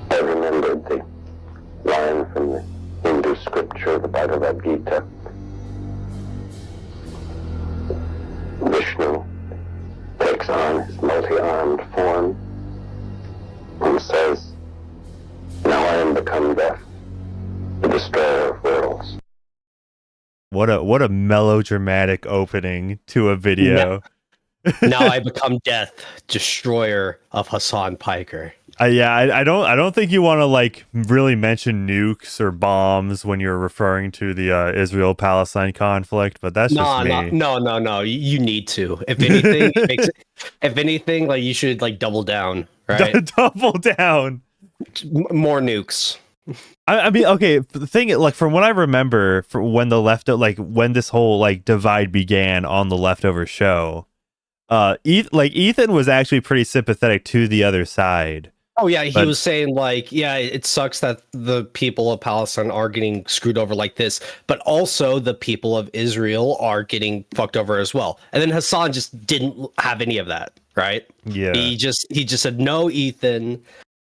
I remembered the line from the Hindu scripture, the Bhagavad Gita. Vishnu takes on his multi-armed form and says, "Now I am become death, the destroyer of worlds." What a melodramatic opening to a video. Now I become death, destroyer of Hasan Piker. I don't think you want to like really mention nukes or bombs when you're referring to the Israel-Palestine conflict, but that's just me. No. You need to. If anything, if anything, like you should like double down, right? Double down. More nukes. I mean, okay. The thing, like, from what I remember, for when when this whole like divide began on the Leftover show, Ethan was actually pretty sympathetic to the other side. Oh yeah, he was saying like, yeah, it sucks that the people of Palestine are getting screwed over like this, but also the people of Israel are getting fucked over as well. And then Hasan just didn't have any of that, right? Yeah. He just said, "No, Ethan,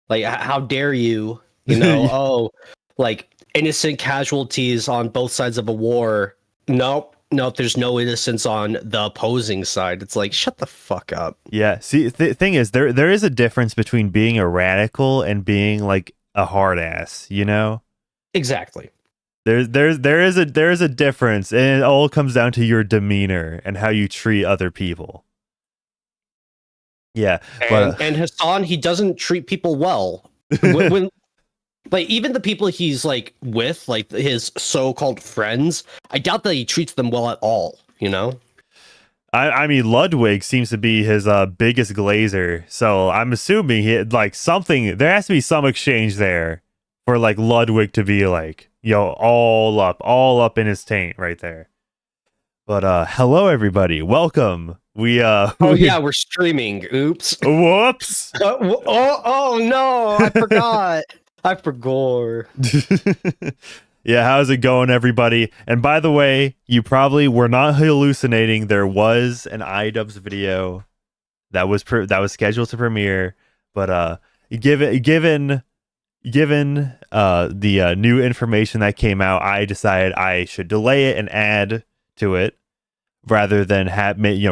like how dare you? You know, oh, like innocent casualties on both sides of a war. Nope. There's no innocence on the opposing side." It's like, shut the fuck up. Yeah. See, the thing is, there is a difference between being a radical and being like a hard ass. You know? Exactly. There is a difference, and it all comes down to your demeanor and how you treat other people. Yeah. And Hasan, he doesn't treat people well. when like even the people he's like with, like his so-called friends, I doubt that he treats them well at all, you know? I mean, Ludwig seems to be his biggest glazer, so I'm assuming he had like something. There has to be some exchange there for like Ludwig to be like, yo, all up in his taint right there. But hello everybody, welcome. Yeah, we're streaming. Oops. Whoops. Oh no, I forgot. I forgot. Yeah, how's it going, everybody? And by the way, you probably were not hallucinating. There was an iDubbbz video that was scheduled to premiere, but given the new information that came out, I decided I should delay it and add to it rather than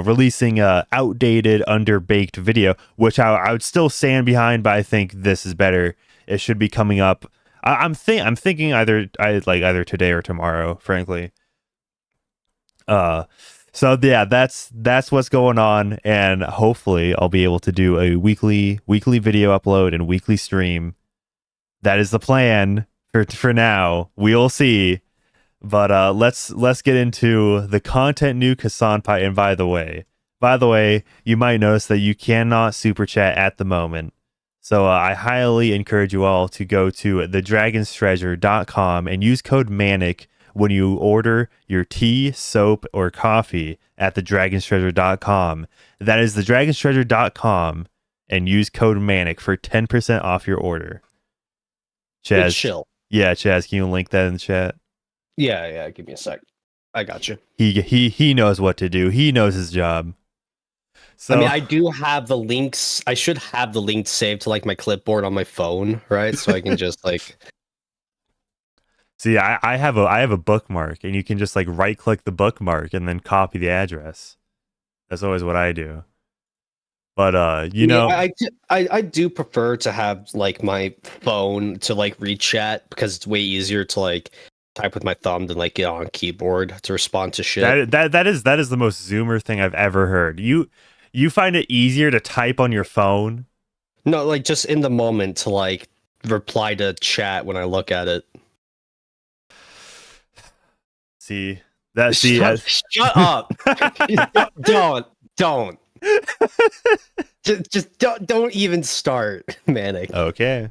releasing a outdated, underbaked video, which I would still stand behind, but I think this is better. It should be coming up. I'm thinking either today or tomorrow, frankly. So yeah, that's what's going on, and hopefully I'll be able to do a weekly video upload and weekly stream. That is the plan for now. We'll see. But let's get into the content. Nuke, Hasan Piker. And by the way, you might notice that you cannot super chat at the moment. So I highly encourage you all to go to thedragonstreasure.com and use code Manic when you order your tea, soap, or coffee at thedragonstreasure.com. That is thedragonstreasure.com, and use code Manic for 10% off your order. Chaz, Good chill. Yeah, Chaz, can you link that in the chat? Yeah. Give me a sec. I got you. He knows what to do. He knows his job. So, I mean, I do have the links. I should have the links saved to like my clipboard on my phone, right? So I can just like. See, I have a bookmark, and you can just like right click the bookmark and then copy the address. That's always what I do. But I do prefer to have like my phone to like read chat because it's way easier to like type with my thumb than like get on keyboard to respond to shit. That is the most Zoomer thing I've ever heard. You find it easier to type on your phone? No, like just in the moment to like reply to chat when I look at it. Shut up. Don't. just don't even start, Manic. Okay.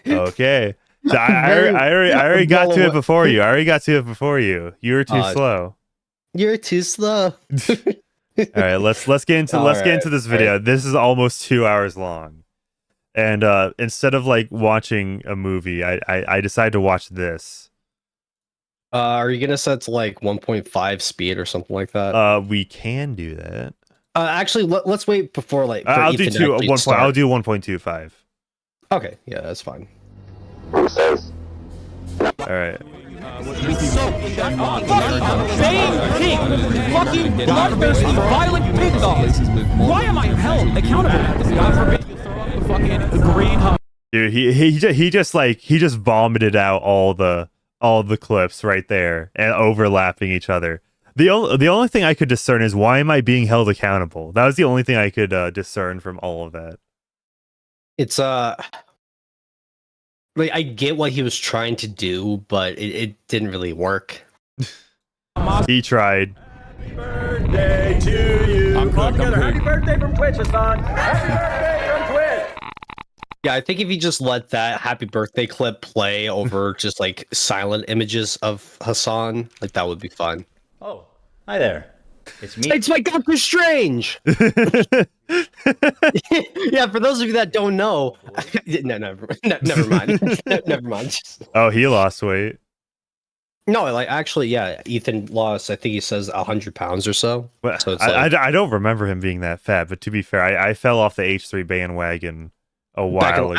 So I already got to it before you. You were too slow. You're too slow. All right, let's get into this video. Right. This is almost 2 hours long, and instead of like watching a movie, I decided to watch this. Are you gonna set to like 1.5 speed or something like that? We can do that. Actually, let's wait before like. I'll do 1.25. Okay, yeah, that's fine. And says, All right. Pig! Fucking bloodthirsty, violent pig dogs! Why am I held accountable? God forbid you throw up the fucking green hum. Dude, he just vomited out all the clips right there and overlapping each other. The only thing I could discern is, why am I being held accountable? That was the only thing I could discern from all of that. It's like, I get what he was trying to do, but it didn't really work. He tried. Birthday to you. I'm cooked, I'm Happy cooked. birthday from Twitch, Hasan. Happy birthday from Twitch. Yeah, I think if you just let that happy birthday clip play over just like silent images of Hasan, like that would be fun. Oh, hi there. It's me. It's like Doctor Strange. Yeah, for those of you that don't know, never mind. Never mind. Oh, he lost weight. No, like actually, yeah, Ethan lost. I think he says 100 pounds or so. But So it's I don't remember him being that fat. But to be fair, I fell off the H3 bandwagon a while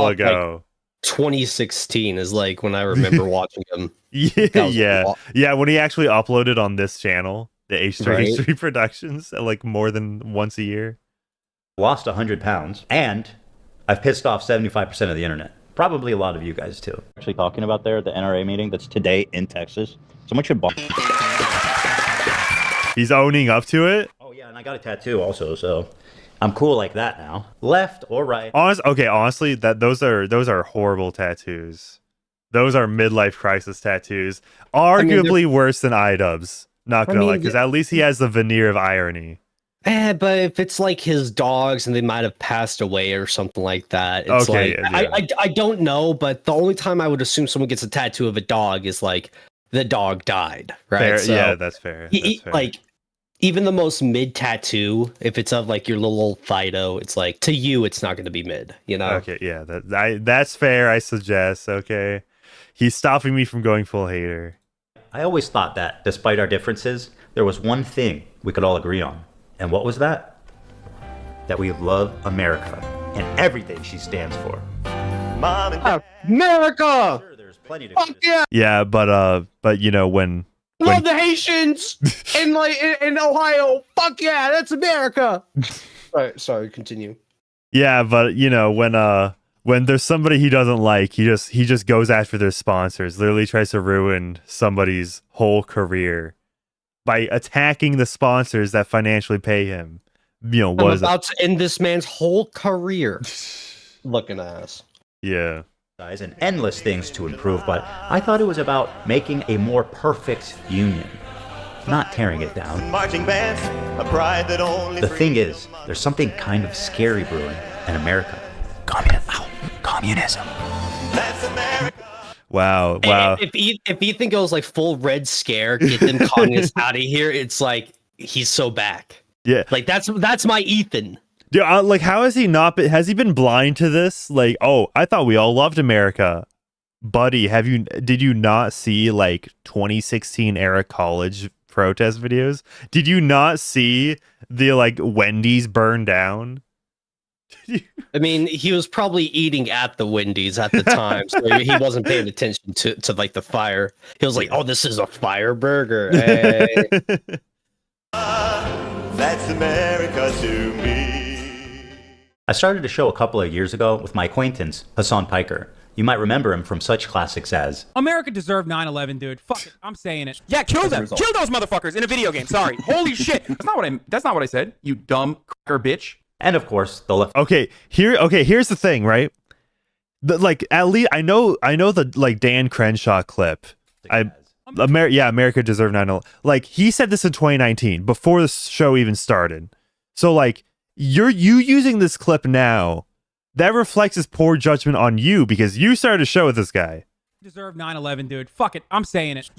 ago. 2016 is like when I remember watching him. Yeah. When he actually uploaded on this channel, the H3 Right. H3 Productions, like more than once a year. Lost 100 pounds, and I've pissed off 75% of the internet. Probably a lot of you guys too. Actually talking about there, the NRA meeting that's today in Texas. Someone should buy. He's owning up to it. Oh yeah, and I got a tattoo also, so I'm cool like that now. Left or right? Honestly, those are horrible tattoos. Those are midlife crisis tattoos. Arguably worse than iDubbbz. Not gonna lie, because at least he has the veneer of irony. But if it's like his dogs and they might have passed away or something like that, it's Okay, like I don't know, but the only time I would assume someone gets a tattoo of a dog is like the dog died, right? Fair, So yeah, that's fair. That's fair. like even the most mid tattoo, if it's of like your little Fido, it's like to you it's not going to be mid, you know? Okay, yeah, that's fair. I suggest. Okay, he's stopping me from going full hater. I always thought that, despite our differences, there was one thing we could all agree on. And what was that? That we love America and everything she stands for. Mom and Dad. America. Sure, there's plenty to Fuck yeah! Yeah, but you know when Love the Haitians in in Ohio. Fuck yeah, that's America. Sorry, continue. Yeah, but you know when there's somebody he doesn't like, he just goes after their sponsors. Literally tries to ruin somebody's whole career by attacking the sponsors that financially pay him. You know, I'm about to end this man's whole career. Looking ass. Yeah. and endless things to improve, but I thought it was about making a more perfect union, not tearing it down. Marching bands, a pride that only The thing is, there's something kind of scary brewing in America. Communism. That's America. Wow. If Ethan goes like full red scare, get them communists out of here, it's like he's so back. Yeah. Like that's my Ethan. Dude, like, how has he not been? Has he been blind to this? Like, oh, I thought we all loved America, buddy. Did you not see like 2016 era college protest videos? Did you not see the like Wendy's burn down? I mean, he was probably eating at the Wendy's at the time, so he wasn't paying attention to like the fire. He was like, "Oh, this is a fire burger." Hey. That's America to me. I started a show a couple of years ago with my acquaintance, Hasan Piker. You might remember him from such classics as America deserved 9/11, dude. Fuck it, I'm saying it. Yeah, kill them. Kill those motherfuckers in a video game. Sorry. Holy shit. That's not what I said. You dumb cracker bitch. and of course, the left. Here's the thing, right? At least I know the like Dan Crenshaw clip. America deserved 9/11. Like, he said this in 2019 before the show even started. So like you using this clip now, that reflects his poor judgment on you because you started a show with this guy. Deserve 9/11, dude. Fuck it, I'm saying it.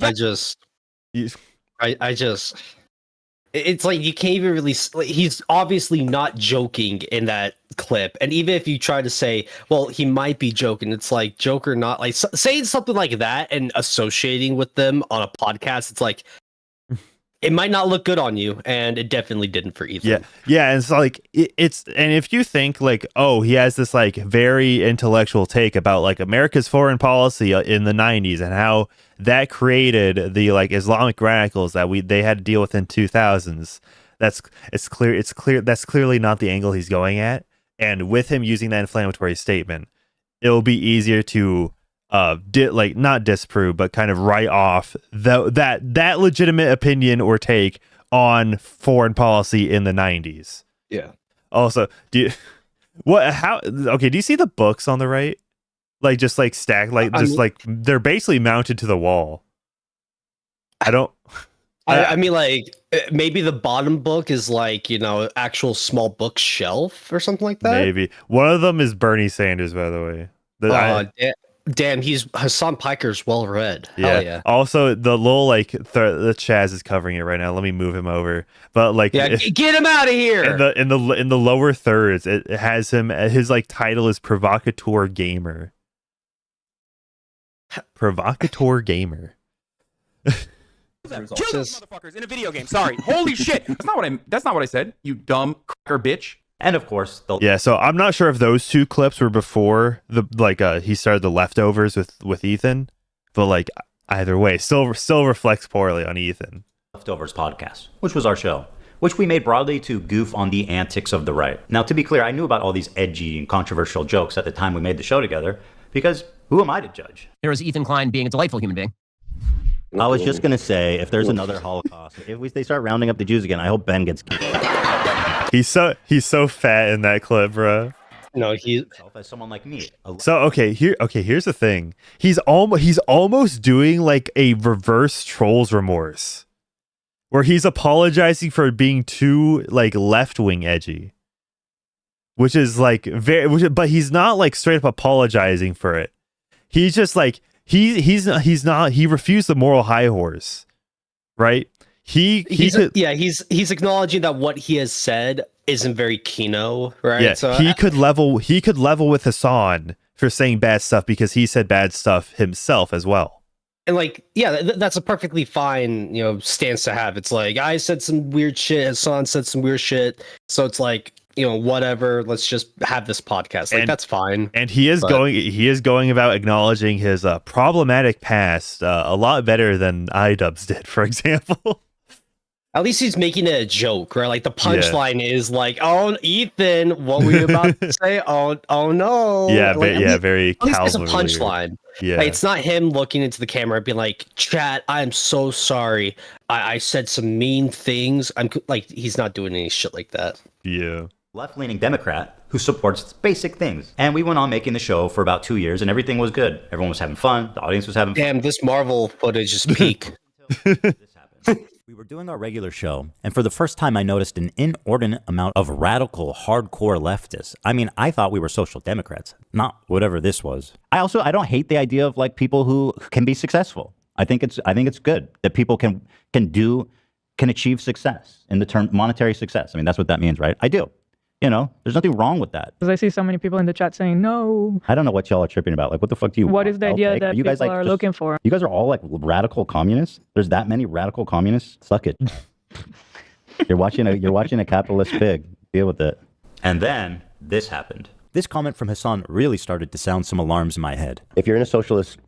It's like you can't even really. Like, he's obviously not joking in that clip, and even if you try to say, "Well, he might be joking," it's like joke or not. Like saying something like that and associating with them on a podcast, it's like it might not look good on you, and it definitely didn't for Ethan. Yeah, and it's like it's and if you think like, oh, he has this like very intellectual take about like America's foreign policy in the 90s and how that created the like Islamic radicals that they had to deal with in 2000s. It's clear that's clearly not the angle he's going at. And with him using that inflammatory statement, it'll be easier to not disprove, but kind of write off that legitimate opinion or take on foreign policy in the 90s. Yeah. Also, do you see the books on the right? Like just like stacked, like like they're basically mounted to the wall. I mean, like maybe the bottom book is like, actual small bookshelf or something like that. Maybe one of them is Bernie Sanders, by the way. Damn, he's Hasan Piker's well read. Yeah. Hell yeah. Also, the little like the Chaz is covering it right now. Let me move him over. But like, get him out of here. In the lower thirds, it has him. His like title is Provocateur Gamer. Provocateur Gamer. Kill those motherfuckers in a video game. Sorry. Holy shit. That's not what I said. You dumb cracker bitch. And of course, so I'm not sure if those two clips were before he started the leftovers with Ethan, but like either way, still reflects poorly on Ethan. Leftovers podcast, which was our show, which we made broadly to goof on the antics of the right. Now, to be clear, I knew about all these edgy and controversial jokes at the time we made the show together, because who am I to judge? Here is Ethan Klein being a delightful human being. I was just going to say, if there's another Holocaust, they start rounding up the Jews again, I hope Ben gets killed. He's so fat in that clip, bro. No, he's as someone like me. So here's the thing. He's almost doing like a reverse trolls remorse, where he's apologizing for being too like left-wing edgy, which is like but he's not like straight up apologizing for it. He's just like he refused the moral high horse, right? He's acknowledging that what he has said isn't very Kino, right? Yeah, so he could level with Hasan for saying bad stuff because he said bad stuff himself as well. And like, yeah, that's a perfectly fine, stance to have. It's like, I said some weird shit, Hasan said some weird shit, so it's like, whatever. Let's just have this podcast. Like, that's fine. And he is going about acknowledging his problematic past a lot better than iDubbbz did, for example. At least he's making it a joke, right? Like the punchline is like, "Oh, Ethan, what were you about to say? Oh no!" Yeah, like, very. At least it's a punchline. Yeah, like, it's not him looking into the camera and being like, "Chat, I'm so sorry. I said some mean things." I'm like, he's not doing any shit like that. Yeah. Left-leaning Democrat who supports basic things. And we went on making the show for about 2 years, and everything was good. Everyone was having fun. The audience was having fun. Damn, this Marvel footage is peak. This happened. We were doing our regular show, and for the first time, I noticed an inordinate amount of radical, hardcore leftists. I mean, I thought we were social democrats, not whatever this was. I don't hate the idea of like people who can be successful. I think it's good that people can achieve success in the term monetary success. I mean, that's what that means, right? I do. There's nothing wrong with that. Because I see so many people in the chat saying no. I don't know what y'all are tripping about. Like, what the fuck do you? What is the idea that you guys people are looking for? You guys are all like radical communists. There's that many radical communists. Suck it. You're watching a capitalist pig. Deal with it. And then this happened. This comment from Hasan really started to sound some alarms in my head. If you're in a socialist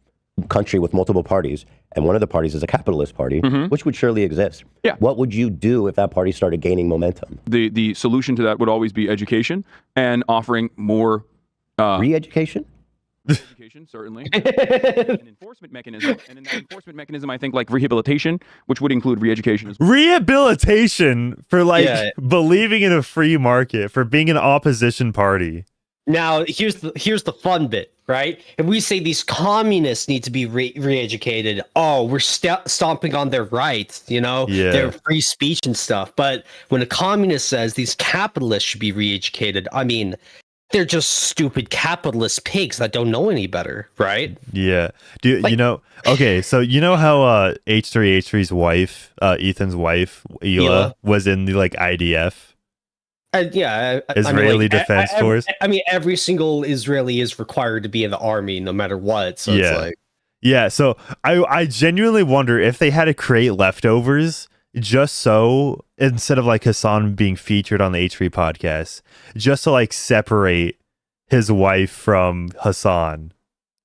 country with multiple parties, and one of the parties is a capitalist party, which would surely exist. Yeah. What would you do if that party started gaining momentum? The solution to that would always be education and offering more re-education? Education, certainly. An enforcement mechanism. And in that enforcement mechanism, I think like rehabilitation, which would include re-education as well. Rehabilitation for believing in a free market, for being an opposition party. Now, here's the fun bit, right? If we say these communists need to be re-educated, we're stomping on their rights, their free speech and stuff. But when a communist says these capitalists should be re-educated, I mean, they're just stupid capitalist pigs that don't know any better, right? Yeah. Okay, so you know how H3H3's wife, Ethan's wife, Hila, was in the IDF? Israeli Defense Force. I mean, every single Israeli is required to be in the army, no matter what. So it's like, so I genuinely wonder if they had to create leftovers just so instead of like Hasan being featured on the H3 podcast, just to like separate his wife from Hasan,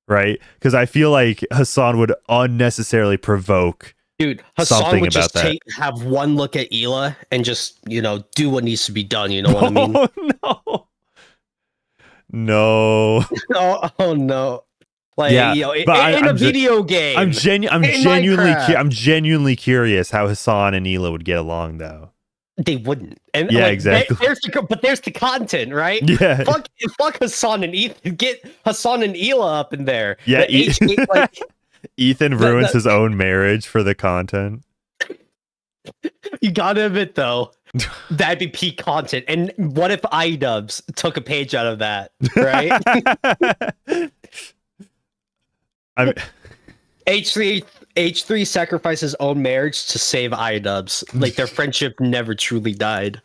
right? Because I feel like Hasan would unnecessarily provoke. Dude, Hasan something would just about that. have one look at Hila and just, do what needs to be done. You know what I mean? Oh no. Oh no. Like, Yeah, but in a video game. I'm genuinely Minecraft. I'm genuinely curious how Hasan and Hila would get along though. They wouldn't. And Yeah, like, exactly. There's the content, right? Yeah. Fuck Hasan and Ethan. Get Hasan and Hila up in there. Yeah, Like, Ethan ruins his own marriage for the content. you gotta admit though, that'd be peak content. And what if iDubbbz took a page out of that, right? H3 sacrificed his own marriage to save iDubbbz. Like their friendship never truly died.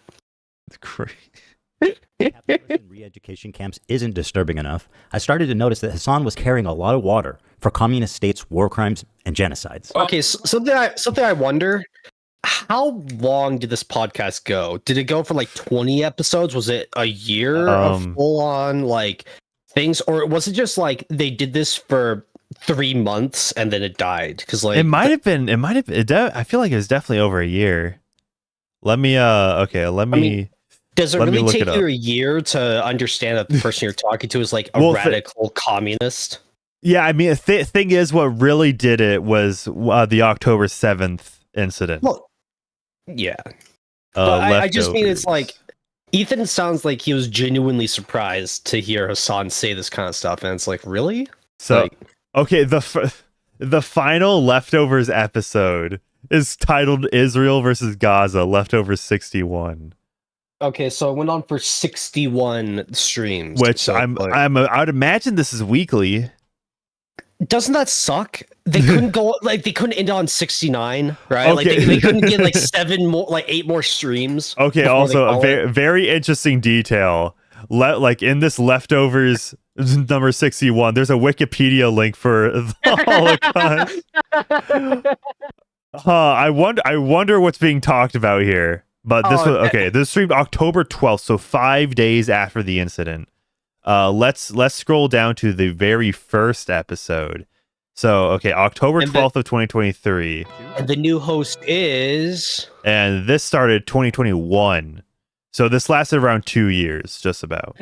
It's great. in re-education camps isn't disturbing enough, I started to notice that Hasan was carrying a lot of water for communist states' war crimes and genocides. Okay, so something I wonder, how long did this podcast go? Did it go for like 20 episodes? Was it a year of full on like things, or was it just like they did this for 3 months and then it died? Because like it might have been. I feel like it was definitely over a year. Let me. Does it Let me really look take it you up. a year to understand that the person you're talking to is like a radical communist? Yeah, I mean, the thing is, what really did it was the October 7th incident. Well, yeah. But I just mean it's like Ethan sounds like he was genuinely surprised to hear Hasan say this kind of stuff, and it's like, really? So, like, okay, the final Leftovers episode is titled Israel versus Gaza, Leftovers 61. okay, so it went on for 61 streams. Which so, I'd imagine this is weekly. Doesn't that suck? They couldn't go they couldn't end on 69, right? Okay. Like they couldn't get like 8 more streams. Okay, before also they a call it. very interesting detail. Like in this Leftovers number 61, there's a Wikipedia link for the Holocaust. I wonder what's being talked about here. But this was okay. This streamed October 12th, so 5 days after the incident. Let's scroll down to the very first episode. So okay, October 12th of 2023. And the new host is, And this started 2021. So this lasted around 2 years, just about.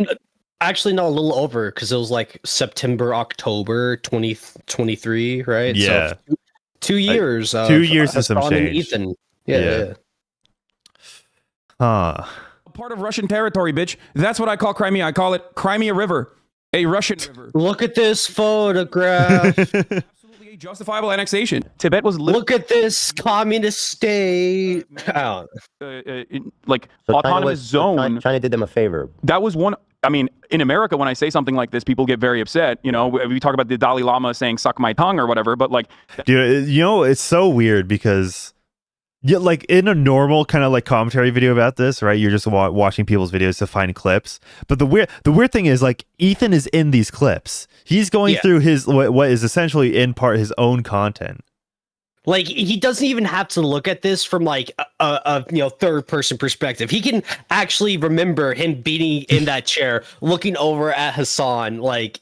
actually not a little over, because it was like September, October 2023, right? Yeah. So 2 years. 2 years and some Hasan and change. Ethan. Yeah. Huh. Part of Russian territory, bitch. That's what I call Crimea. I call it Crimea River, a Russian river. Look at this photograph. Absolutely a justifiable annexation. Tibet was Look at this communist state. Oh. Like So autonomous zone. China did them a favor. That was one. I mean, in America, when I say something like this, people get very upset. You know, we talk about the Dalai Lama saying "suck my tongue" or whatever. But like, Dude, it's so weird because like in a normal kind of like commentary video about this, right? You're just watching people's videos to find clips. But the weird thing is like Ethan is in these clips. He's going through his what is essentially in part his own content. Like he doesn't even have to look at this from like a third person perspective. He can actually remember him being in that chair, looking over at Hasan, like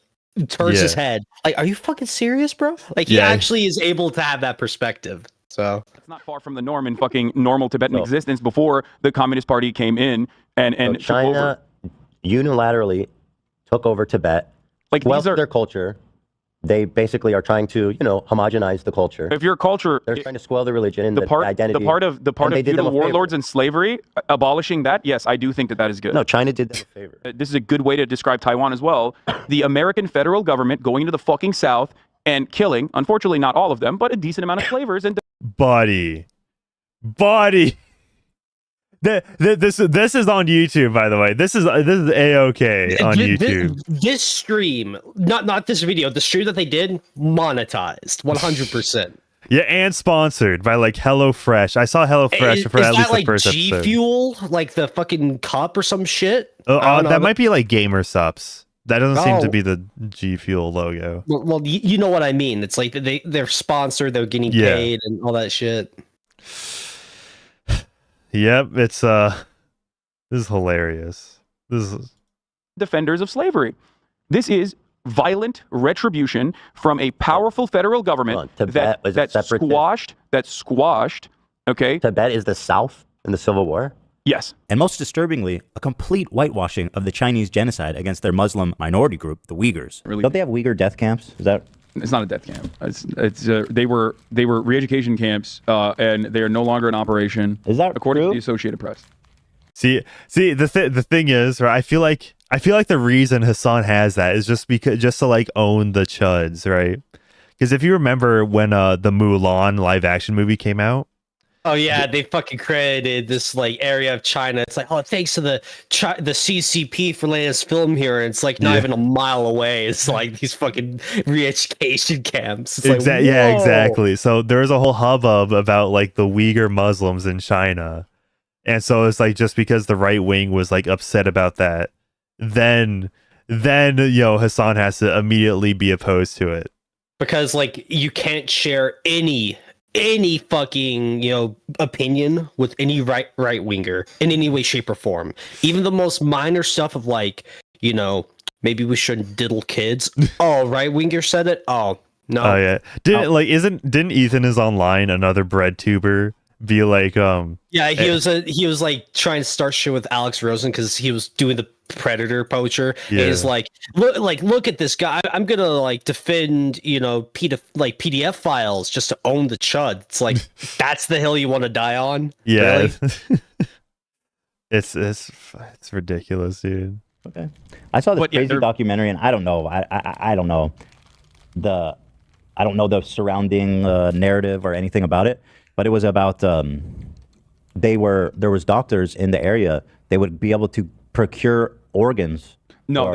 turns his head. Like, are you fucking serious, bro? Like he actually is able to have that perspective. So it's not far from the norm in fucking normal Tibetan existence before the Communist Party came in and So China unilaterally took over Tibet, like their culture. They basically are trying to, homogenize the culture. If your culture, they're trying to spoil the religion and the identity. The part of feudal warlords and slavery, abolishing that, yes, I do think that is good. No, China did them a favor. This is a good way to describe Taiwan as well. The American federal government going into the fucking South and killing, unfortunately not all of them, but a decent amount of slavers and Buddy. This is on YouTube, by the way. This is A-OK on YouTube. This stream, not this video, the stream that they did, monetized 100%. Yeah, and sponsored by like HelloFresh. I saw HelloFresh for at least the first G episode. Fuel, like the fucking cup or some shit. That might be like Gamer Sups. That doesn't seem to be the G Fuel logo. Well, you know what I mean. It's like they're sponsored, they're getting paid, and all that shit. Yep, it's this is hilarious. This is defenders of slavery. This is violent retribution from a powerful federal government Tibet was a that squashed. Okay, Tibet is the South in the Civil War. Yes. And most disturbingly, a complete whitewashing of the Chinese genocide against their Muslim minority group, the Uyghurs. Really? Don't they have Uyghur death camps? Is that? It's not a death camp. They were re-education camps, and they are no longer in operation. Is that according true? to the Associated Press? See, the thing is, right? I feel like the reason Hasan has that is just to like own the chuds, right? Because if you remember when the Mulan live action movie came out. Oh yeah, they fucking credited this like area of China. It's like, oh, thanks to the CCP for letting us film here. And it's like not even a mile away. It's like these fucking re-education camps. It's like, Yeah, whoa. exactly. So there's a whole hubbub about like the Uyghur Muslims in China, and so it's like just because the right wing was like upset about that, then Hasan has to immediately be opposed to it Because like you can't share any fucking opinion with any right winger in any way, shape, or form. Even the most minor stuff of like maybe we shouldn't diddle kids. Oh, right winger said it. Oh no. Oh yeah. Didn't Ethan is online, another bread tuber, be like Yeah, he was like trying to start shit with Alex Rosen because he was doing the Predator poacher. Yeah. And he's like, look at this guy. I'm gonna like defend PDF files just to own the chud. It's like that's the hill you want to die on. Yeah. Really? it's ridiculous, dude. Okay. I saw this crazy documentary, and I don't know. I don't know the surrounding narrative or anything about it, but it was about there was doctors in the area. They would be able to procure organs. No,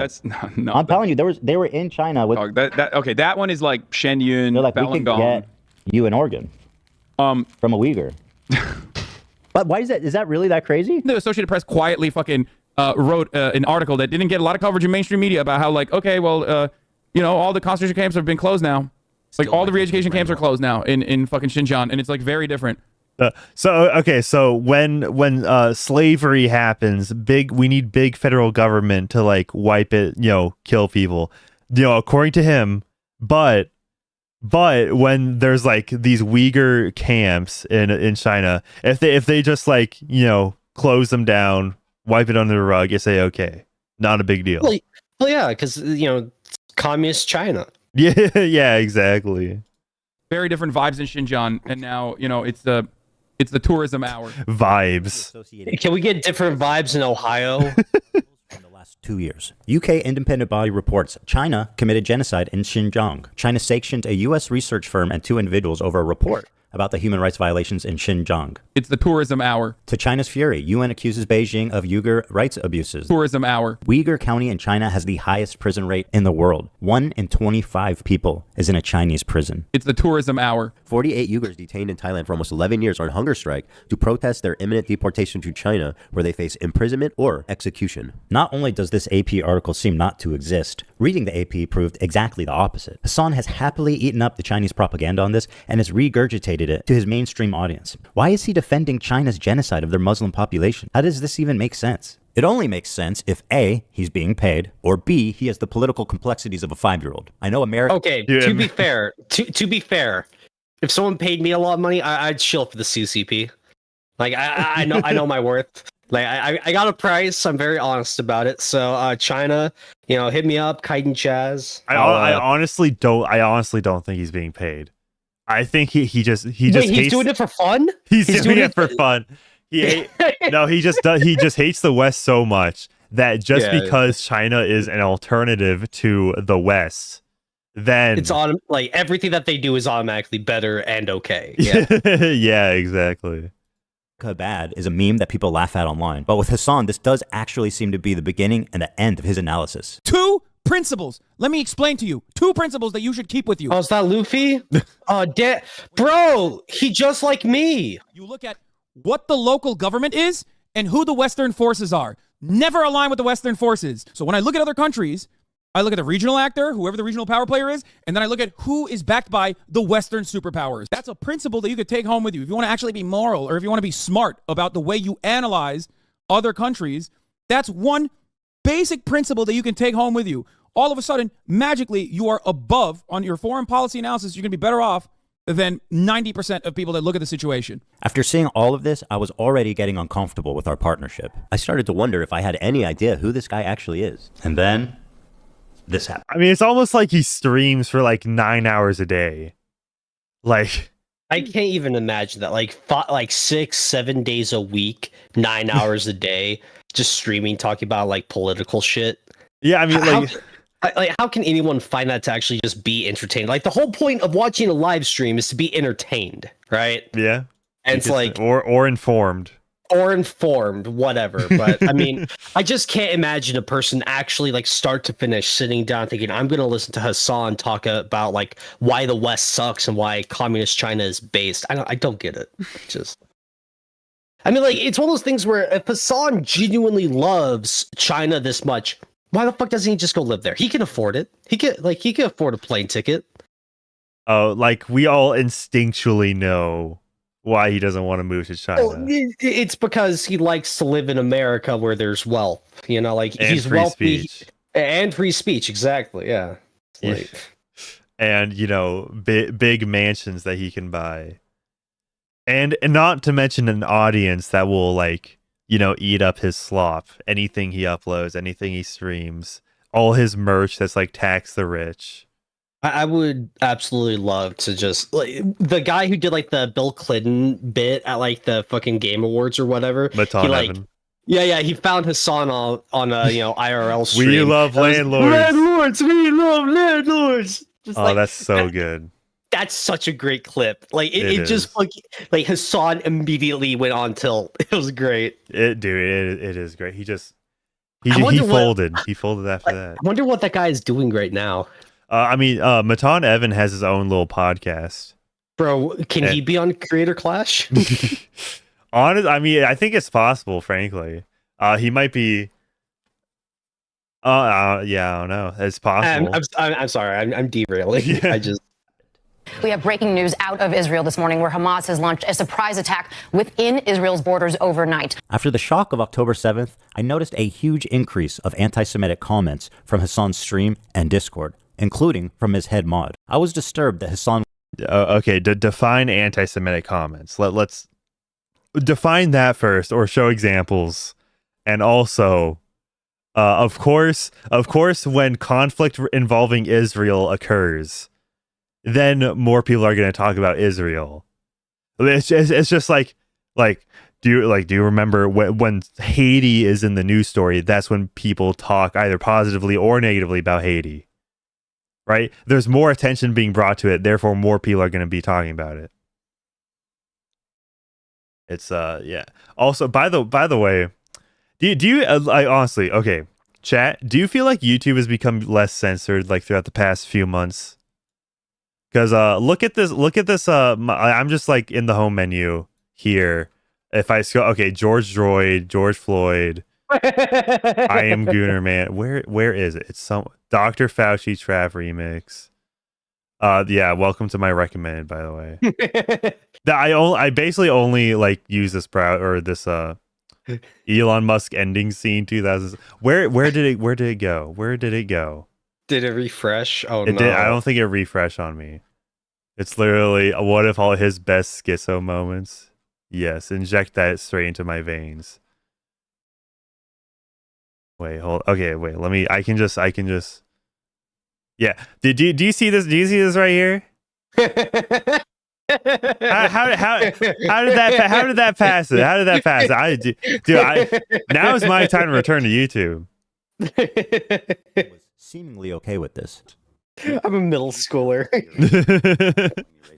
no. I'm telling you, they were in China with. Okay, that one is like Shenyun. They're like, we Falun could get you an organ. From a Uyghur. But why is that? Is that really that crazy? The Associated Press quietly fucking wrote an article that didn't get a lot of coverage in mainstream media about how like, okay, well, all the concentration camps have been closed now. Like all the re-education camps are closed now in fucking Xinjiang, and it's like very different. So when slavery happens, we need big federal government to like wipe it, kill people, according to him. But when there's like these Uyghur camps in China, if they just like close them down, wipe it under the rug, you say okay, not a big deal. Well yeah, because communist China. Yeah, exactly. Very different vibes in Xinjiang, and now it's the tourism hour. Vibes. Can we get different vibes in Ohio? In the last 2 years, UK independent body reports China committed genocide in Xinjiang. China sanctioned a U.S. research firm and 2 individuals over a report about the human rights violations in Xinjiang. It's the tourism hour. To China's fury, UN accuses Beijing of Uyghur rights abuses. Tourism hour. Uyghur County in China has the highest prison rate in the world. 1 in 25 people is in a Chinese prison. It's the tourism hour. 48 Uyghurs detained in Thailand for almost 11 years are on hunger strike to protest their imminent deportation to China, where they face imprisonment or execution. Not only does this AP article seem not to exist, reading the AP proved exactly the opposite. Hasan has happily eaten up the Chinese propaganda on this and has regurgitated it to his mainstream audience. Why is he defending China's genocide of their Muslim population? How does this even make sense? It only makes sense if A, he's being paid, or B, he has the political complexities of a 5-year-old. I know America. Okay, to be fair, if someone paid me a lot of money, I'd chill for the CCP. Like I know my worth. Like I got a price. I'm very honest about it. So China, hit me up, kite and jazz. I honestly don't think he's being paid. I think he just he's doing it for fun. He's doing it for fun. He just hates the West so much that just because China is an alternative to the West, then it's on like everything that they do is automatically better and okay. Yeah, yeah, exactly. Bad is a meme that people laugh at online, but with Hasan, this does actually seem to be the beginning and the end of his analysis. 2 principles. Let me explain to you. 2 principles that you should keep with you. Oh, is that Luffy? Bro, he just like me. You look at what the local government is and who the Western forces are. Never align with the Western forces. So when I look at other countries, I look at the regional actor, whoever the regional power player is, and then I look at who is backed by the Western superpowers. That's a principle that you could take home with you. If you want to actually be moral, or if you want to be smart about the way you analyze other countries, that's one basic principle that you can take home with you. All of a sudden, magically, you are above on your foreign policy analysis. You're going to be better off than 90% of people that look at the situation. After seeing all of this, I was already getting uncomfortable with our partnership. I started to wonder if I had any idea who this guy actually is. And then this happened. I mean, it's almost like he streams for like 9 hours a day. Like, I can't even imagine that. Like 6-7 days a week, 9 hours a day, just streaming, talking about like political shit. Yeah, I mean, how can anyone find that to actually just be entertained? Like the whole point of watching a live stream is to be entertained, right? Yeah, and it's like or informed. Or informed, whatever. But I mean, I just can't imagine a person actually like start to finish sitting down thinking, I'm going to listen to Hasan talk about like why the West sucks and why communist China is based. I don't get it. I mean, like, it's one of those things where if Hasan genuinely loves China this much, why the fuck doesn't he just go live there? He can afford it. He can afford a plane ticket. Oh, like we all instinctually know why he doesn't want to move to China. Well, it's because he likes to live in America where there's wealth, you know, like and he's free wealthy speech. And free speech. Exactly. Yeah. Like, and, you know, big mansions that he can buy. And not to mention an audience that will, like, you know, eat up his slop. Anything he uploads, anything he streams, all his merch that's like tax the rich. I would absolutely love to just like the guy who did like the Bill Clinton bit at like the fucking Game Awards or whatever. Maton Evan. Yeah, he found Hasan on a IRL stream. We love landlords. We love landlords. Just that's so good. That's such a great clip. Like it just like Hasan immediately went on tilt. It was great. It is great. He folded. He folded after that. I wonder what that guy is doing right now. I mean, Maton Evan has his own little podcast. Bro, can he be on Creator Clash? I mean, I think it's possible, frankly. He might be. Yeah, I don't know. It's possible. I'm sorry. I'm derailing. Yeah. We have breaking news out of Israel this morning where Hamas has launched a surprise attack within Israel's borders overnight. After the shock of October 7th, I noticed a huge increase of anti-Semitic comments from Hasan's stream and Discord, including from his head mod. I was disturbed that Hasan... Okay, define anti-Semitic comments. Let's define that first, or show examples. And also, of course, when conflict involving Israel occurs, then more people are going to talk about Israel. It's just like do you remember when Haiti is in the news story? That's when people talk either positively or negatively about Haiti, right? There's more attention being brought to it, therefore more people are going to be talking about it. It's yeah. Also, by the way, do you honestly, okay, chat, do you feel like YouTube has become less censored like throughout the past few months? Because look at this. I'm just like in the home menu here. If I scroll, okay, George Droid, George Floyd, I am Gooner Man. Where is it? It's some Dr. Fauci Trav remix. Yeah, welcome to my recommended, by the way. I basically only like use this or this Elon Musk ending scene 2000. Where did it go? Did it refresh? Oh, it no. did. I don't think it refreshed on me. It's literally, what if all his best schizo moments? Yes, inject that straight into my veins. Wait, let me, I can just, yeah. Do you see this? Do you see this right here? How did that pass it? How did that pass it? Now is my time to return to YouTube. was seemingly okay with this. I'm a middle schooler.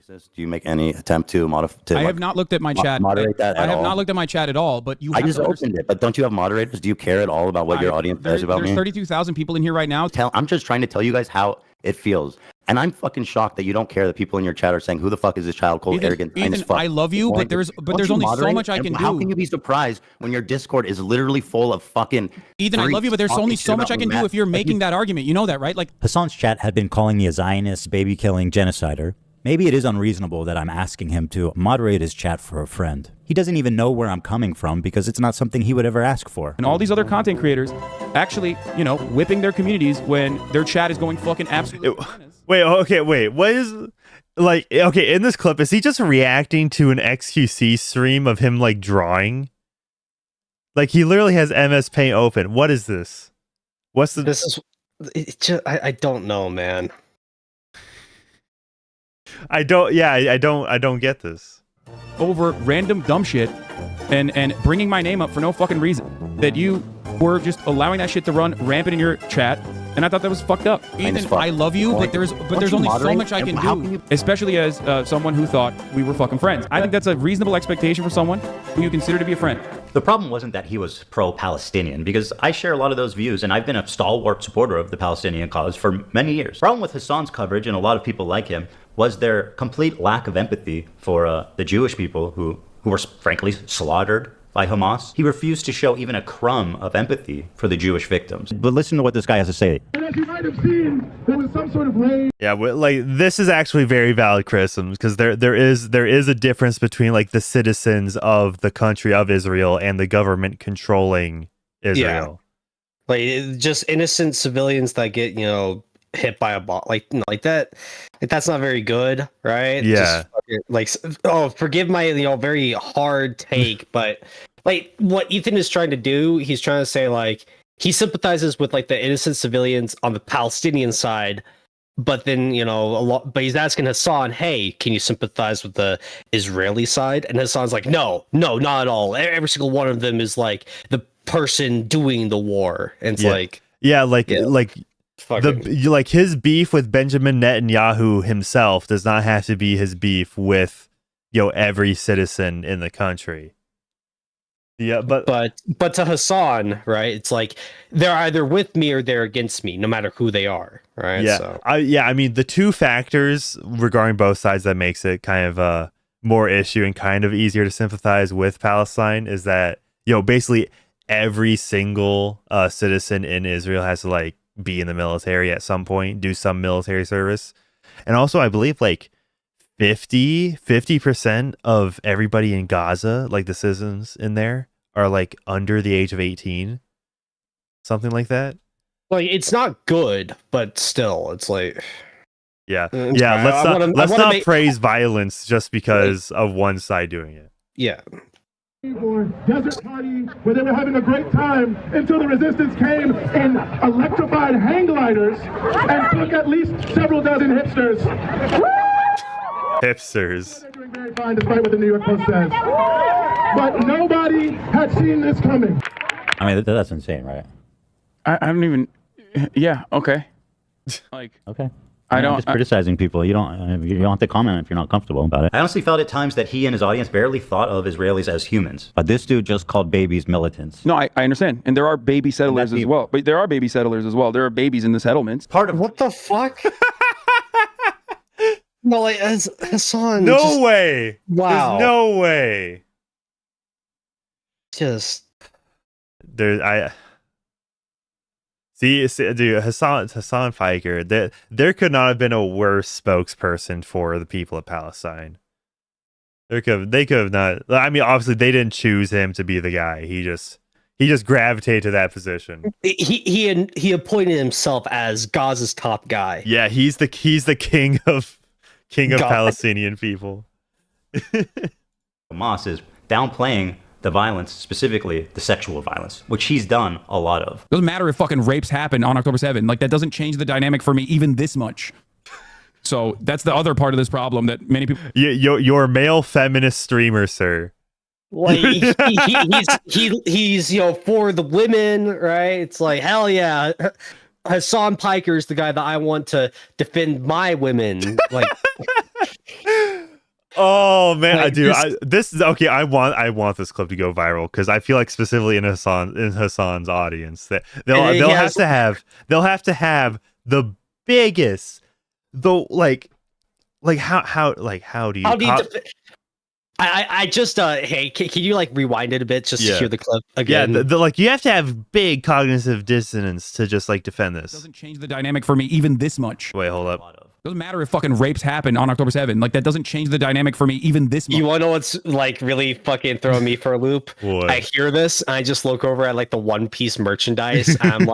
Do you make any attempt to modify? I have not looked at my chat. Moderate that. I have not looked at my chat at all. But I just opened it. But don't you have moderators? Do you care at all about what your audience says about me? There's 32,000 people in here right now. I'm just trying to tell you guys how it feels. And I'm fucking shocked that you don't care that people in your chat are saying, who the fuck is this child cold, arrogant, Ethan, as fuck. I love you, but there's only so much I can do. How can you be surprised when your Discord is literally full of fucking Ethan, I love you, but there's only so much I can do if you're making that argument. You know that, right? Like Hasan's chat had been calling me a Zionist, baby-killing genocider. Maybe it is unreasonable that I'm asking him to moderate his chat for a friend. He doesn't even know where I'm coming from because it's not something he would ever ask for. And all these other content creators actually, whipping their communities when their chat is going fucking absolutely bananas. Wait. What is in this clip, is he just reacting to an XQC stream of him like drawing? Like he literally has MS Paint open. What is this? I don't know, man. I don't get this. Over random dumb shit and bringing my name up for no fucking reason. That you were just allowing that shit to run rampant in your chat, and I thought that was fucked up. Ethan, I love you, but there's only so much I can do. Especially as someone who thought we were fucking friends. I think that's a reasonable expectation for someone who you consider to be a friend. The problem wasn't that he was pro-Palestinian, because I share a lot of those views, and I've been a stalwart supporter of the Palestinian cause for many years. The problem with Hasan's coverage, and a lot of people like him, was their complete lack of empathy for the Jewish people who were frankly slaughtered by Hamas. He refused to show even a crumb of empathy for the Jewish victims. But listen to what this guy has to say. As you might have seen, there was some sort of raid. Yeah, this is actually very valid criticism, because there is a difference between like the citizens of the country of Israel and the government controlling Israel. Yeah. Like just innocent civilians that get hit by a bomb like that. Like, that's not very good, right? Yeah. Forgive my very hard take, but like what Ethan is trying to do, he's trying to say like he sympathizes with like the innocent civilians on the Palestinian side, but then but he's asking Hasan, hey, can you sympathize with the Israeli side? And Hasan's like, no, not at all. Every single one of them is like the person doing the war, and it's like his beef with Benjamin Netanyahu himself does not have to be his beef with every citizen in the country. Yeah, but to Hasan, right? It's like they're either with me or they're against me, no matter who they are, right? Yeah, so. I mean, the two factors regarding both sides that makes it kind of a more issue and kind of easier to sympathize with Palestine is that basically every single citizen in Israel has to like be in the military at some point, do some military service. And also I believe like 50% of everybody in Gaza, like the citizens in there, are like under the age of 18. Something like that. Like it's not good, but still it's like let's not praise violence just because of one side doing it. Yeah. Desert party where they were having a great time until the resistance came in electrified hang gliders and took at least several dozen hipsters. They're doing very fine despite what the New York Post says. But nobody had seen this coming. I mean, that's insane, right? I don't even. Yeah. Okay. Like. Okay. I'm just criticizing people. You don't have to comment if you're not comfortable about it. I honestly felt at times that he and his audience barely thought of Israelis as humans. But this dude just called babies militants. No, I understand. And there are baby settlers as well. But there are baby settlers as well. There are babies in the settlements. Part of what the fuck? No, like Hasan. No way. Wow. There's no way. Just See, dude, Hasan Piker, there could not have been a worse spokesperson for the people of Palestine. They could have not. I mean, obviously, they didn't choose him to be the guy. He just gravitated to that position. He appointed himself as Gaza's top guy. Yeah, he's the king of Palestinian people. Hamas is downplaying the violence, specifically the sexual violence, which he's done a lot of. Doesn't matter if fucking rapes happen on October 7th. Like that doesn't change the dynamic for me even this much. So that's the other part of this problem that many people. You're male feminist streamer, sir. Like he's for the women, right? It's like hell yeah. Hasan Piker is the guy that I want to defend my women. Like. Oh man, like, this is okay. I want this clip to go viral because I feel like specifically in Hasan's audience that they'll have to have the biggest Though, like how do you? I just hey, can you like rewind it a bit just to hear the clip again? Yeah, like you have to have big cognitive dissonance to just like defend this. Doesn't change the dynamic for me even this much. Wait, hold up. Doesn't matter if fucking rapes happen on October 7th. Like that doesn't change the dynamic for me even this much. You want to know what's like really fucking throwing me for a loop? What? I hear this and I just look over at like the One Piece merchandise. And I'm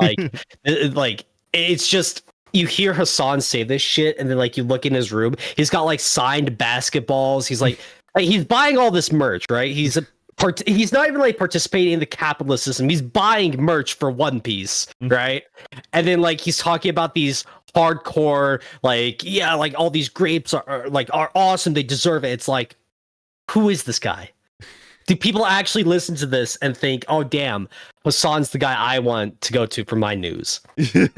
like it's just you hear Hasan say this shit and then like you look in his room, he's got like signed basketballs. He's like he's buying all this merch, right? He's not even like participating in the capitalist system. He's buying merch for One Piece, right? And then like he's talking about these hardcore, like like all these grapes are awesome. They deserve it. It's like, who is this guy? Do people actually listen to this and think, oh damn, Hasan's the guy I want to go to for my news? I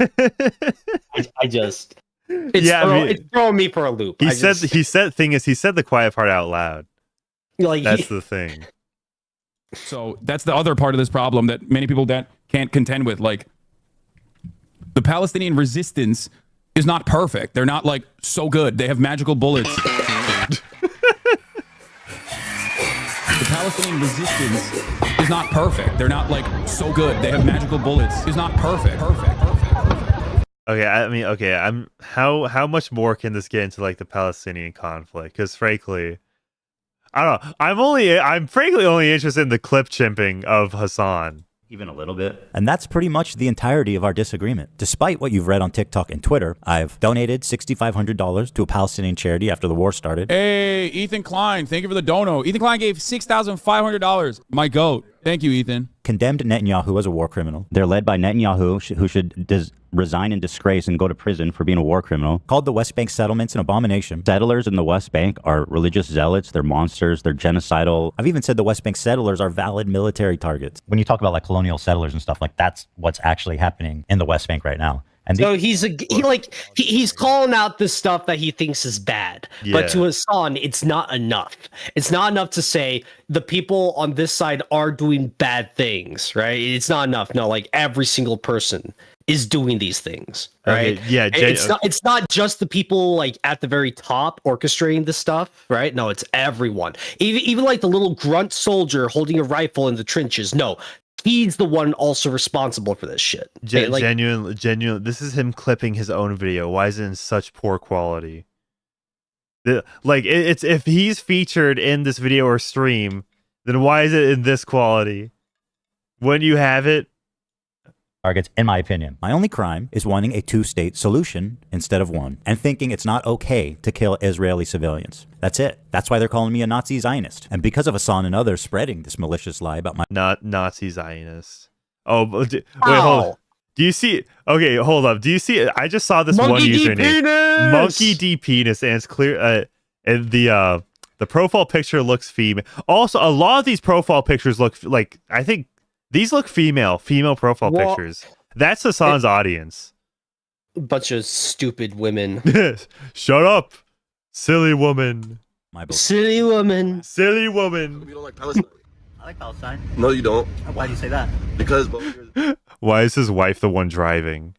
just. It's throwing me for a loop. He said the quiet part out loud. Like that's the thing. So that's the other part of this problem that many people can't contend with. Like the Palestinian resistance is not perfect. They're not like so good. They have magical bullets. The Palestinian resistance is not perfect. They're not like so good. They have magical bullets. It's not perfect. Okay, I mean, I'm how much more can this get into like the Palestinian conflict? Because frankly, I don't know. I'm frankly only interested in the clip chimping of Hasan. Even a little bit. And that's pretty much the entirety of our disagreement. Despite what you've read on TikTok and Twitter, I've donated $6,500 to a Palestinian charity after the war started. Hey, Ethan Klein, thank you for the dono. Ethan Klein gave $6,500. My goat. Thank you, Ethan. Condemned Netanyahu as a war criminal. They're led by Netanyahu, who should resign in disgrace and go to prison for being a war criminal. Called the West Bank settlements an abomination. Settlers in the West Bank are religious zealots. They're monsters. They're genocidal. I've even said the West Bank settlers are valid military targets. When you talk about like colonial settlers and stuff, like that's what's actually happening in the West Bank right now. And so he's calling out the stuff that he thinks is bad, but to Hasan, it's not enough. It's not enough to say the people on this side are doing bad things, right? It's not enough. No, like every single person is doing these things, right? Okay, yeah, it's not just the people like at the very top orchestrating this stuff, right? No, it's everyone. Even like the little grunt soldier holding a rifle in the trenches. No. He's the one also responsible for this shit. Genuine. This is him clipping his own video. Why is it in such poor quality? It's if he's featured in this video or stream, then why is it in this quality? When you have it, targets, in my opinion. My only crime is wanting a two-state solution instead of one, and thinking it's not okay to kill Israeli civilians. That's it. That's why they're calling me a Nazi Zionist. And because of Hasan and others spreading this malicious lie about my... Not Nazi Zionist. Oh, wait, hold on. Do you see... Okay, hold up. Do you see... I just saw this one username. Monkey D Penis, and it's clear... and the profile picture looks female. Also, a lot of these profile pictures look like... I think these look female profile pictures. That's Hasan's audience. Bunch of stupid women. Shut up, silly woman. Silly woman. Silly woman. You don't like Palestine? I like Palestine. No, you don't. Why do you say that? Because... Why is his wife the one driving?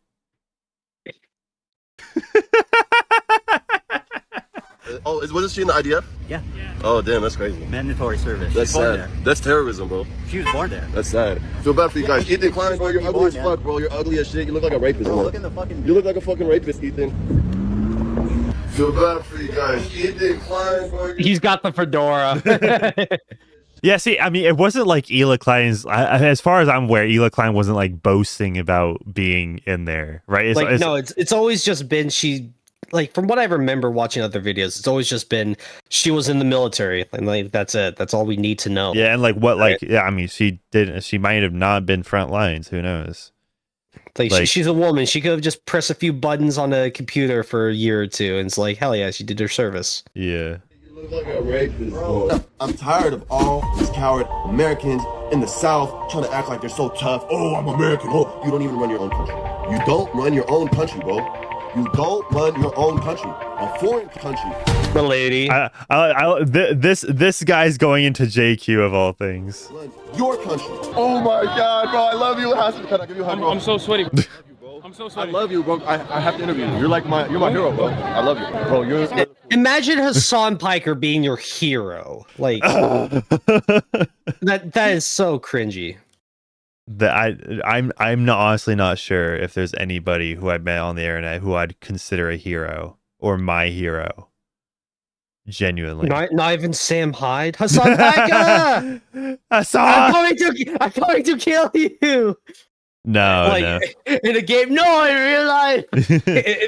Wasn't she in the IDF? Yeah. Oh, damn, that's crazy. Mandatory service. That's sad. That's terrorism, bro. She was born there. That's sad. Feel bad for you guys. Ethan Klein, bro, you're ugly as fuck, bro. You're ugly as shit. You look like a rapist, bro. You look like a fucking rapist, Ethan. Feel bad for you guys. Ethan Klein, bro. He's got the fedora. Yeah, see, I mean, it wasn't like Ela Klein's, as far as I'm aware, Ela Klein wasn't like boasting about being in there, right? It's always just been like from what I remember watching other videos, it's always just been she was in the military, and like that's it. That's all we need to know. Yeah, and like what, right? Like, yeah, I mean, she might have not been front lines. Who knows? Like she's a woman. She could have just pressed a few buttons on a computer for a year or two, and it's like, hell yeah, she did her service. Yeah. You look like a rapist, bro. I'm tired of all these coward Americans in the South trying to act like they're so tough. Oh, I'm American. Oh, you don't even run your own country. You don't run your own country, bro. You don't run your own country, a foreign country. The lady. This guy's going into JQ of all things. Your country. Oh my God, bro! I love you, Hasan. Can I give you a hug, bro? I'm so sweaty. bro. I'm so I sorry. love you, bro. I have to interview you. You're my hero, bro. I love you, bro. Imagine Hasan Piker being your hero. Like that is so cringy. I'm not, honestly not sure if there's anybody who I met on the internet who I'd consider a hero or my hero. Genuinely. Not even Sam Hyde. Hasan Piker! Hasan! I'm going to kill you. No, like, no. In a game, no, in real life.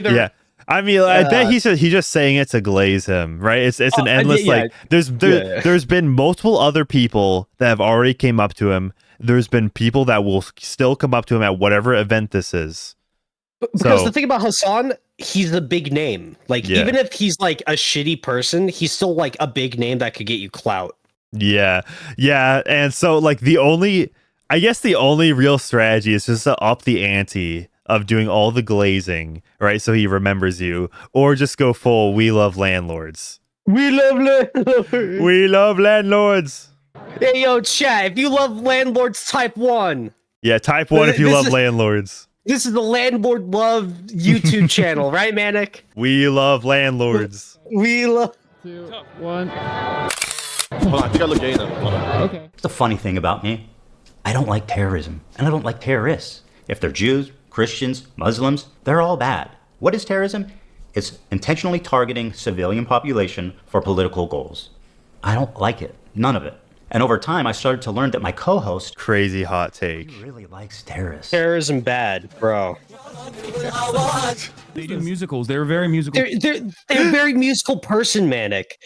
Yeah. I mean, I bet he's just saying it to glaze him, right? It's an endless like. There's been multiple other people that have already came up to him. There's been people that will still come up to him at whatever event this is. Because the thing about Hasan, he's a big name. Like even if he's like a shitty person, he's still like a big name that could get you clout. Yeah, and so like I guess the only real strategy is just to up the ante of doing all the glazing, right? So he remembers you, or just go full "We love landlords." We love landlords. We love landlords. Hey yo, chat! If you love landlords, type 1. Yeah, type 1 if you love landlords. This is the Landlord Love YouTube channel, right, Manic? We love landlords. We love. 2, 1. Hold on, I think I look gay now. Hold on. Okay. The funny thing about me, I don't like terrorism, and I don't like terrorists. If they're Jews, Christians, Muslims, they're all bad. What is terrorism? It's intentionally targeting civilian population for political goals. I don't like it. None of it. And over time, I started to learn that my co-host... Crazy hot take. He really likes terrorists. Terrorism bad, bro. They do musicals. They're very musical. They're a very musical person, Manic.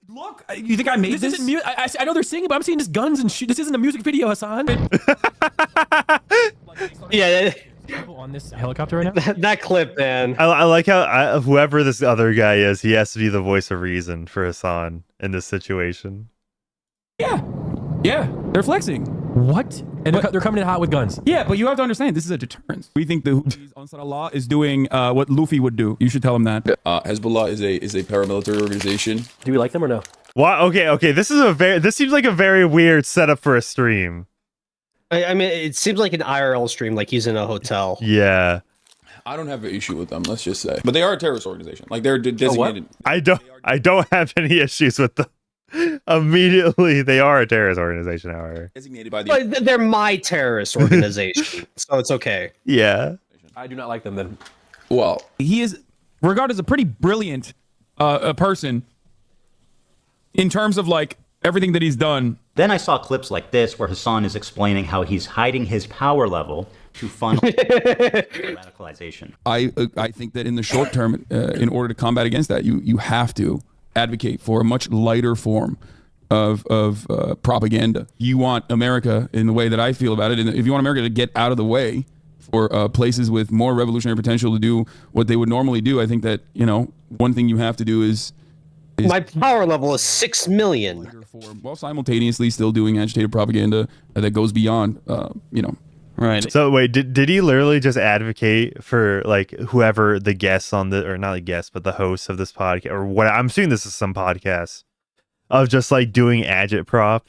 Look, you think I made this? Isn't I know they're singing, but I'm seeing just guns and shit. This isn't a music video, Hasan. Yeah. On this helicopter right now? That clip, man. I like how whoever this other guy is, he has to be the voice of reason for Hasan in this situation. Yeah, they're flexing. What? And they're coming in hot with guns. Yeah, but you have to understand, this is a deterrence. We think the Houthis, Ansar Allah, is doing what Luffy would do. You should tell him that. Hezbollah is a paramilitary organization. Do we like them or no? What? Okay. This seems like a very weird setup for a stream. I mean, it seems like an IRL stream, like he's in a hotel. Yeah. I don't have an issue with them, let's just say. But they are a terrorist organization. Like they're designated. I don't have any issues with them. Immediately, they are a terrorist organization, however. Designated by But they're my terrorist organization, so it's okay. Yeah. I do not like them then. Well, he is regarded as a pretty brilliant a person in terms of like everything that he's done. Then I saw clips like this where Hasan is explaining how he's hiding his power level to funnel radicalization. I think that in the short term, in order to combat against that, you have to advocate for a much lighter form of propaganda. You want America, in the way that I feel about it, and if you want America to get out of the way for places with more revolutionary potential to do what they would normally do, I think that, one thing you have to do is my power level is 6 million. While simultaneously still doing agitated propaganda that goes beyond, Right. So wait, did he literally just advocate for like whoever the guests on the, or not the guests, but the hosts of this podcast, or what? I'm assuming this is some podcast of just like doing agitprop.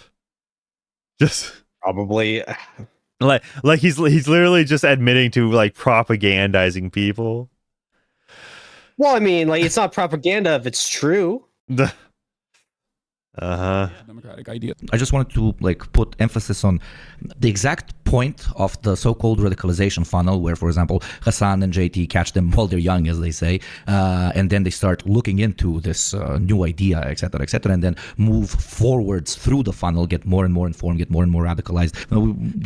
Just probably like he's literally just admitting to like propagandizing people. Well, I mean, like it's not propaganda if it's true. Democratic idea. I just wanted to like put emphasis on the exact point of the so-called radicalization funnel, where, for example, Hasan and JT catch them while they're young, as they say, and then they start looking into this new idea, etc., and then move forwards through the funnel, get more and more informed, get more and more radicalized.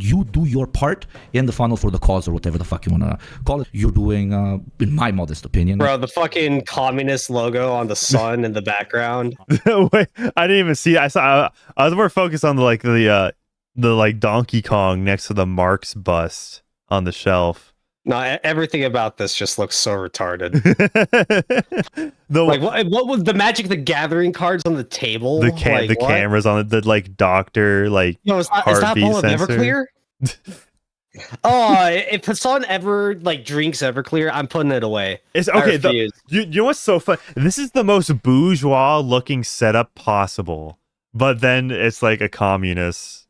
You do your part in the funnel for the cause, or whatever the fuck you want to call it. You're doing, in my modest opinion, bro, the fucking communist logo on the sun in the background. Wait, I didn't even see. I was more focused on the like Donkey Kong next to the Marx bust on the shelf. No, everything about this just looks so retarded. What was the Magic the Gathering cards on the table? The cameras on the like doctor like. No, is that ball of Everclear? Oh, if Hasan ever like drinks Everclear, I'm putting it away. It's okay. You know what's so fun? This is the most bourgeois looking setup possible, but then it's like a communist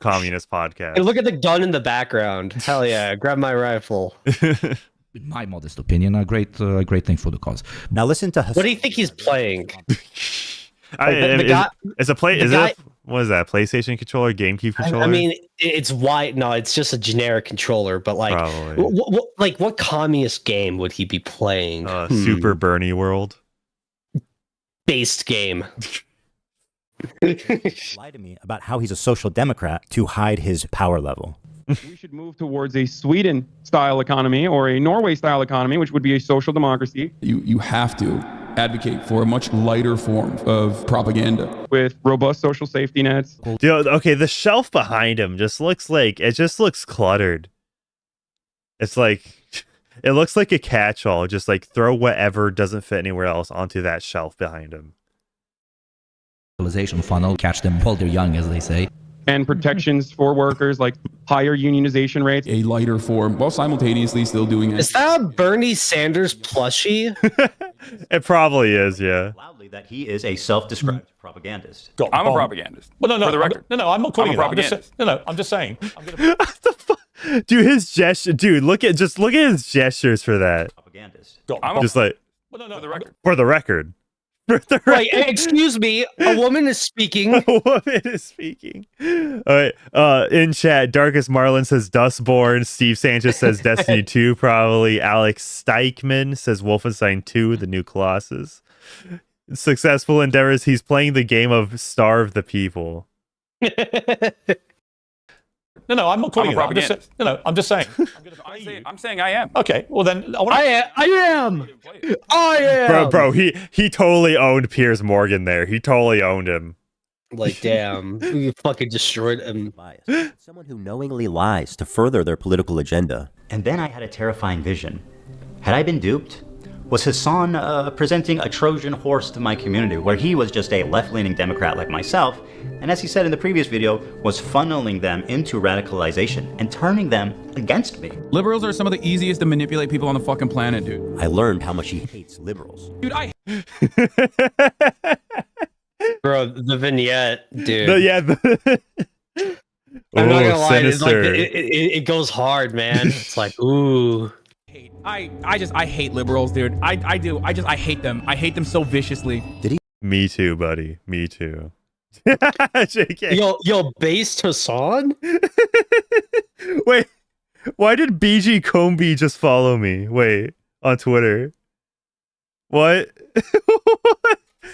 communist podcast. Hey, look at the gun in the background. Hell yeah, grab my rifle. In my modest opinion, a great thing for the cause. Now listen to What do you think he's playing? It's a play. Is it? What is that? PlayStation controller, GameCube controller? I mean, it's white. No, it's just a generic controller. But like, what communist game would he be playing? Super Bernie World. Based game. Lie to me about how he's a social democrat to hide his power level. We should move towards a Sweden-style economy or a Norway-style economy, which would be a social democracy. You have to advocate for a much lighter form of propaganda with robust social safety nets. Dude, okay, the shelf behind him just looks cluttered. It's like it looks like a catch-all. Just like throw whatever doesn't fit anywhere else onto that shelf behind him. Funnel, catch them while they're young, as they say. And protections for workers, like higher unionization rates. A lighter form, while simultaneously still doing it. Is that a Bernie Sanders plushie? It probably is, yeah. Loudly that he is a self-described propagandist. I'm a propagandist. Well, no, for the record. I'm not calling I'm you a that. propagandist. I'm just saying. Dude, his gesture. Dude, look at his gestures for that. Propagandist. Just like for the record. For the record. Right, excuse me. A woman is speaking. A woman is speaking. All right. In chat, Darkest Marlin says Dustborn. Steve Sanchez says Destiny 2, probably. Alex Steichman says Wolfenstein 2, the new Colossus. Successful endeavors. He's playing the game of Starve the People. No, I'm not calling you that. I'm just saying. I'm saying I am. Okay, well then I am. Bro, he totally owned Piers Morgan there. He totally owned him. Like, damn, you fucking destroyed him. Someone who knowingly lies to further their political agenda. And then I had a terrifying vision. Had I been duped? Was Hasan presenting a Trojan horse to my community, where he was just a left-leaning Democrat like myself, and as he said in the previous video, was funneling them into radicalization and turning them against me? Liberals are some of the easiest to manipulate people on the fucking planet, dude. I learned how much he hates liberals. Dude, Bro, the vignette, dude. I'm not gonna lie, it's like, it goes hard, man. It's like, ooh. I hate liberals, dude. I do. I hate them. I hate them so viciously. Did he? Me too, buddy. Me too. JK. Yo, based Hasan? Wait, why did BG Combi just follow me? Wait, on Twitter. What?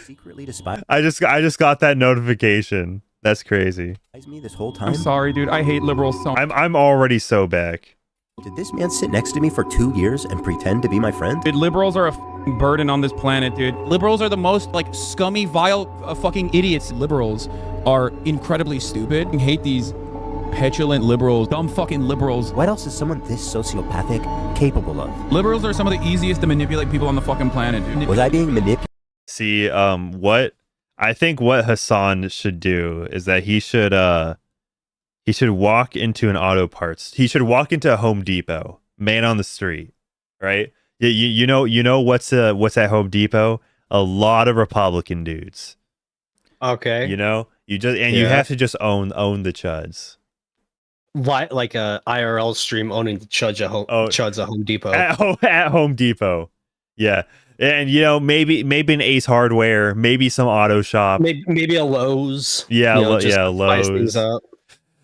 Secretly despise. I just got that notification. That's crazy. Me this whole time. I'm sorry, dude. I hate liberals so much. I'm already so back. Did this man sit next to me for 2 years and pretend to be my friend? Dude, liberals are a burden on this planet, dude. Liberals are the most, like, scummy, vile, fucking idiots. Liberals are incredibly stupid. I hate these petulant liberals, dumb fucking liberals. What else is someone this sociopathic capable of? Liberals are some of the easiest to manipulate people on the fucking planet, dude. Was I being manipulated? See, what Hasan should do is that he should walk into an auto parts. He should walk into a Home Depot, man on the street, right? You know what's at Home Depot? A lot of Republican dudes. Okay. You know, you have to just own the chuds. Like a IRL stream owning the chuds at Home Depot. At Home Depot, yeah. And maybe an Ace Hardware, maybe some auto shop, maybe a Lowe's. Yeah, Lowe's. Things up.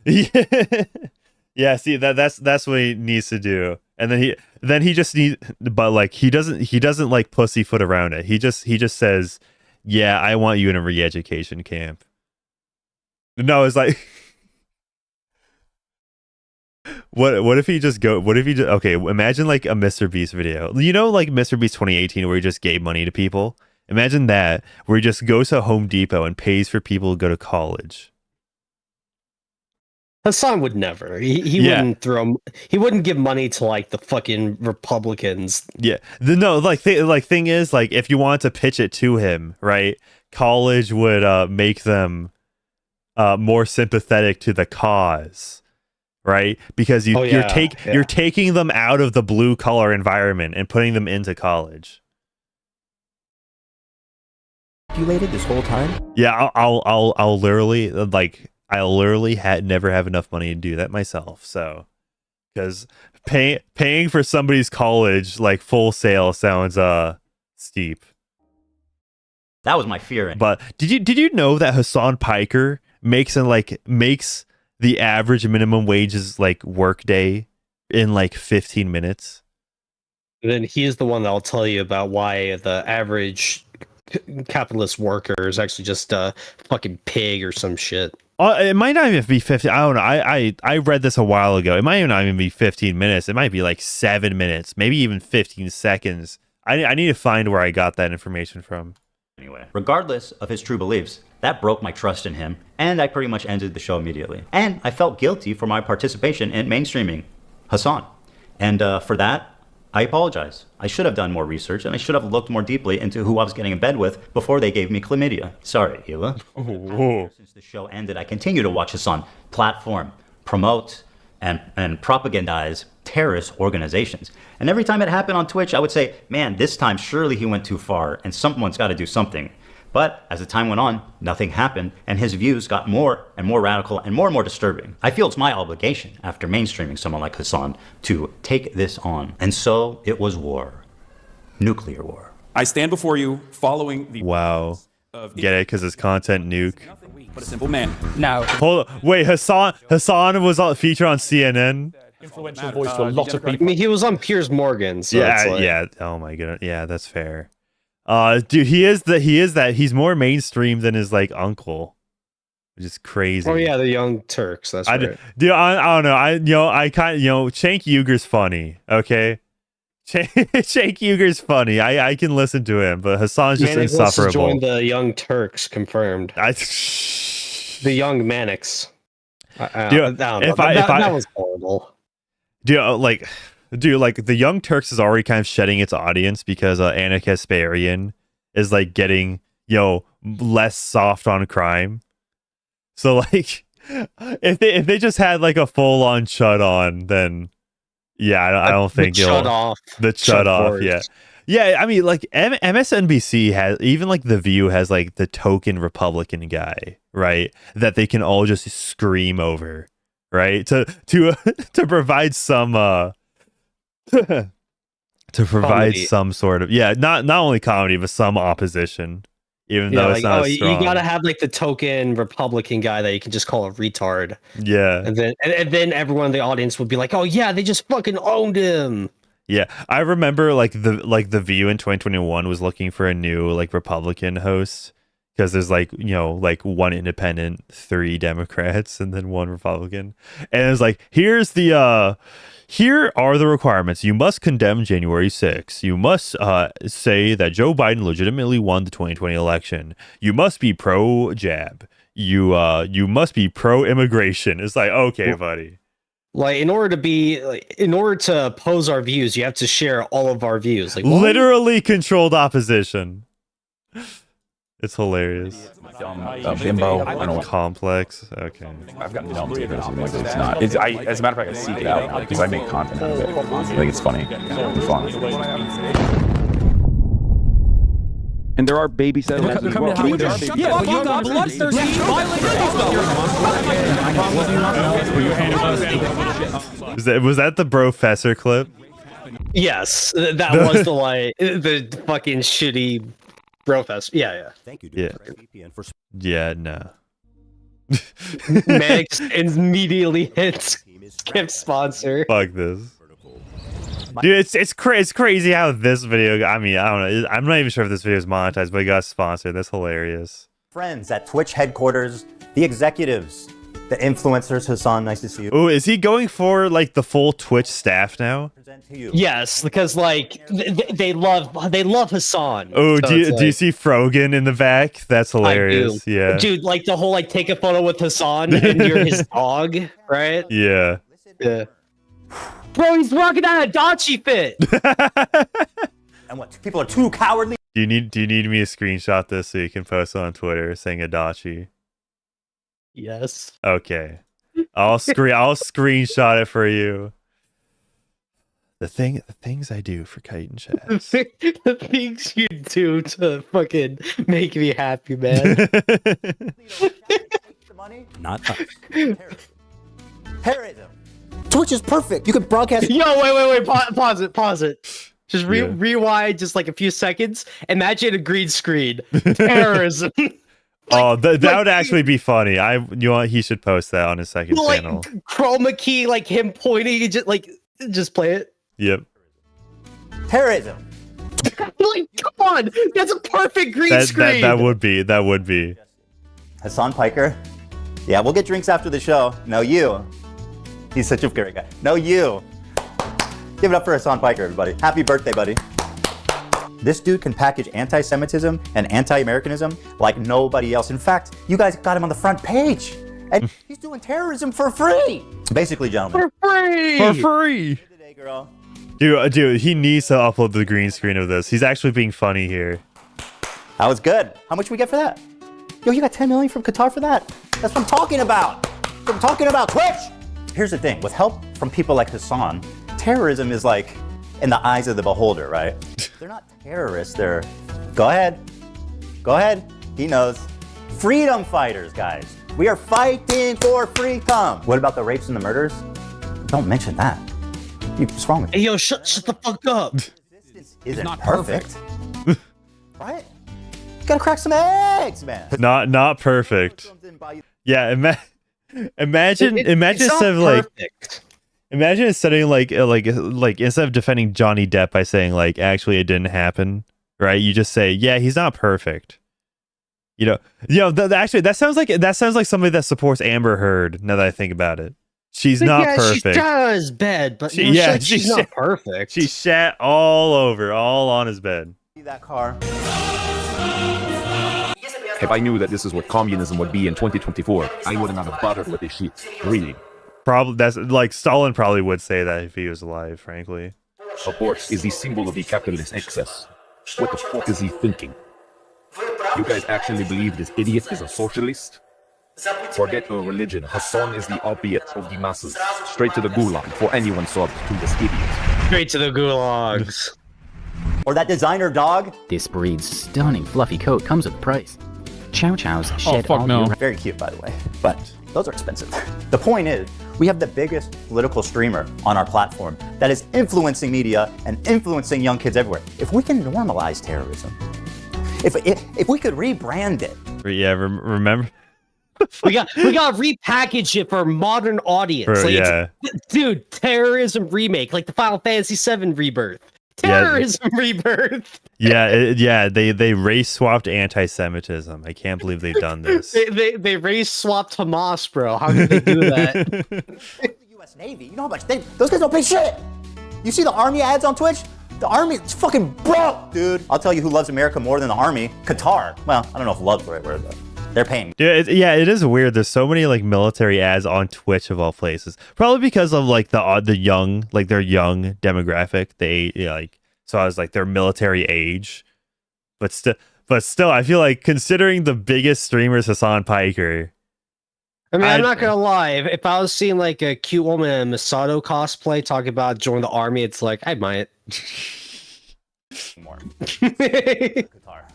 Yeah. See, that's what he needs to do, and then he just needs, but like he doesn't like pussyfoot around it. He just says, "Yeah, I want you in a re-education camp." No, it's like, what if he just okay? Imagine like a Mr. Beast video, like Mr. Beast 2018, where he just gave money to people. Imagine that, where he just goes to Home Depot and pays for people to go to college. Hasan would never. He wouldn't give money to like the fucking Republicans. Yeah. Thing is, like, if you want to pitch it to him, right? College would make them more sympathetic to the cause, right? Because you're taking them out of the blue collar environment and putting them into college. This whole time? Yeah, I'll literally, like, I literally never have enough money to do that myself. So, because paying for somebody's college like full sale sounds steep. That was my fear. But did you know that Hasan Piker makes the average minimum wages like workday in like 15 minutes? And then he's the one that'll tell you about why the average capitalist worker is actually just a fucking pig or some shit. It might not even be 50. I don't know. I read this a while ago. It might not even be 15 minutes. It might be like 7 minutes, maybe even 15 seconds. I need to find where I got that information from. Anyway, regardless of his true beliefs, that broke my trust in him, and I pretty much ended the show immediately. And I felt guilty for my participation in mainstreaming Hasan. And for that, I apologize. I should have done more research, and I should have looked more deeply into who I was getting in bed with before they gave me chlamydia. Sorry, Hila. Since the show ended, I continue to watch Hasan platform, promote, and propagandize terrorist organizations. And every time it happened on Twitch, I would say, man, this time surely he went too far, and someone's got to do something. But as the time went on, nothing happened, and his views got more and more radical and more disturbing. I feel it's my obligation, after mainstreaming someone like Hasan, to take this on. And so it was war. Nuclear war. I stand before you following the... Wow. Get it? Because it's content nuke. But a simple man. Now, hold on. Wait, Hasan was featured on CNN? Influential voice to a lot of I people. mean, he was on Piers Morgan. So it's like... yeah. Oh my goodness. Yeah, that's fair. Dude, he's more mainstream than his like uncle, which is crazy. Oh yeah, the Young Turks. That's right. Dude, I don't know. I kind Cenk Uygur's funny. Okay, Cenk Uygur's funny. I can listen to him, but Hasan's just Manic insufferable. wants to join the Young Turks, confirmed. The Young Manics. I don't know. That was horrible. Dude, like the Young Turks is already kind of shedding its audience because Anna Kasparian is like getting less soft on crime. So like if they just had like a full on shut on, then yeah, I don't think the shut off. The shut off, yeah. I mean, like MSNBC has, even like The View has like the token Republican guy, right? That they can all just scream over, right? To provide some to provide comedy. some sort of not only comedy but some opposition, even though it's not as strong. You gotta have like the token Republican guy that you can just call a retard. Yeah, and then everyone in the audience would be like, "Oh yeah, they just fucking owned him." Yeah, I remember like the View in 2021 was looking for a new like Republican host because there's like one independent, 3 Democrats, and then 1 Republican, and it was like here are the requirements. You must condemn January 6th. You must say that Joe Biden legitimately won the 2020 election. You must be pro-jab. You must be pro-immigration. It's like, okay, buddy. Like in order to oppose our views, you have to share all of our views. Like literally controlled opposition. It's hilarious. Bimbo. I don't know. Complex. Okay. I've gotten dumb too. It's not. As a matter of fact, I seek it out because I make content out of it. I think it's funny and fun. And there are baby settlements as well. Can you just shut the fuck up, bloodthirsty, Was that the Professor clip? Yes, that was the fucking shitty Brofest. Yeah. Thank you, dude. Yeah, no. Manic immediately hits skip sponsor. Fuck this. Dude, it's crazy how this video, I mean, I don't know. I'm not even sure if this video is monetized, but it got sponsored. That's hilarious. Friends at Twitch headquarters, the executives, the influencers. Hasan, nice to see you. Oh, is he going for like the full Twitch staff now? Yes, because like they love Hasan. Oh, So do you like, see Frogan in the back? That's hilarious. Yeah, dude, like the whole like take a photo with Hasan and you're his dog, right? Yeah. Bro, he's rocking out a Dachi fit. And what? People are too cowardly. Do you need me to screenshot this so you can post it on Twitter saying Adachi? Yes. Okay. I'll screenshot it for you. The things I do for Kite and Chat. The things you do to fucking make me happy, man. Not us. Terrorism. Twitch is perfect. You could broadcast. Yo, wait. Pause it. Just rewind just like a few seconds. Imagine a green screen. Terrorism. Oh, that would actually be funny. He should post that on his second channel. Chroma key, like him pointing, just play it. Yep. Terrorism. Like, come on, that's a perfect green screen. That would be. Hasan Piker. Yeah, we'll get drinks after the show. No, you. He's such a great guy. No, you. Give it up for Hasan Piker, everybody. Happy birthday, buddy. This dude can package anti-Semitism and anti-Americanism like nobody else. In fact, you guys got him on the front page. And he's doing terrorism for free. Basically, gentlemen. For free. Today, girl. Dude, he needs to upload the green screen of this. He's actually being funny here. That was good. How much we get for that? Yo, you got 10 million from Qatar for that? That's what I'm talking about. I'm talking about Twitch. Here's the thing. With help from people like Hasan, terrorism is like in the eyes of the beholder, right? They're not terrorists. They're... Go ahead. He knows. Freedom fighters, guys. We are fighting for freedom. What about the rapes and the murders? Don't mention that. What's wrong with you? Hey, yo, shut the fuck up. Isn't not perfect. Right? You gotta crack some eggs, man. Not perfect. Yeah, imagine instead of like... Imagine instead of like instead of defending Johnny Depp by saying like actually it didn't happen, right? You just say, yeah, he's not perfect. Actually that sounds like somebody that supports Amber Heard. Now that I think about it, she's not perfect. She shat on his bed, but she's not perfect. She shat all on his bed. That car. If I knew that this is what communism would be in 2024, I wouldn't have bothered with this shit. Really. Probably that's like Stalin probably would say that if he was alive, frankly. Abort is the symbol of the capitalist excess. What the fuck is he thinking? You guys actually believe this idiot is a socialist? Forget our religion. Hasan is the opiate of the masses. Straight to the gulag for anyone sold to this idiot. Straight to the gulags. Or that designer dog. This breed's stunning fluffy coat comes with a price. Chow Chows shed all year. Very cute, by the way, but those are expensive. The point is, we have the biggest political streamer on our platform that is influencing media and influencing young kids everywhere. If we can normalize terrorism, if we could rebrand it. Yeah, remember? we got repackage it for a modern audience. Dude, terrorism remake, like the Final Fantasy VII Rebirth. Terrorism rebirth. They race swapped anti-Semitism. I can't believe they've done this. they race swapped Hamas, bro. How did they do that? The U.S. Navy, you know how much those guys don't pay shit. You see the Army ads on Twitch? The Army, it's fucking broke, dude. I'll tell you who loves America more than the Army. Qatar. Well, I don't know if love's the right word, though. They're paying. Dude, it is weird. There's so many like military ads on Twitch of all places. Probably because of like the young, like their young demographic. So I was like their military age. But still, I feel like considering the biggest streamer is Hasan Piker. I mean, I'm not gonna lie. If I was seeing like a cute woman in a Masato cosplay talking about joining the army, it's like I might. More.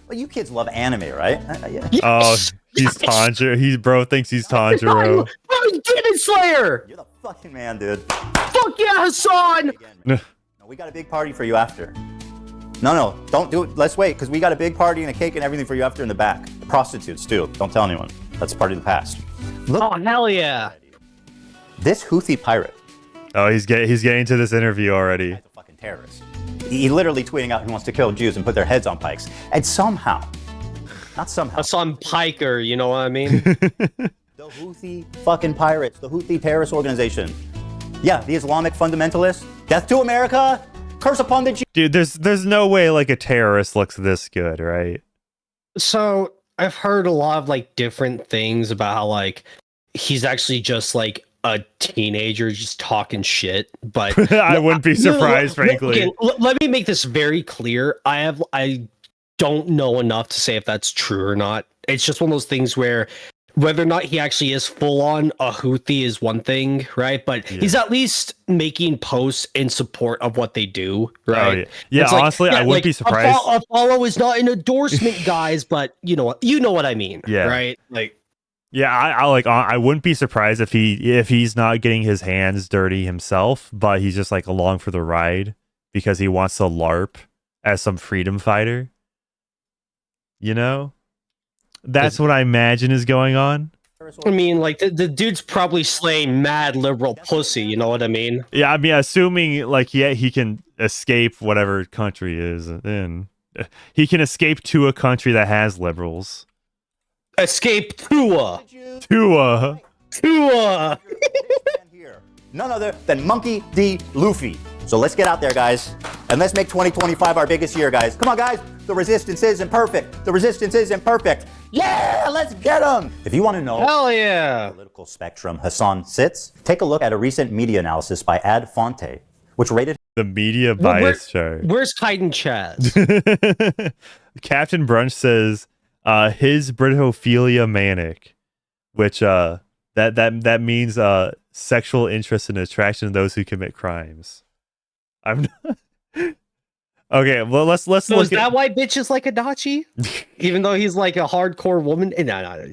Well, you kids love anime, right? Yes! Oh, he's Tanjiro. Bro thinks he's Tanjiro. Bro, Demon Slayer! You're the fucking man, dude. Fuck yeah, Hasan! No, we got a big party for you after. No, don't do it. Let's wait, because we got a big party and a cake and everything for you after in the back. The prostitutes, too. Don't tell anyone. That's part of the past. Look, oh, hell yeah. This Houthi pirate. Oh, he's getting to this interview already. He's a fucking terrorist. He literally tweeting out he wants to kill Jews and put their heads on pikes. And somehow, not somehow. Hasan Piker, you know what I mean? The Houthi fucking pirates, the Houthi terrorist organization. Yeah, the Islamic fundamentalists. Death to America. Curse upon the Jews. Dude, there's no way like a terrorist looks this good, right? So I've heard a lot of like different things about how like he's actually just like a teenager just talking shit, but I wouldn't be surprised, frankly. Okay, let me make this very clear. I don't know enough to say if that's true or not. It's just one of those things where whether or not he actually is full on a Houthi is one thing, right? But he's at least making posts in support of what they do, right? Oh, yeah, honestly, I wouldn't be surprised. A follow is not an endorsement, guys, but you know what I mean, yeah. Right? Like, Yeah, I wouldn't be surprised if he's not getting his hands dirty himself, but he's just like along for the ride because he wants to LARP as some freedom fighter. You know? That's what I imagine is going on. I mean, like the dude's probably slaying mad liberal pussy. You know what I mean? Yeah, I mean, assuming like he can escape whatever country he is in. He can escape to a country that has liberals. Escape Tua. None other than Monkey D. Luffy. So let's get out there, guys, and let's make 2025 our biggest year, guys. Come on, guys. The resistance isn't perfect. The resistance isn't perfect. Yeah, let's get them. If you want to know hell yeah, political spectrum Hasan sits, take a look at a recent media analysis by Ad Fonte, which rated the media bias chart. Where's Titan Chaz? Captain Brunch says his Britophilia manic, which that means sexual interest and attraction to those who commit crimes. I'm not... Okay, well let's so look. Is that why bitches like Adachi? Even though he's like a hardcore woman? No.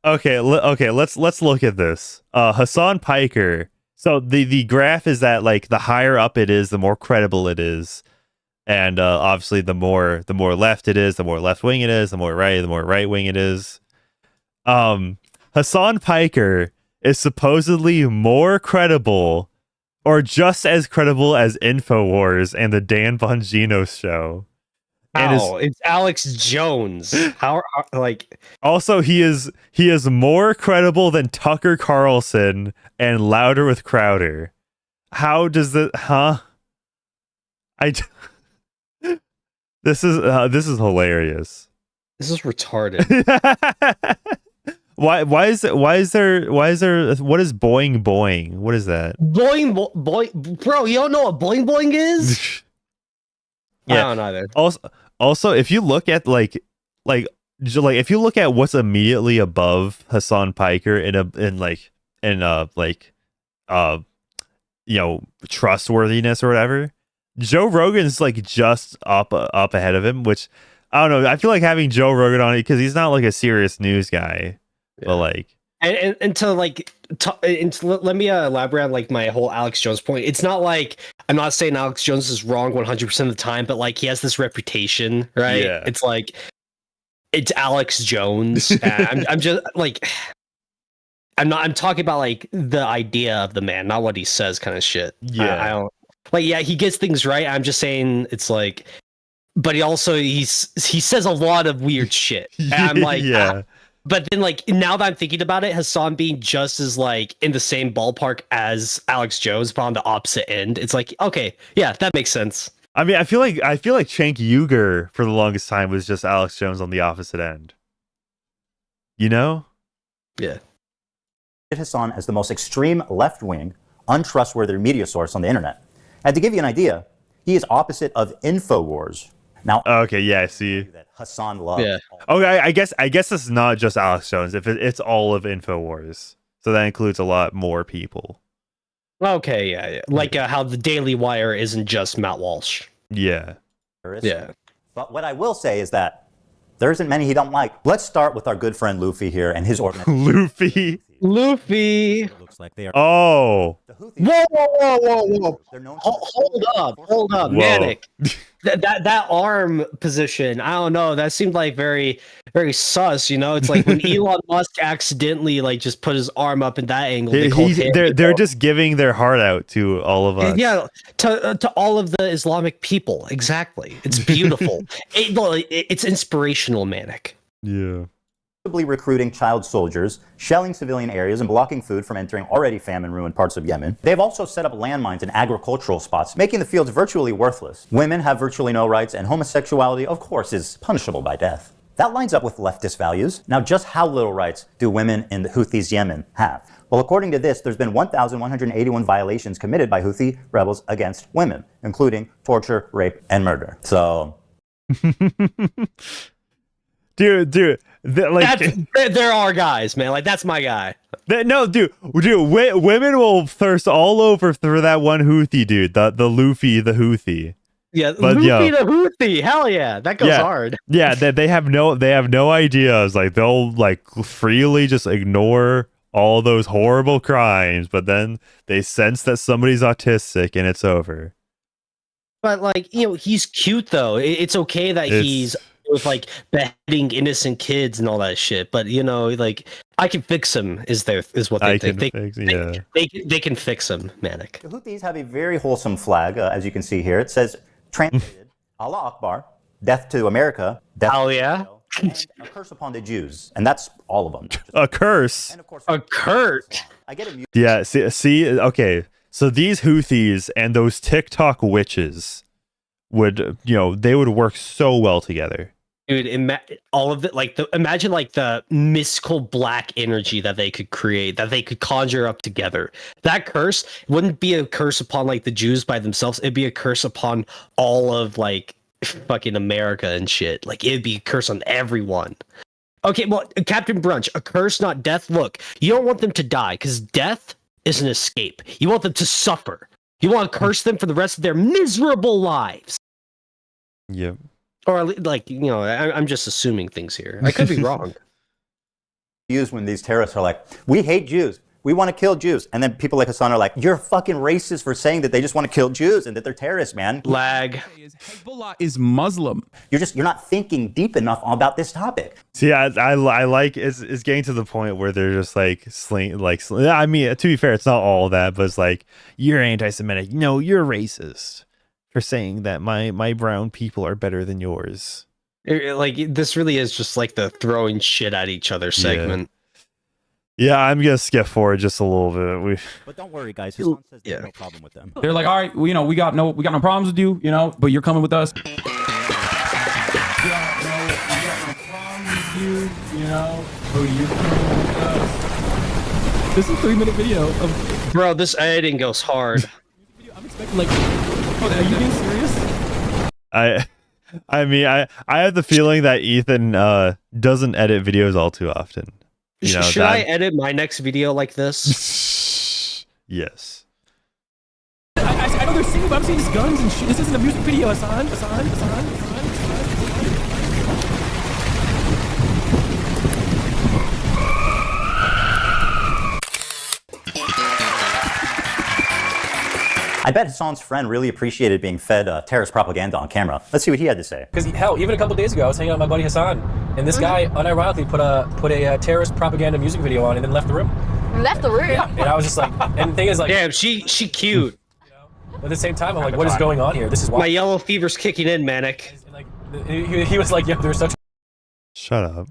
Okay, let's look at this. Hasan Piker. So the graph is that like the higher up it is, the more credible it is, and obviously the more left it is, the more left wing it is, the more right wing it is. Hasan Piker is supposedly more credible, or just as credible as InfoWars and the Dan Bongino show. How? It's Alex Jones. How like also he is more credible than Tucker Carlson and Louder with Crowder. How does that this is hilarious. This is retarded. Why is there what is boing boing? What is that? Boing, bro, you don't know what boing boing is? Yeah. I don't either. Also, if you look at like if you look at what's immediately above Hasan Piker trustworthiness or whatever, Joe Rogan's like just up ahead of him, which I don't know. I feel like having Joe Rogan on it because he's not like a serious news guy. Yeah. But like, and to let me elaborate on like my whole Alex Jones point. It's not like I'm not saying Alex Jones is wrong 100% of the time, but like he has this reputation, right? Yeah. It's like it's Alex Jones. I'm just like I'm talking about like the idea of the man, not what he says, kind of shit. Yeah, I don't like. Yeah, he gets things right. I'm just saying it's like, but he says a lot of weird shit. And I'm like, yeah. But then, like, now that I'm thinking about it, Hasan being just as, like, in the same ballpark as Alex Jones, but on the opposite end, it's like, okay, yeah, that makes sense. I mean, I feel like Cenk Uygur for the longest time was just Alex Jones on the opposite end. You know? Yeah. Hasan as the most extreme left-wing, untrustworthy media source on the internet. And to give you an idea, he is opposite of InfoWars. Now, okay, yeah, I see. That Hasan loves. Yeah. Okay, I guess it's not just Alex Jones. If it's all of InfoWars, so that includes a lot more people. Okay, yeah. Like how the Daily Wire isn't just Matt Walsh. Yeah. Yeah. But what I will say is that there isn't many he don't like. Let's start with our good friend Luffy here and his organization. Luffy. Looks like they are. Oh. Whoa. Hold up. Manic. That arm position, I don't know. That seemed like very, very sus. You know, it's like when Elon Musk accidentally like just put his arm up in that angle. They're just giving their heart out to all of us. Yeah, to all of the Islamic people. Exactly. It's beautiful. It's inspirational, Manic. Yeah. Recruiting child soldiers, shelling civilian areas, and blocking food from entering already famine-ruined parts of Yemen. They've also set up landmines in agricultural spots, making the fields virtually worthless. Women have virtually no rights, and homosexuality, of course, is punishable by death. That lines up with leftist values. Now, just how little rights do women in the Houthis' Yemen have? Well, according to this, there's been 1,181 violations committed by Houthi rebels against women, including torture, rape, and murder. So... Dude, there are guys, man. Like that's my guy. Dude, women will thirst all over for that one Houthi dude, the Luffy, the Houthi. Yeah, but Luffy the Houthi, hell yeah, that goes hard. Yeah, they have no ideas. Like they'll like freely just ignore all those horrible crimes, but then they sense that somebody's autistic and it's over. But like, you know, he's cute though. It's okay that he's with like beheading innocent kids and all that shit. But you know, like I can fix him is what they think. They can fix him, Manic. The Houthis have a very wholesome flag, as you can see here. It says, translated, Allah Akbar, death to America, death to Israel, and a curse upon the Jews. And that's all of them. A curse. And of course, a curse. I get amused. Yeah, see, okay. So these Houthis and those TikTok witches would, they would work so well together. Dude, all of it, imagine like the mystical black energy that they could create, that they could conjure up together. That curse wouldn't be a curse upon like the Jews by themselves. It'd be a curse upon all of like fucking America and shit. Like it'd be a curse on everyone. Okay, well, Captain Brunch, a curse, not death. Look, you don't want them to die because death is an escape. You want them to suffer. You want to curse them for the rest of their miserable lives. Yep. Or like, I'm just assuming things here. I could be wrong. Used when these terrorists are like, we hate Jews. We want to kill Jews. And then people like Hasan are like, you're fucking racist for saying that they just want to kill Jews and that they're terrorists, man. Lag. Hezbollah is Muslim. You're not thinking deep enough about this topic. See, I like it's getting to the point where they're just like I mean, to be fair, it's not all that, but it's like, you're anti-Semitic. No, you're racist for saying that my brown people are better than yours. Like, this really is just like the throwing shit at each other segment. Yeah, I'm gonna skip forward just a little bit. But don't worry, guys. Hasan says there's no problem with them. They're like, all right, we got no problems with you, but you're coming with us. We got no problems with you, but you're coming with us. This is a 3-minute video of. Bro, this editing goes hard. I'm expecting like, are you being serious? I mean, I have the feeling that Ethan doesn't edit videos all too often. Should I edit my next video like this? Yes. I know they're singing, but I'm seeing guns and shit. This isn't a music video, Hasan. I bet Hasan's friend really appreciated being fed terrorist propaganda on camera. Let's see what he had to say. Because hell, even a couple days ago, I was hanging out with my buddy Hasan, and this guy unironically put a terrorist propaganda music video on and then left the room. Left the room? Yeah. And I was just like, and the thing is like, damn, she cute. But at the same time, I'm like, what is going on here? This is why my yellow fever's kicking in, Manic. Like, he was like, yeah, there's such. Shut up.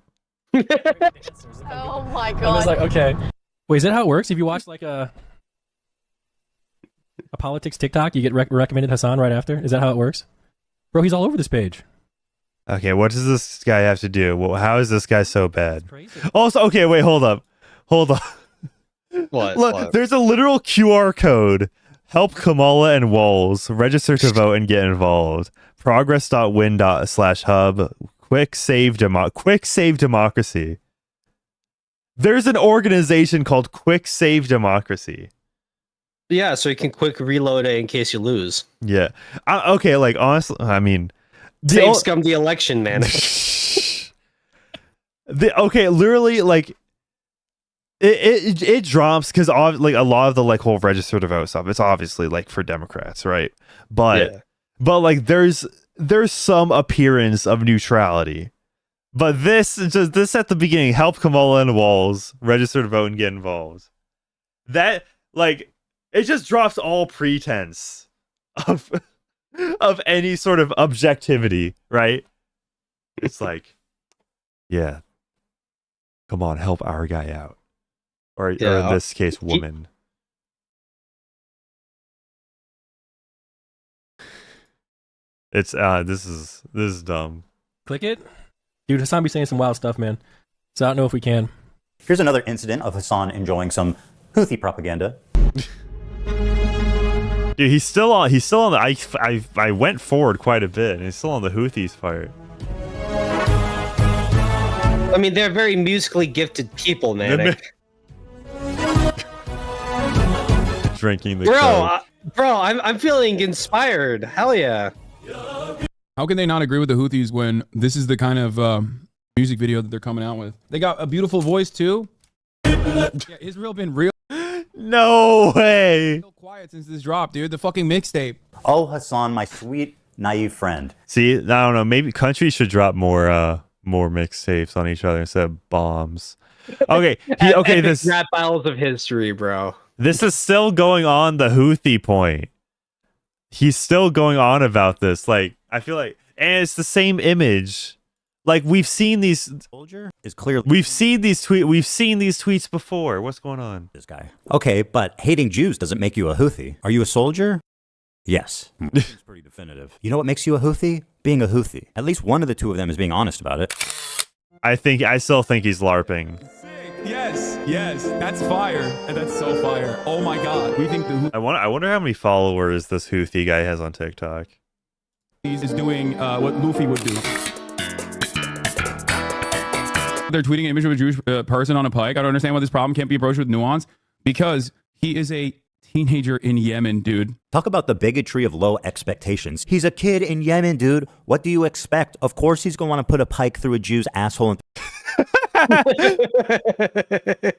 Oh my god. I was like, okay. Wait, is that how it works? If you watch like a politics TikTok, you get recommended Hasan right after? Is that how it works? Bro, he's all over this page. Okay, what does this guy have to do? Well, how is this guy so bad? Also, okay, wait, hold up. What? Look, there's a literal QR code. Help Kamala and Walls. Register to vote and get involved. Progress.win./hub. Quick save democracy. There's an organization called Quick Save Democracy. Yeah, so you can quick reload it in case you lose. Yeah. Okay, like, honestly, I mean... Save scum the election, man. Okay, literally, like, it drops because, like, a lot of the, like, whole register to vote stuff, it's obviously, like, for Democrats, right? But like, there's some appearance of neutrality. But this at the beginning, help Kamala and Walls, register to vote and get involved. That, like... It just drops all pretense of any sort of objectivity, right? It's like, yeah, come on, help our guy out, or in this case, woman. It's this is dumb. Click it, dude. Hasan be saying some wild stuff, man. So I don't know if we can. Here's another incident of Hasan enjoying some Houthi propaganda. Dude, he's still on the I went forward quite a bit and he's still on the Houthis part. I mean, they're very musically gifted people, man. Drinking the bro, I'm feeling inspired. Hell yeah. How can they not agree with the Houthis when this is the kind of music video that they're coming out with? They got a beautiful voice too. Yeah, Israel been real. No way. Real quiet since this dropped, dude. The fucking mixtape. Oh, Hasan, my sweet, naive friend. See, I don't know. Maybe countries should drop more mixtapes on each other instead of bombs. Okay, this rap battles of history, bro. This is still going on the Houthi point. He's still going on about this. Like, I feel like, and it's the same image. Like, we've seen these. Soldier is clearly. We've seen these tweets before. What's going on? This guy. Okay, but hating Jews doesn't make you a Houthi. Are you a soldier? Yes. It's pretty definitive. You know what makes you a Houthi? Being a Houthi. At least one of the two of them is being honest about it. I still think he's LARPing. Yes, that's fire, and that's so fire. Oh my god, we think the I wonder how many followers this Houthi guy has on TikTok. Houthis is doing what Luffy would do. They're tweeting an image of a Jewish person on a pike. I don't understand why this problem can't be approached with nuance, because he is a teenager in Yemen, dude. Talk about the bigotry of low expectations. He's a kid in Yemen, dude. What do you expect? Of course he's going to want to put a pike through a Jew's asshole. And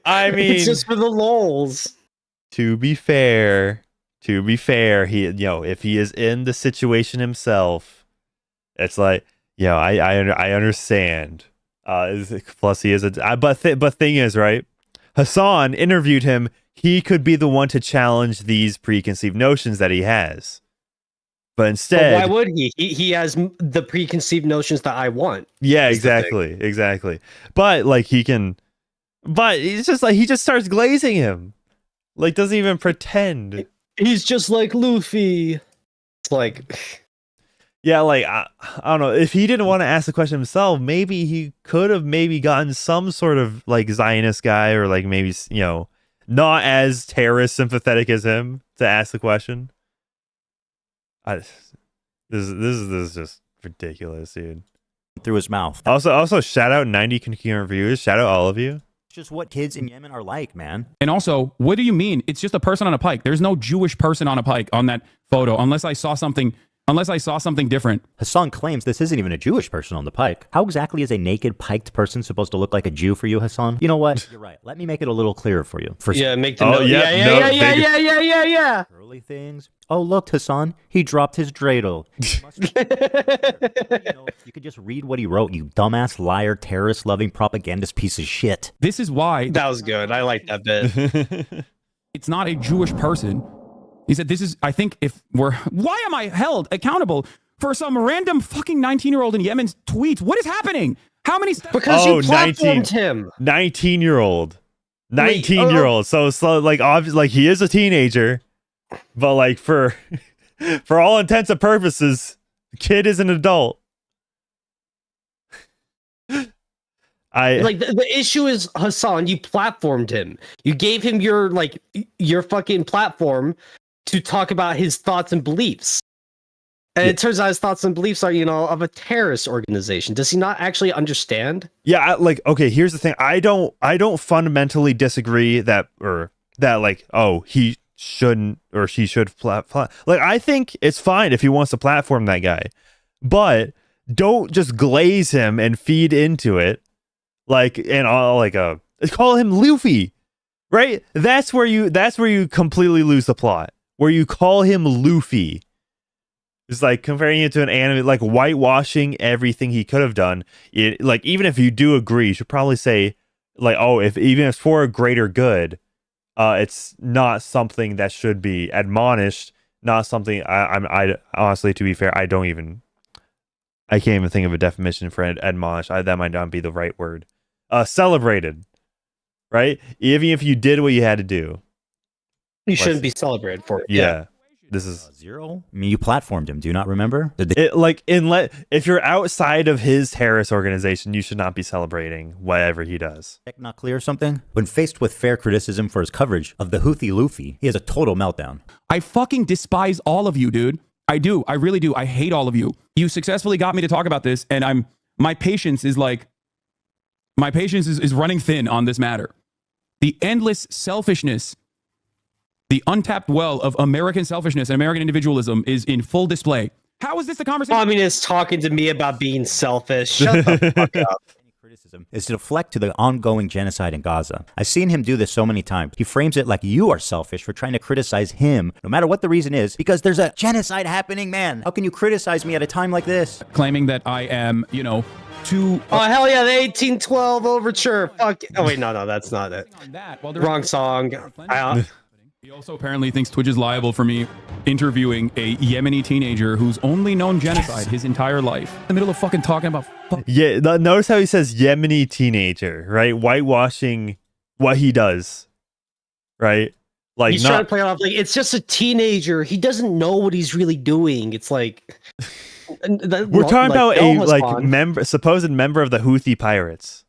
I mean, it's just for the lols. To be fair, he, if he is in the situation himself, it's like, I understand. Plus he is but thing is, right? Hasan interviewed him. He could be the one to challenge these preconceived notions that he has. But instead, why would he? He has the preconceived notions that I want. Yeah, exactly. But like it's just like he just starts glazing him. Like, doesn't even pretend. He's just like Luffy. It's like, yeah, like I don't know. If he didn't want to ask the question himself, maybe he could have gotten some sort of like Zionist guy, or like maybe not as terrorist sympathetic as him to ask the question. This is just ridiculous, dude. Through his mouth. Also, shout out 90 concurrent viewers. Shout out all of you. It's just what kids in Yemen are like, man. And also, what do you mean? It's just a person on a pike. There's no Jewish person on a pike on that photo, unless I saw something different. Hasan claims this isn't even a Jewish person on the pike. How exactly is a naked piked person supposed to look like a Jew for you, Hasan? You know what? You're right. Let me make it a little clearer for you. Make the note. Yeah. Early things. Oh, look, Hasan. He dropped his dreidel. You could just read what he wrote, you dumbass, liar, terrorist-loving, propagandist piece of shit. This is why. That was good. I like that bit. It's not a Jewish person. He said, why am I held accountable for some random fucking 19-year-old in Yemen's tweets? What is happening? How many steps? Because you platformed him. 19-year-old. 19-year-old. So like, obviously, like, he is a teenager, but like for all intents and purposes, the kid is an adult. The issue is, Hasan, you platformed him. You gave him your fucking platform to talk about his thoughts and beliefs. And it turns out his thoughts and beliefs are, of a terrorist organization. Does he not actually understand? Yeah, okay, here's the thing. I don't fundamentally disagree that he shouldn't or she should like, I think it's fine if he wants to platform that guy. But don't just glaze him and feed into it. Call him Luffy. Right? That's where you completely lose the plot. Where you call him Luffy. It's like comparing it to an anime, like whitewashing everything he could have done. Even if you do agree, you should probably say, even if it's for a greater good, it's not something that should be admonished. Not something. I honestly, to be fair, I can't even think of a definition for admonish. That might not be the right word. Celebrated, right? Even if you did what you had to do, you shouldn't be celebrated for it. Yeah. This is zero. I mean, you platformed him. Do you not remember? If you're outside of his terrorist organization, you should not be celebrating whatever he does. Not clear or something? When faced with fair criticism for his coverage of the Houthi Luffy, he has a total meltdown. I fucking despise all of you, dude. I do. I really do. I hate all of you. You successfully got me to talk about this, and my patience is running thin on this matter. The endless selfishness, the untapped well of American selfishness and American individualism is in full display. How is this the conversation? Communist talking to me about being selfish. Shut the fuck up. Is to deflect to the ongoing genocide in Gaza. I've seen him do this so many times. He frames it like you are selfish for trying to criticize him, no matter what the reason is, because there's a genocide happening, man. How can you criticize me at a time like this? Claiming that I am, too... Oh, hell yeah, the 1812 overture. Fuck. Oh, wait, no, that's not it. Wrong song. He also apparently thinks Twitch is liable for me interviewing a Yemeni teenager who's only known genocide his entire life. In the middle of fucking talking about... Yeah, notice how he says Yemeni teenager, right? Whitewashing what he does, right? Like he's trying to play it off like it's just a teenager. He doesn't know what he's really doing. It's like... We're talking about a supposed member of the Houthi pirates.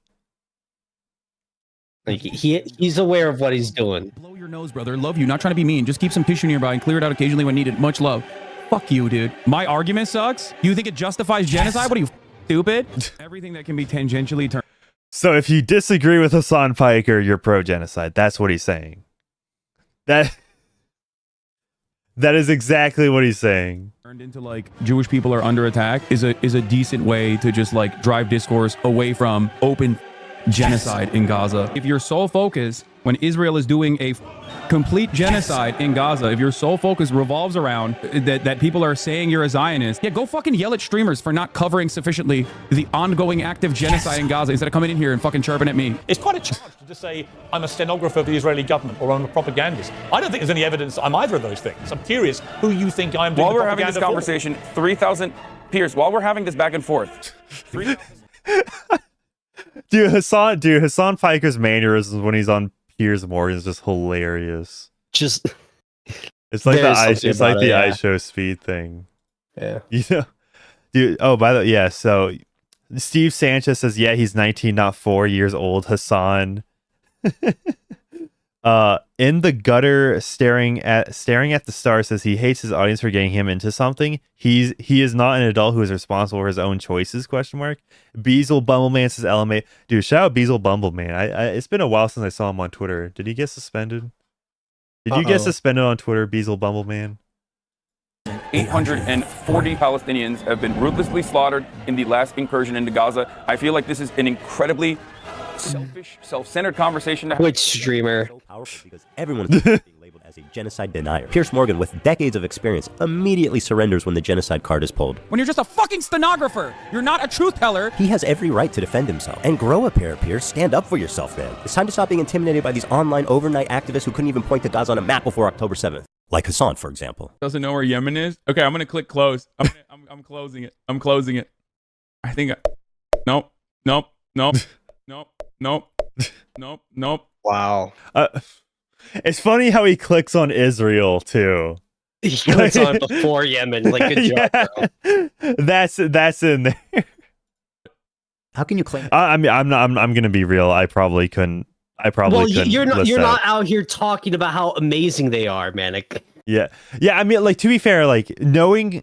Like he's aware of what he's doing. Blow your nose, brother. Love you. Not trying to be mean. Just keep some tissue nearby and clear it out occasionally when needed. Much love. Fuck you, dude. My argument sucks. You think it justifies genocide? What are you, stupid? Everything that can be tangentially turned. So if you disagree with Hasan Piker, you're pro-genocide. That's what he's saying. That is exactly what he's saying. Turned into like Jewish people are under attack is a decent way to just like drive discourse away from open genocide in Gaza. If your sole focus when Israel is doing a complete genocide in Gaza, if your sole focus revolves around that people are saying you're a Zionist, yeah, go fucking yell at streamers for not covering sufficiently the ongoing active genocide in Gaza instead of coming in here and fucking chirping at me. It's quite a charge to just say I'm a stenographer for the Israeli government or I'm a propagandist. I don't think there's any evidence I'm either of those things. I'm curious who you think I'm doing. While we're having this conversation, 3,000 Pierce, while we're having this back and forth. Dude, Hasan Piker's mannerisms when he's on Piers Morgan is just hilarious. It's like the I show speed thing. Yeah. Dude. Oh, by the way, yeah. So Steve Sanchez says, yeah, he's 19, not 4 years old. Hasan, in the gutter, staring at the stars, says he hates his audience for getting him into something. He is not an adult who is responsible for his own choices. ? Beazle Bumbleman says LMA. Dude, shout out Beazle Bumbleman. It's been a while since I saw him on Twitter. Did he get suspended? Did you get suspended on Twitter, Beazle Bumbleman? 840 Palestinians have been ruthlessly slaughtered in the last incursion into Gaza. I feel like this is an incredibly selfish, self-centered conversation. Which streamer? So powerful because everyone is being labeled as a genocide denier. Piers Morgan, with decades of experience, immediately surrenders when the genocide card is pulled. When you're just a fucking stenographer, you're not a truth teller. He has every right to defend himself. And grow a pair, Piers. Stand up for yourself, man. It's time to stop being intimidated by these online overnight activists who couldn't even point to Gaza on a map before October 7th. Like Hasan, for example. Doesn't know where Yemen is? Okay, I'm going to click close. I'm closing it. I'm closing it. I think Nope. Wow. It's funny how he clicks on Israel too. He clicks on it before Yemen. Like, good job, bro. That's in there. How can you claim? I'm gonna be real. I probably couldn't. You're not out here talking about how amazing they are, Manic. Yeah. I mean, like, to be fair, like knowing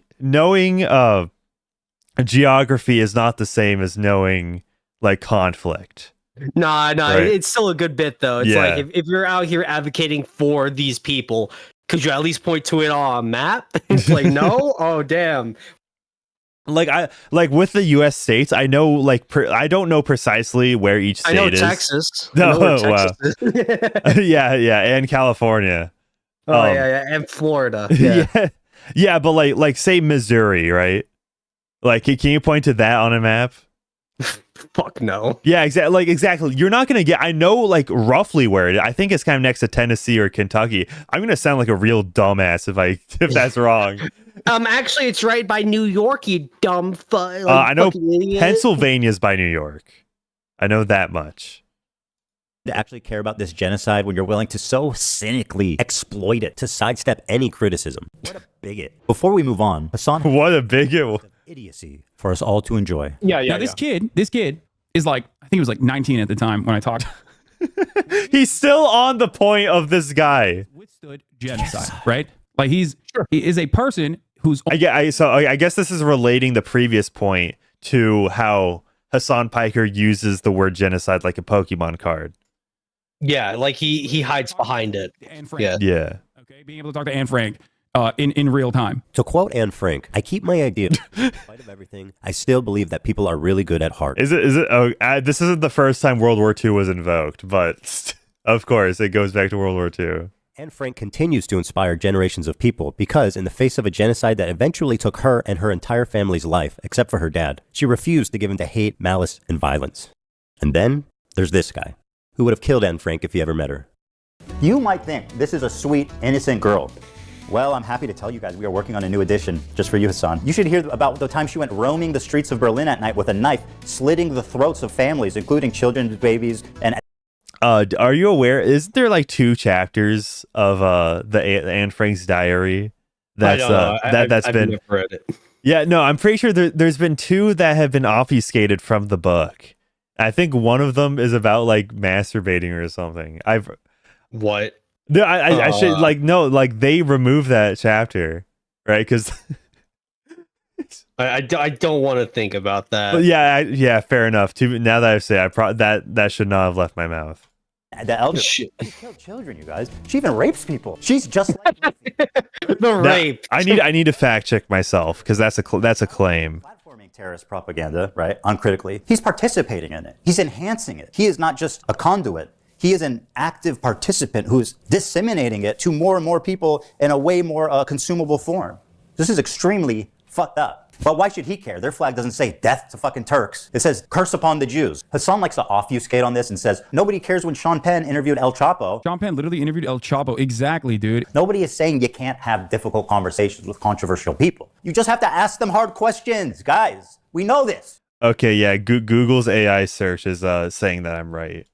geography is not the same as knowing like conflict. Nah, right? It's still a good bit though. It's yeah. like if you're out here advocating for these people, could you at least point to it on a map? It's like, no? Oh, damn. Like with the U.S. states, I know I don't know precisely where each state is. Texas. No, I know where Texas is. yeah, and California. Oh yeah, and Florida. Yeah, but like say Missouri, right? Like, can you point to that on a map? Fuck no. Yeah, exactly. You're not gonna get. I know like roughly where it is. I think it's kind of next to Tennessee or Kentucky. I'm gonna sound like a real dumbass if that's wrong. Actually, it's right by New York. You dumb fuck. I know Pennsylvania's by New York. I know that much. To actually care about this genocide when you're willing to so cynically exploit it to sidestep any criticism. What a bigot. Before we move on, Hasan, what a bigot. Idiocy for us all to enjoy. Yeah. Now, this kid is like, I think he was like 19 at the time when I talked. He's still on the point of this guy. Withstood genocide, right? Like he is a person who's. I guess this is relating the previous point to how Hasan Piker uses the word genocide like a Pokemon card. Yeah, like he hides behind it. Anne Frank. Yeah. Okay, being able to talk to Anne Frank. in real time. To quote Anne Frank, I keep my idea. In spite of everything, I still believe that people are really good at heart. Is it? Oh, this isn't the first time World War II was invoked, but of course it goes back to World War II. Anne Frank continues to inspire generations of people because in the face of a genocide that eventually took her and her entire family's life, except for her dad, she refused to give in to hate, malice, and violence. And then there's this guy, who would have killed Anne Frank if he ever met her. You might think this is a sweet, innocent girl. Well, I'm happy to tell you guys we are working on a new edition just for you, Hasan. You should hear about the time she went roaming the streets of Berlin at night with a knife, slitting the throats of families, including children, babies, and... Are you aware? Isn't there like 2 chapters of the Anne Frank's diary? That's I've been. Never read it. Yeah, no, I'm pretty sure there's been 2 that have been obfuscated from the book. I think one of them is about like masturbating or something. What? No, I should like they removed that chapter, right? Because I don't want to think about that. Yeah, fair enough. Now that I say, that should not have left my mouth. The elder she killed children, you guys. She even rapes people. She's just like the rape. I need to fact check myself because that's a claim. Platforming terrorist propaganda, right? Uncritically, he's participating in it. He's enhancing it. He is not just a conduit. He is an active participant who's disseminating it to more and more people in a way more consumable form. This is extremely fucked up. But why should he care? Their flag doesn't say death to fucking Turks. It says curse upon the Jews. Hasan likes to obfuscate on this and says nobody cares when Sean Penn interviewed El Chapo. Sean Penn literally interviewed El Chapo. Exactly, dude. Nobody is saying you can't have difficult conversations with controversial people. You just have to ask them hard questions, guys. We know this. Okay, yeah, Google's AI search is saying that I'm right.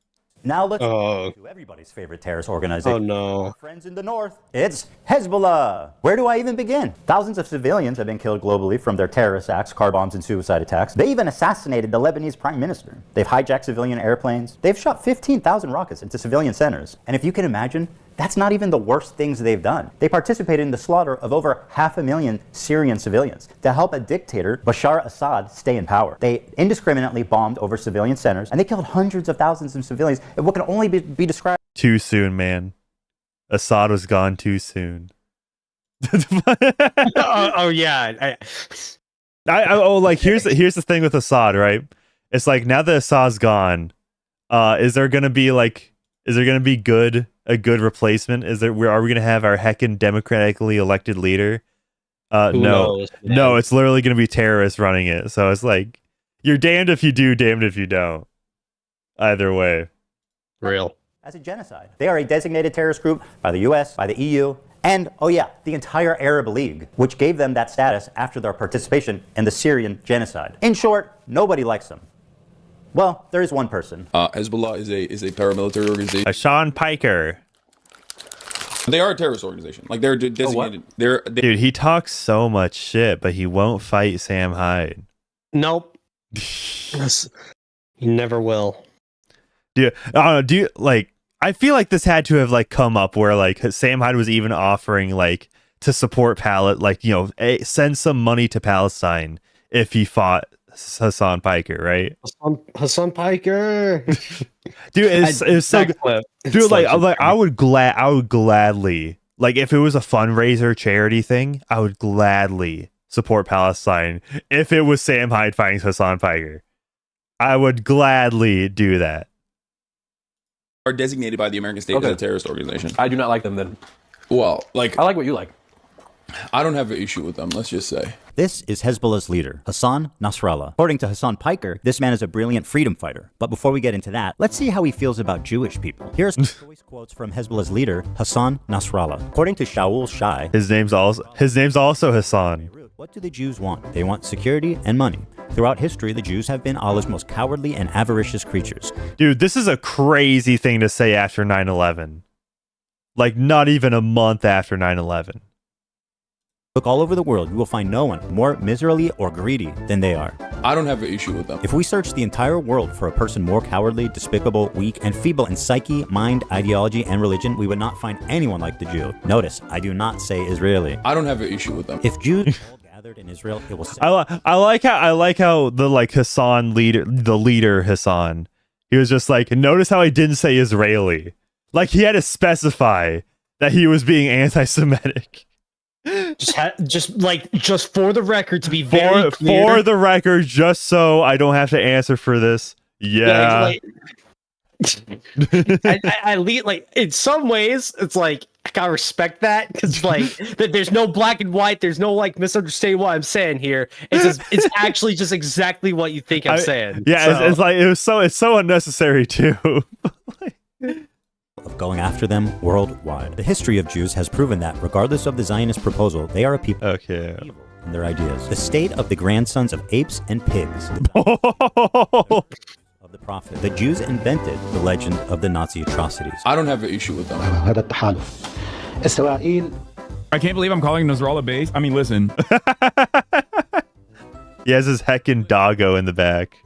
Now let's to everybody's favorite terrorist organization. Oh no. Our friends in the north. It's Hezbollah. Where do I even begin? Thousands of civilians have been killed globally from their terrorist acts, car bombs, and suicide attacks. They even assassinated the Lebanese prime minister. They've hijacked civilian airplanes. They've shot 15,000 rockets into civilian centers. And if you can imagine, that's not even the worst things they've done. They participated in the slaughter of over 500,000 Syrian civilians to help a dictator, Bashar Assad, stay in power. They indiscriminately bombed over civilian centers, and they killed hundreds of thousands of civilians in what can only be described... Too soon, man. Assad was gone too soon. Yeah. Here's the thing with Assad, right? It's like now that Assad's gone, is there gonna be a good replacement? Are we gonna have our heckin' democratically elected leader? No, it's literally gonna be terrorists running it. So it's like you're damned if you do, damned if you don't. Either way, real. As a genocide. They are a designated terrorist group by the US, by the EU, and, oh yeah, the entire Arab League, which gave them that status after their participation in the Syrian genocide. In short, nobody likes them. Well, there is one person. Hezbollah is a paramilitary organization. Hasan Piker. They are a terrorist organization. Like they're designated. Dude, he talks so much shit, but he won't fight Sam Hyde. Nope. He never will. Dude, I feel like this had to have like come up where like Sam Hyde was even offering like to support send some money to Palestine if he fought Hasan Piker, right? Hasan Piker. Dude, it's so good. Dude, I would gladly, like, if it was a fundraiser charity thing, I would gladly support Palestine if it was Sam Hyde fighting Hasan Piker. I would gladly do that. Are designated by the American state as a terrorist organization. I do not like them then. Well, like... I like what you like. I don't have an issue with them, let's just say. This is Hezbollah's leader, Hassan Nasrallah. According to Hasan Piker, this man is a brilliant freedom fighter. But before we get into that, let's see how he feels about Jewish people. Here's some choice quotes from Hezbollah's leader, Hassan Nasrallah. According to Shaul Shai, his name's also Hassan. What do the Jews want? They want security and money. Throughout history, the Jews have been Allah's most cowardly and avaricious creatures. Dude, this is a crazy thing to say after 9/11. Like, not even a month after 9/11. Look all over the world, you will find no one more miserly or greedy than they are. I don't have an issue with them. If we search the entire world for a person more cowardly, despicable, weak, and feeble in psyche, mind, ideology, and religion, we would not find anyone like the Jew. Notice, I do not say Israeli. I don't have an issue with them. If Jews all gathered in Israel, it will. I like how the Hassan leader Hassan, he was just like, notice how I didn't say Israeli. Like, he had to specify that he was being anti-Semitic. Just for the record, to be very clear. For the record, just so I don't have to answer for this. Yeah. I lead, like, in some ways, it's like I gotta respect that, because like there's no black and white, there's no like misunderstanding what I'm saying here. It's actually just exactly what you think I'm saying. Yeah, So. it's like it's so unnecessary too. Of going after them worldwide. The history of Jews has proven that, regardless of the Zionist proposal, they are a people evil in their ideas. The state of the grandsons of apes and pigs. Of the prophet. The Jews invented the legend of the Nazi atrocities. I don't have an issue with them. I can't believe I'm calling Nasrallah base. I mean, listen. He has his heckin' doggo in the back.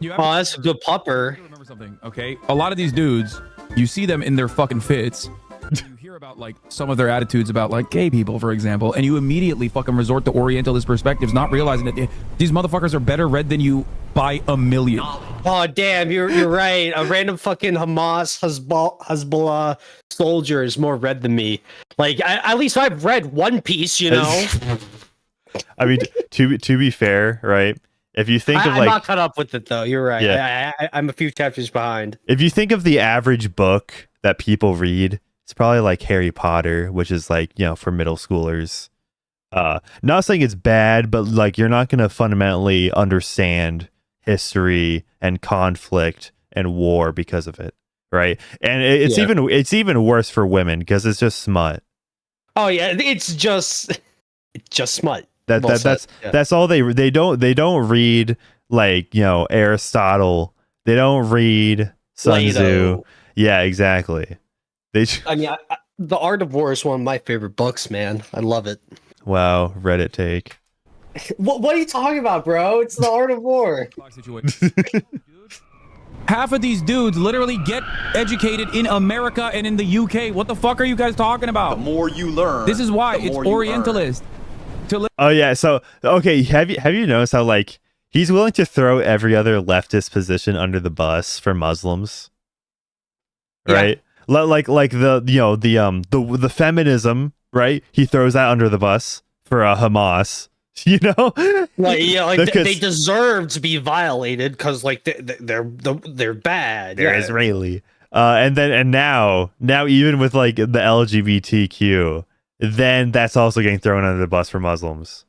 That's a good pupper. Remember something, okay? A lot of these dudes, you see them in their fucking fits. You hear about like some of their attitudes about like gay people, for example, and you immediately fucking resort to Orientalist perspectives, not realizing that these motherfuckers are better read than you by a million. Oh damn, you're right. A random fucking Hezbollah soldier is more read than me. Like at least I've read One Piece, you know. I mean, to be fair, right? If you think of I'm like, not caught up with it though. You're right. Yeah. I'm a few chapters behind. If you think of the average book that people read, it's probably like Harry Potter, which is like, you know, for middle schoolers. Not saying it's bad, but like you're not going to fundamentally understand history and conflict and war because of it, right? And it's even worse for women because it's just smut. Oh yeah, it's just smut. That's all they don't read, like, you know, Aristotle. They don't read Sun Tzu. Yeah, exactly. The Art of War is one of my favorite books, man. I love it. Wow, Reddit take. What are you talking about, bro? It's the Art of War. Half of these dudes literally get educated in America and in the UK. What the fuck are you guys talking about? The more you learn, this is why it's Orientalist. Oh yeah, so okay, have you noticed how like he's willing to throw every other leftist position under the bus for Muslims, right? Yeah. Like the, you know, the feminism, right? He throws that under the bus for Hamas, you know. Like they deserve to be violated because like they're bad. They're Israeli, and now even with like the LGBTQ. Then that's also getting thrown under the bus for Muslims.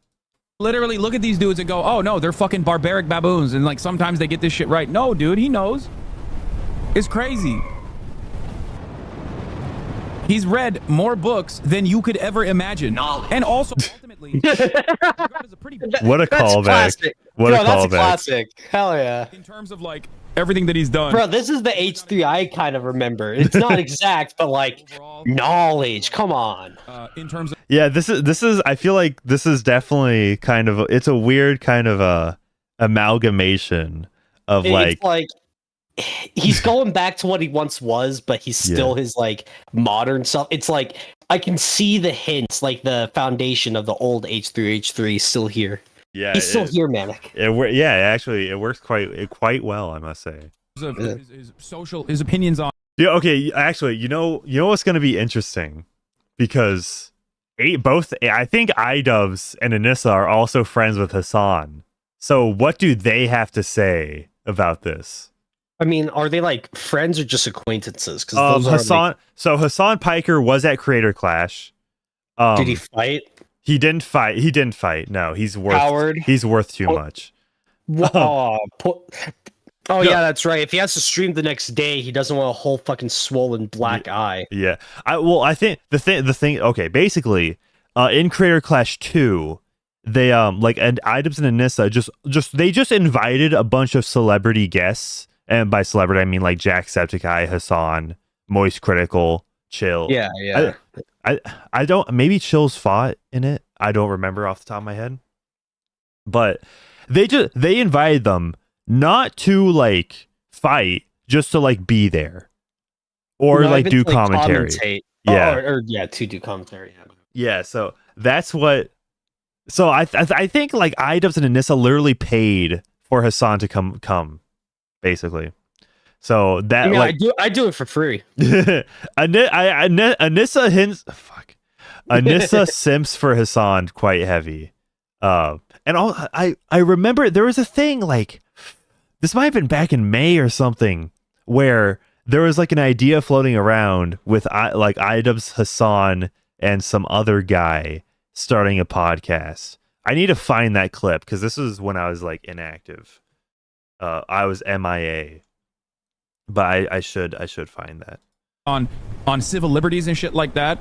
Literally look at these dudes and go, oh no, they're fucking barbaric baboons, and like sometimes they get this shit right. No, dude, he knows. It's crazy. He's read more books than you could ever imagine. Knowledge. And also ultimately what a callback. What a callback. That's a classic. Hell yeah. In terms of like everything that he's done. Bro, this is the H3 I kind of remember. It's not exact, but like knowledge. Come on. In terms of this is I feel like this is definitely kind of it's a weird kind of a amalgamation of it's like he's going back to what he once was, but he's still his like modern self. It's like I can see the hints, like the foundation of the old H3 still here. Yeah, he's still here, Manic. Actually, it works quite well, I must say. His opinions on. Yeah, okay. Actually, you know what's going to be interesting, because I think iDubbbz and Anissa are also friends with Hasan. So what do they have to say about this? I mean, are they like friends or just acquaintances? Because Hasan Piker was at Creator Clash. Did he fight? He didn't fight. No, he's worth too much. Yeah, that's right. If he has to stream the next day, he doesn't want a whole fucking swollen black eye. Yeah. I think the thing. Okay, basically, in Creator Clash 2, they like and iDubbbz and Anissa just invited a bunch of celebrity guests, and by celebrity I mean like Jacksepticeye, Hasan, Moist Critical, Chill. Yeah. I don't, maybe Chill's fought in it. I don't remember off the top of my head. But they invited them not to like fight, just to like be there. Or like do commentary. To do commentary. Yeah, so that's what I think like iDubbbz and Anissa literally paid for Hasan to come basically. So that I do it for free. Anissa hints. Fuck. Anissa simps for Hasan quite heavy. I remember there was a thing like this might have been back in May or something where there was like an idea floating around with like iDubbbz, Hasan, and some other guy starting a podcast. I need to find that clip because this is when I was like inactive. I was MIA, but I should find that on civil liberties and shit like that.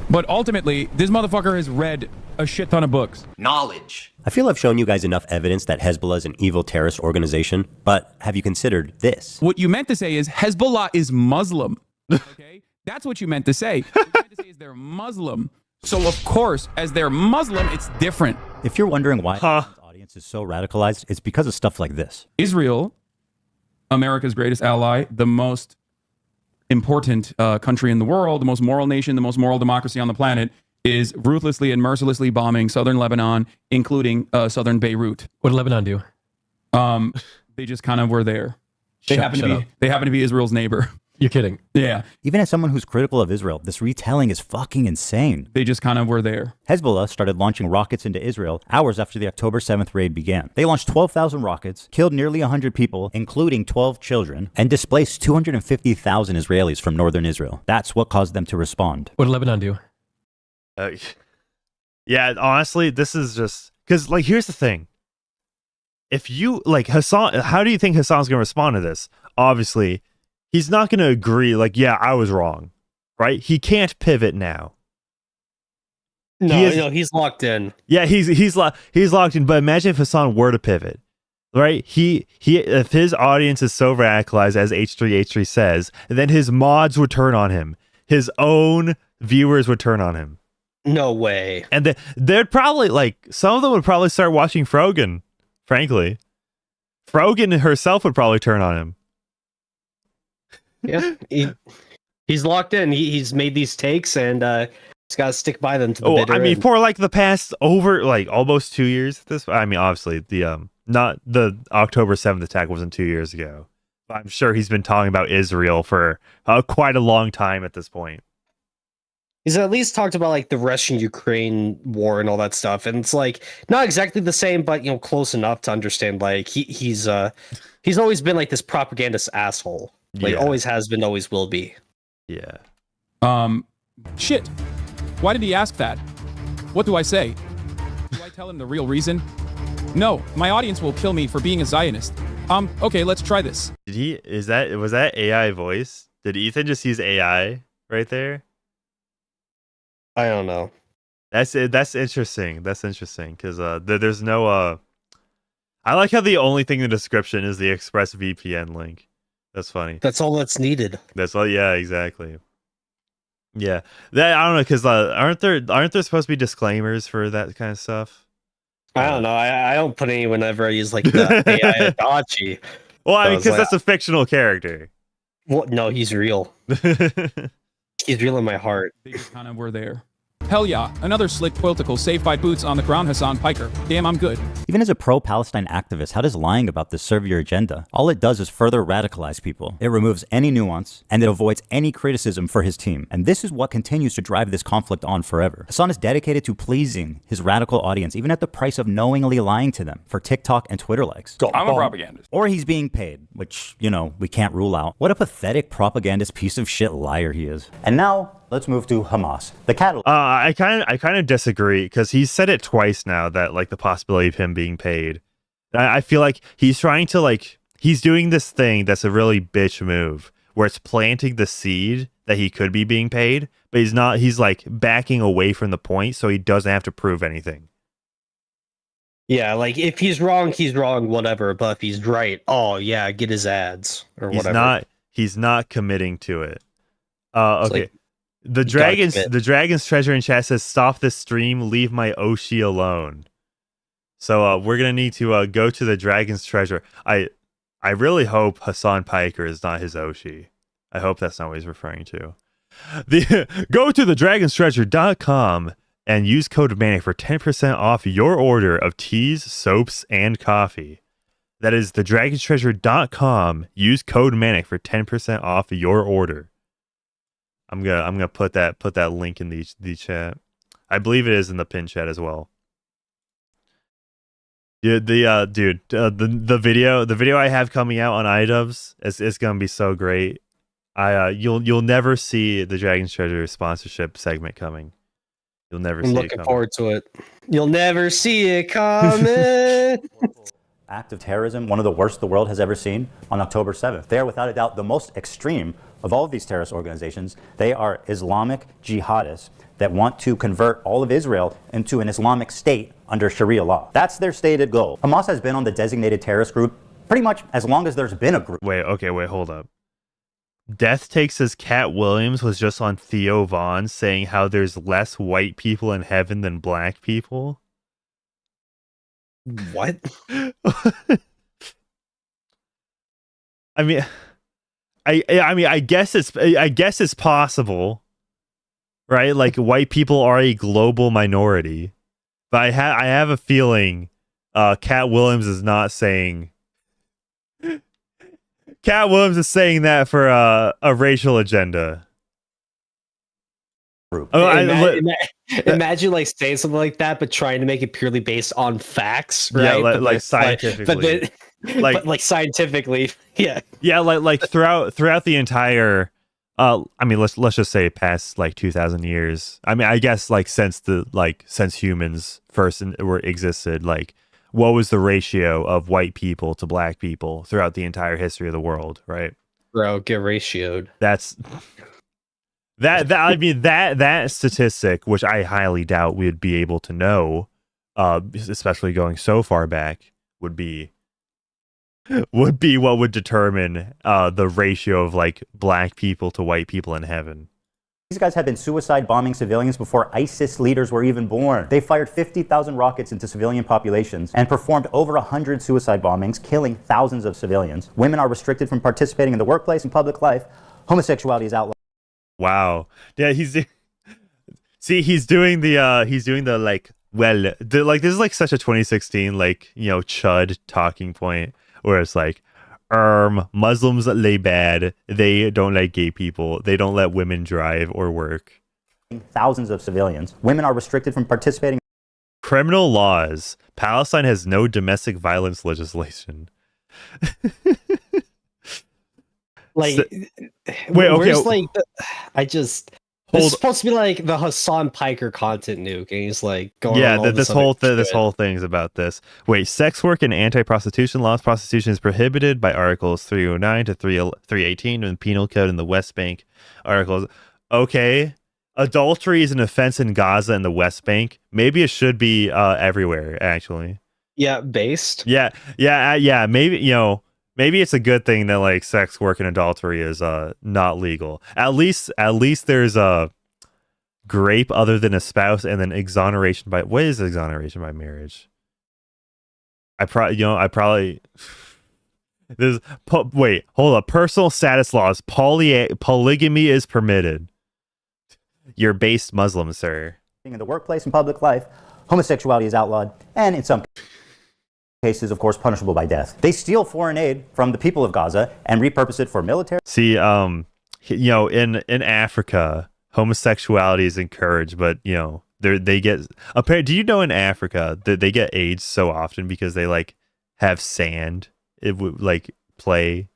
But ultimately, this motherfucker has read a shit ton of books. Knowledge. I feel I've shown you guys enough evidence that Hezbollah is an evil terrorist organization, but have you considered this? What you meant to say is Hezbollah is Muslim. Okay? That's what you meant to say. What you meant to say is they're Muslim. So of course, as they're Muslim, it's different. If you're wondering why the audience is so radicalized, it's because of stuff like this. Israel, America's greatest ally, the most important country in the world, the most moral nation, the most moral democracy on the planet, is ruthlessly and mercilessly bombing southern Lebanon, including southern Beirut. What did Lebanon do? They just kind of were there. They happen to be Israel's neighbor. You're kidding. Yeah. Even as someone who's critical of Israel, this retelling is fucking insane. They just kind of were there. Hezbollah started launching rockets into Israel hours after the October 7th raid began. They launched 12,000 rockets, killed nearly 100 people, including 12 children, and displaced 250,000 Israelis from northern Israel. That's what caused them to respond. What did Lebanon do? Yeah, honestly, this is just because, like, here's the thing. If you like Hasan, how do you think Hasan's going to respond to this? Obviously, he's not going to agree. Like, yeah, I was wrong, right? He can't pivot now. No, he's locked in. Yeah, he's locked in. But imagine if Hasan were to pivot, right? He if his audience is so radicalized as H3 says, then his mods would turn on him. His own viewers would turn on him. No way. And they'd probably, like, some of them would probably start watching Frogan, frankly. Frogan herself would probably turn on him. Yeah, he's locked in. He's made these takes, and he's got to stick by them to the bitter. I mean, for like the past almost 2 years. I mean, obviously the not the October 7th attack wasn't 2 years ago. But I'm sure he's been talking about Israel for quite a long time at this point. He's at least talked about like the Russian-Ukraine war and all that stuff, and it's like not exactly the same, but close enough to understand. Like he's always been like this propagandist asshole. Like always has been, always will be. Yeah. Shit. Why did he ask that? What do I say? Do I tell him the real reason? No, my audience will kill me for being a Zionist. Okay, let's try this. Was that AI voice? Did Ethan just use AI right there? I don't know. That's interesting. That's interesting because there's no. I like how the only thing in the description is the ExpressVPN link. That's funny. That's all that's needed. That's all. Yeah, exactly. Yeah, that I don't know because aren't there supposed to be disclaimers for that kind of stuff? I don't know. I don't put any whenever I use like the AI Adachi. Well, I mean, because that's a fictional character. Well, no, he's real. He's real in my heart. They just kind of were there. Hell yeah, another slick political saved by boots on the ground, Hasan Piker. Damn, I'm good. Even as a pro-Palestine activist, how does lying about this serve your agenda? All it does is further radicalize people. It removes any nuance, and it avoids any criticism for his team. And this is what continues to drive this conflict on forever. Hasan is dedicated to pleasing his radical audience, even at the price of knowingly lying to them for TikTok and Twitter likes. I'm a propagandist. Or he's being paid, which, we can't rule out. What a pathetic propagandist piece of shit liar he is. And now, let's move to Hamas. The catalog. I kind of disagree because he's said it twice now that like the possibility of him being paid. I feel like he's trying to he's doing this thing that's a really bitch move where it's planting the seed that he could be being paid, but he's not. He's like backing away from the point so he doesn't have to prove anything. Yeah, like if he's wrong, whatever. But if he's right, oh yeah, get his ads or whatever. He's not committing to it. Okay. The Dragon's Treasure in chat says, "Stop this stream. Leave my Oshi alone." So we're gonna need to go to the Dragon's Treasure. I really hope Hasan Piker is not his Oshi. I hope that's not what he's referring to. Go to the dragonstreasure.com and use code Manic for 10% off your order of teas, soaps, and coffee. That is the dragonstreasure.com. Use code Manic for 10% off your order. I'm gonna put that link in the chat. I believe it is in the pin chat as well. Yeah, the video I have coming out on iDubbbz is gonna be so great. You'll never see the Dragon's Treasure sponsorship segment coming. You'll never see it coming. Looking forward to it. You'll never see it coming. Act of terrorism, one of the worst the world has ever seen, on October 7th. They are without a doubt the most extreme of all of these terrorist organizations. They are Islamic jihadists that want to convert all of Israel into an Islamic state under Sharia law. That's their stated goal. Hamas has been on the designated terrorist group pretty much as long as there's been a group. Wait, hold up. Death Takes as Cat Williams was just on Theo Von saying how there's less white people in heaven than black people. What? I mean, I guess it's possible, right? Like white people are a global minority, but I have a feeling, Cat Williams is not saying. Cat Williams is saying that for a racial agenda. Imagine like saying something like that, but trying to make it purely based on facts, right? Yeah, like scientifically. But scientifically, yeah. Yeah, like throughout the entire, I mean, let's just say past like 2,000 years. I mean, I guess like since humans first existed, like what was the ratio of white people to black people throughout the entire history of the world, right? Bro, get ratioed. That's that statistic, which I highly doubt we'd be able to know, especially going so far back, would be what would determine the ratio of like black people to white people in heaven. These guys have been suicide bombing civilians before ISIS leaders were even born. They fired 50,000 rockets into civilian populations and performed over 100 suicide bombings, killing thousands of civilians. Women are restricted from participating in the workplace and public life. Homosexuality is outlawed. Wow. Yeah, he's doing the like, well, like this is like such a 2016 like, you know, chud talking point where it's like, Muslims lay bad. They don't like gay people. They don't let women drive or work. Thousands of civilians. Women are restricted from participating. Criminal laws. Palestine has no domestic violence legislation. Like, wait, okay. Like, it's supposed to be like the Hasan Piker content nuke, and he's like going. Yeah, on this whole thing is about this. Wait, sex work and anti-prostitution laws. Prostitution is prohibited by Articles 309 to 318 in the Penal Code in the West Bank. Articles. Okay, adultery is an offense in Gaza and the West Bank. Maybe it should be everywhere. Actually. Yeah, based. Yeah. Maybe maybe it's a good thing that like sex work and adultery is not legal. At least there's a grape other than a spouse, and then exoneration by what is exoneration by marriage? There's wait, hold up. Personal status laws. Polygamy is permitted. You're based Muslim, sir. In the workplace and public life, homosexuality is outlawed, and in some cases, of course, punishable by death. They steal foreign aid from the people of Gaza and repurpose it for military. See, in Africa, homosexuality is encouraged, but they get. Do you know in Africa that they get AIDS so often because they like have sand? It would like play.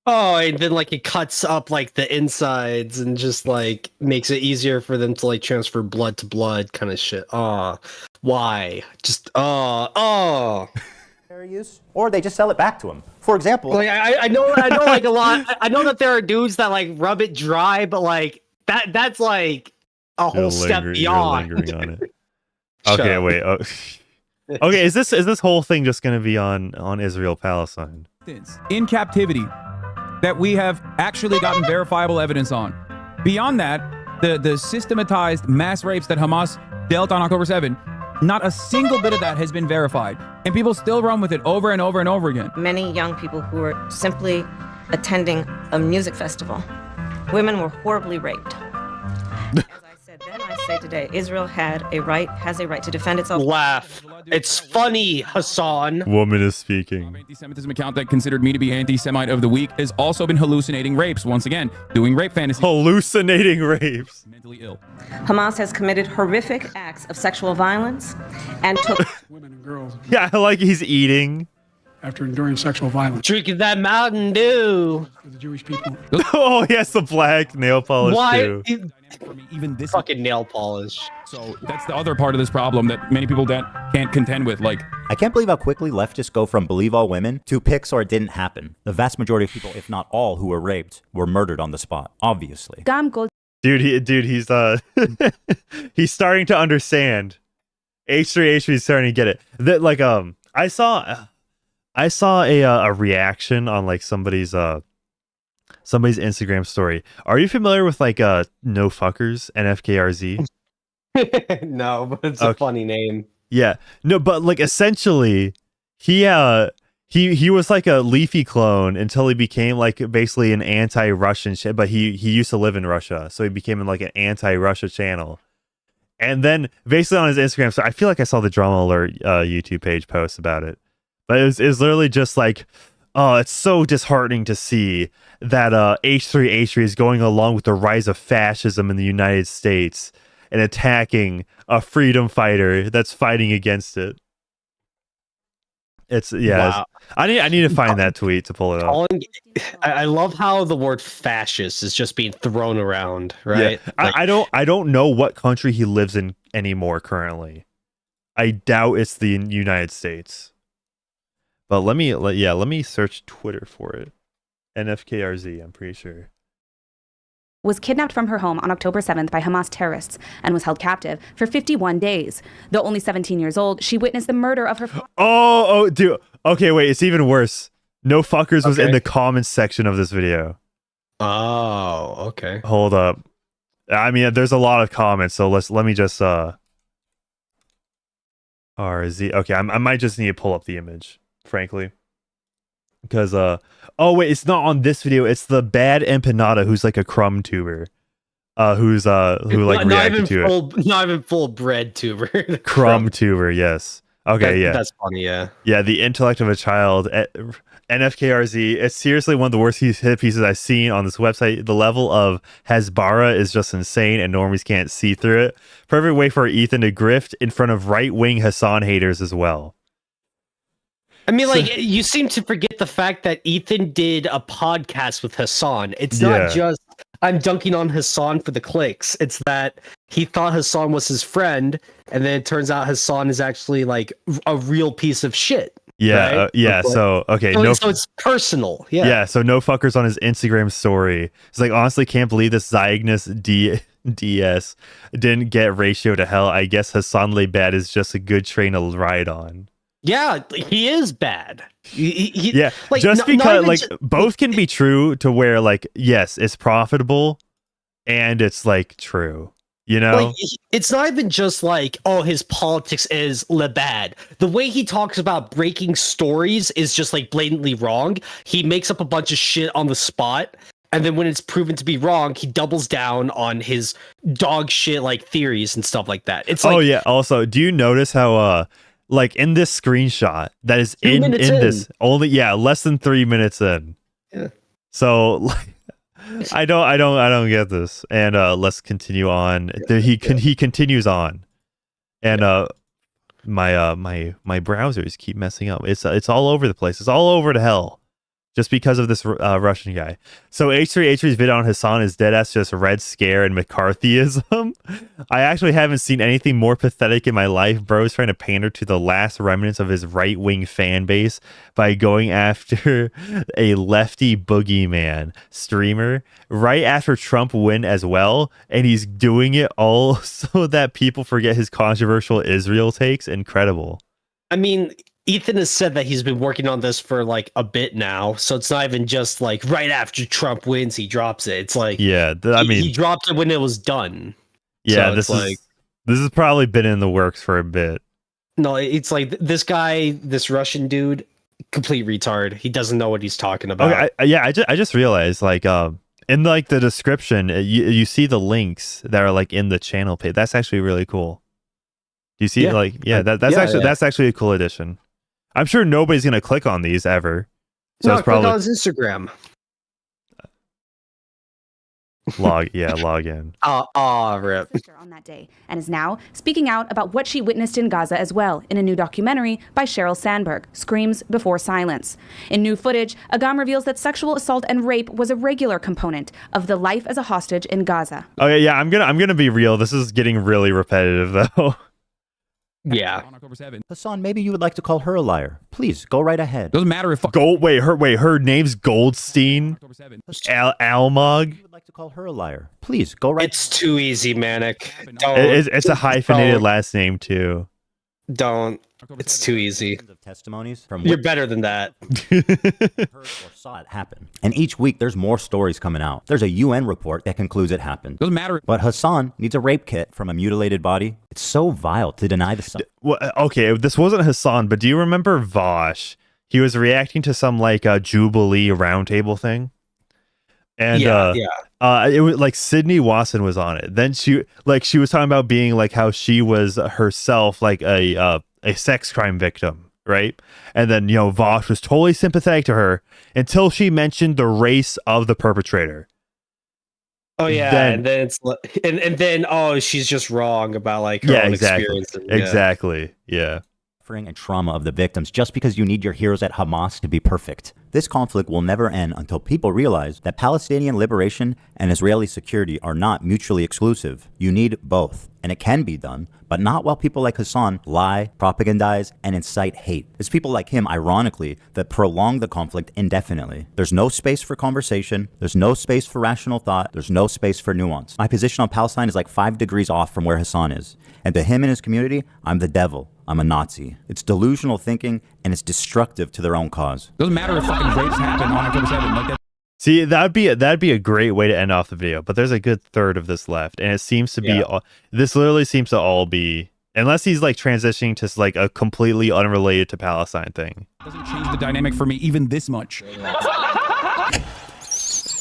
Oh, and then like it cuts up like the insides and just like makes it easier for them to like transfer blood to blood kind of shit. Why? Just use, or they just sell it back to them. For example, like I know like a lot. I know that there are dudes that like rub it dry, but like that's like a whole step beyond. You're lingering on it. Okay, wait. Okay, is this whole thing just going to be on Israel Palestine? In captivity that we have actually gotten verifiable evidence on. Beyond that, the systematized mass rapes that Hamas dealt on October 7, not a single bit of that has been verified. And people still run with it over and over and over again. Many young people who were simply attending a music festival, women were horribly raped. As I said then, I say today, Israel has a right to defend itself. Laugh. It's funny, Hasan. Woman is speaking. Anti-Semitism account that considered me to be anti-Semite of the week has also been hallucinating rapes. Once again, doing rape fantasies. Hallucinating rapes. Mentally ill. Hamas has committed horrific acts of sexual violence and took women and girls Yeah, I like he's eating. after enduring sexual violence. Drinking that Mountain Dew. For the Jewish people. Oh, yes, the black nail polish too. Even this fucking nail polish. So that's the other part of this problem that many people can't contend with. Like, I can't believe how quickly leftists go from believe all women to pics or it didn't happen. The vast majority of people, if not all, who were raped were murdered on the spot, obviously. He's he's starting to understand. H3H3 is starting to get it. That like I saw a reaction on like somebody's Instagram story. Are you familiar with like No Fuckers, NFKRZ? No, but it's a funny name. Yeah. No, but like essentially he was like a Leafy clone until he became like basically an anti-Russian shit, but he used to live in Russia, so he became like an anti-Russia channel. And then basically on his Instagram, so I feel like I saw the Drama Alert YouTube page post about it. But it was literally just like, oh, it's so disheartening to see that H3H3 is going along with the rise of fascism in the United States and attacking a freedom fighter that's fighting against it. Wow. I need to find that tweet to pull it up. I love how the word fascist is just being thrown around, right? Yeah. I don't know what country he lives in anymore currently. I doubt it's the United States. But let me search Twitter for it. NFKRZ, I'm pretty sure. Was kidnapped from her home on October 7th by Hamas terrorists and was held captive for 51 days. Though only 17 years old, she witnessed the murder of her father. Oh, dude. Okay, wait, it's even worse. No Fuckers was in the comments section of this video. Oh, okay. Hold up. I mean, there's a lot of comments, so let me just RZ. Okay, I might just need to pull up the image, frankly. Because oh wait, it's not on this video, it's the bad empanada who's like a crumb tuber. Who like reacted to it. Not even full bread tuber. Crumb tuber, yes. Okay, yeah. That's funny, yeah. Yeah, the intellect of a child. NFKRZ, it's seriously one of the worst hit pieces I've seen on this website. The level of Hasbara is just insane and normies can't see through it. Perfect way for Ethan to grift in front of right-wing Hasan haters as well. I mean, like, you seem to forget the fact that Ethan did a podcast with Hasan. It's not just, I'm dunking on Hasan for the clicks. It's that he thought Hasan was his friend, and then it turns out Hasan is actually, like, a real piece of shit. Yeah, right? So It's personal. Yeah. Yeah, so No Fuckers on his Instagram story. It's like, honestly, can't believe this Zygnus DS didn't get ratio to hell. I guess Hasan Le Bad is just a good train to ride on. Yeah, he is bad. Yeah, like, just because like both can be true to where like yes, it's profitable and it's like true, you know. Like, it's not even just like, oh, his politics is bad. The way he talks about breaking stories is just like blatantly wrong. He makes up a bunch of shit on the spot, and then when it's proven to be wrong, he doubles down on his dog shit like theories and stuff like that. It's like, oh yeah. Also, do you notice how like in this screenshot that is in this only less than 3 minutes in. Yeah. So like I don't get this. And let's continue on. He continues on. And my browsers keep messing up. It's all over the place. It's all over to hell. Just because of this Russian guy. So H3H3's video on Hasan is deadass just Red Scare and McCarthyism. I actually haven't seen anything more pathetic in my life. Bro is trying to pander to the last remnants of his right-wing fan base by going after a lefty boogeyman streamer right after Trump win as well. And he's doing it all so that people forget his controversial Israel takes. Incredible. I mean, Ethan has said that he's been working on this for like a bit now, so it's not even just like right after Trump wins he drops it. It's like he dropped it when it was done. Yeah, so this has probably been in the works for a bit. No, it's like this guy, this Russian dude, complete retard. He doesn't know what he's talking about. Okay, I just realized like in like the description you see the links that are like in the channel page. That's actually really cool. Do you see that's actually a cool addition. I'm sure nobody's gonna click on these ever. So No, it's probably click on his Instagram. log in. Rip. On that day, and is now speaking out about what she witnessed in Gaza as well in a new documentary by Sheryl Sandberg, Screams Before Silence. In new footage, Agam reveals that sexual assault and rape was a regular component of the life as a hostage in Gaza. Okay, yeah, I'm gonna be real. This is getting really repetitive though. Yeah. On October 7th. Hasan, maybe you would like to call her a liar. Please, go right ahead. Doesn't matter if her name's Goldstein. Almog. You would like to call her a liar. Please, go right It's too easy, Manic. It's a hyphenated last name too. Don't. It's too easy. Testimonies from You're better than that. heard or saw it happen. And each week there's more stories coming out. There's a UN report that concludes it happened. Doesn't matter. But Hasan needs a rape kit from a mutilated body. It's so vile to deny the Well, okay, this wasn't Hasan, but do you remember Vosh? He was reacting to some like a Jubilee roundtable thing. And it was like Sydney Wasson was on it. Then she was talking about being like how she was herself like a sex crime victim, right? And then Vosh was totally sympathetic to her until she mentioned the race of the perpetrator. Oh yeah, and then it's and then she's just wrong about like her own experience. Exactly. Yeah. Suffering and trauma of the victims just because you need your heroes at Hamas to be perfect. This conflict will never end until people realize that Palestinian liberation and Israeli security are not mutually exclusive. You need both. And it can be done, but not while people like Hasan lie, propagandize, and incite hate. It's people like him, ironically, that prolong the conflict indefinitely. There's no space for conversation. There's no space for rational thought. There's no space for nuance. My position on Palestine is like 5 degrees off from where Hasan is. And to him and his community, I'm the devil. I'm a Nazi. It's delusional thinking, and it's destructive to their own cause. Doesn't matter if fucking rapes happen on October 7th. Like that. See, that'd be a great way to end off the video, but there's a good third of this left, and it seems to be this literally seems to all be, unless he's like transitioning to like a completely unrelated to Palestine thing. Doesn't change the dynamic for me even this much.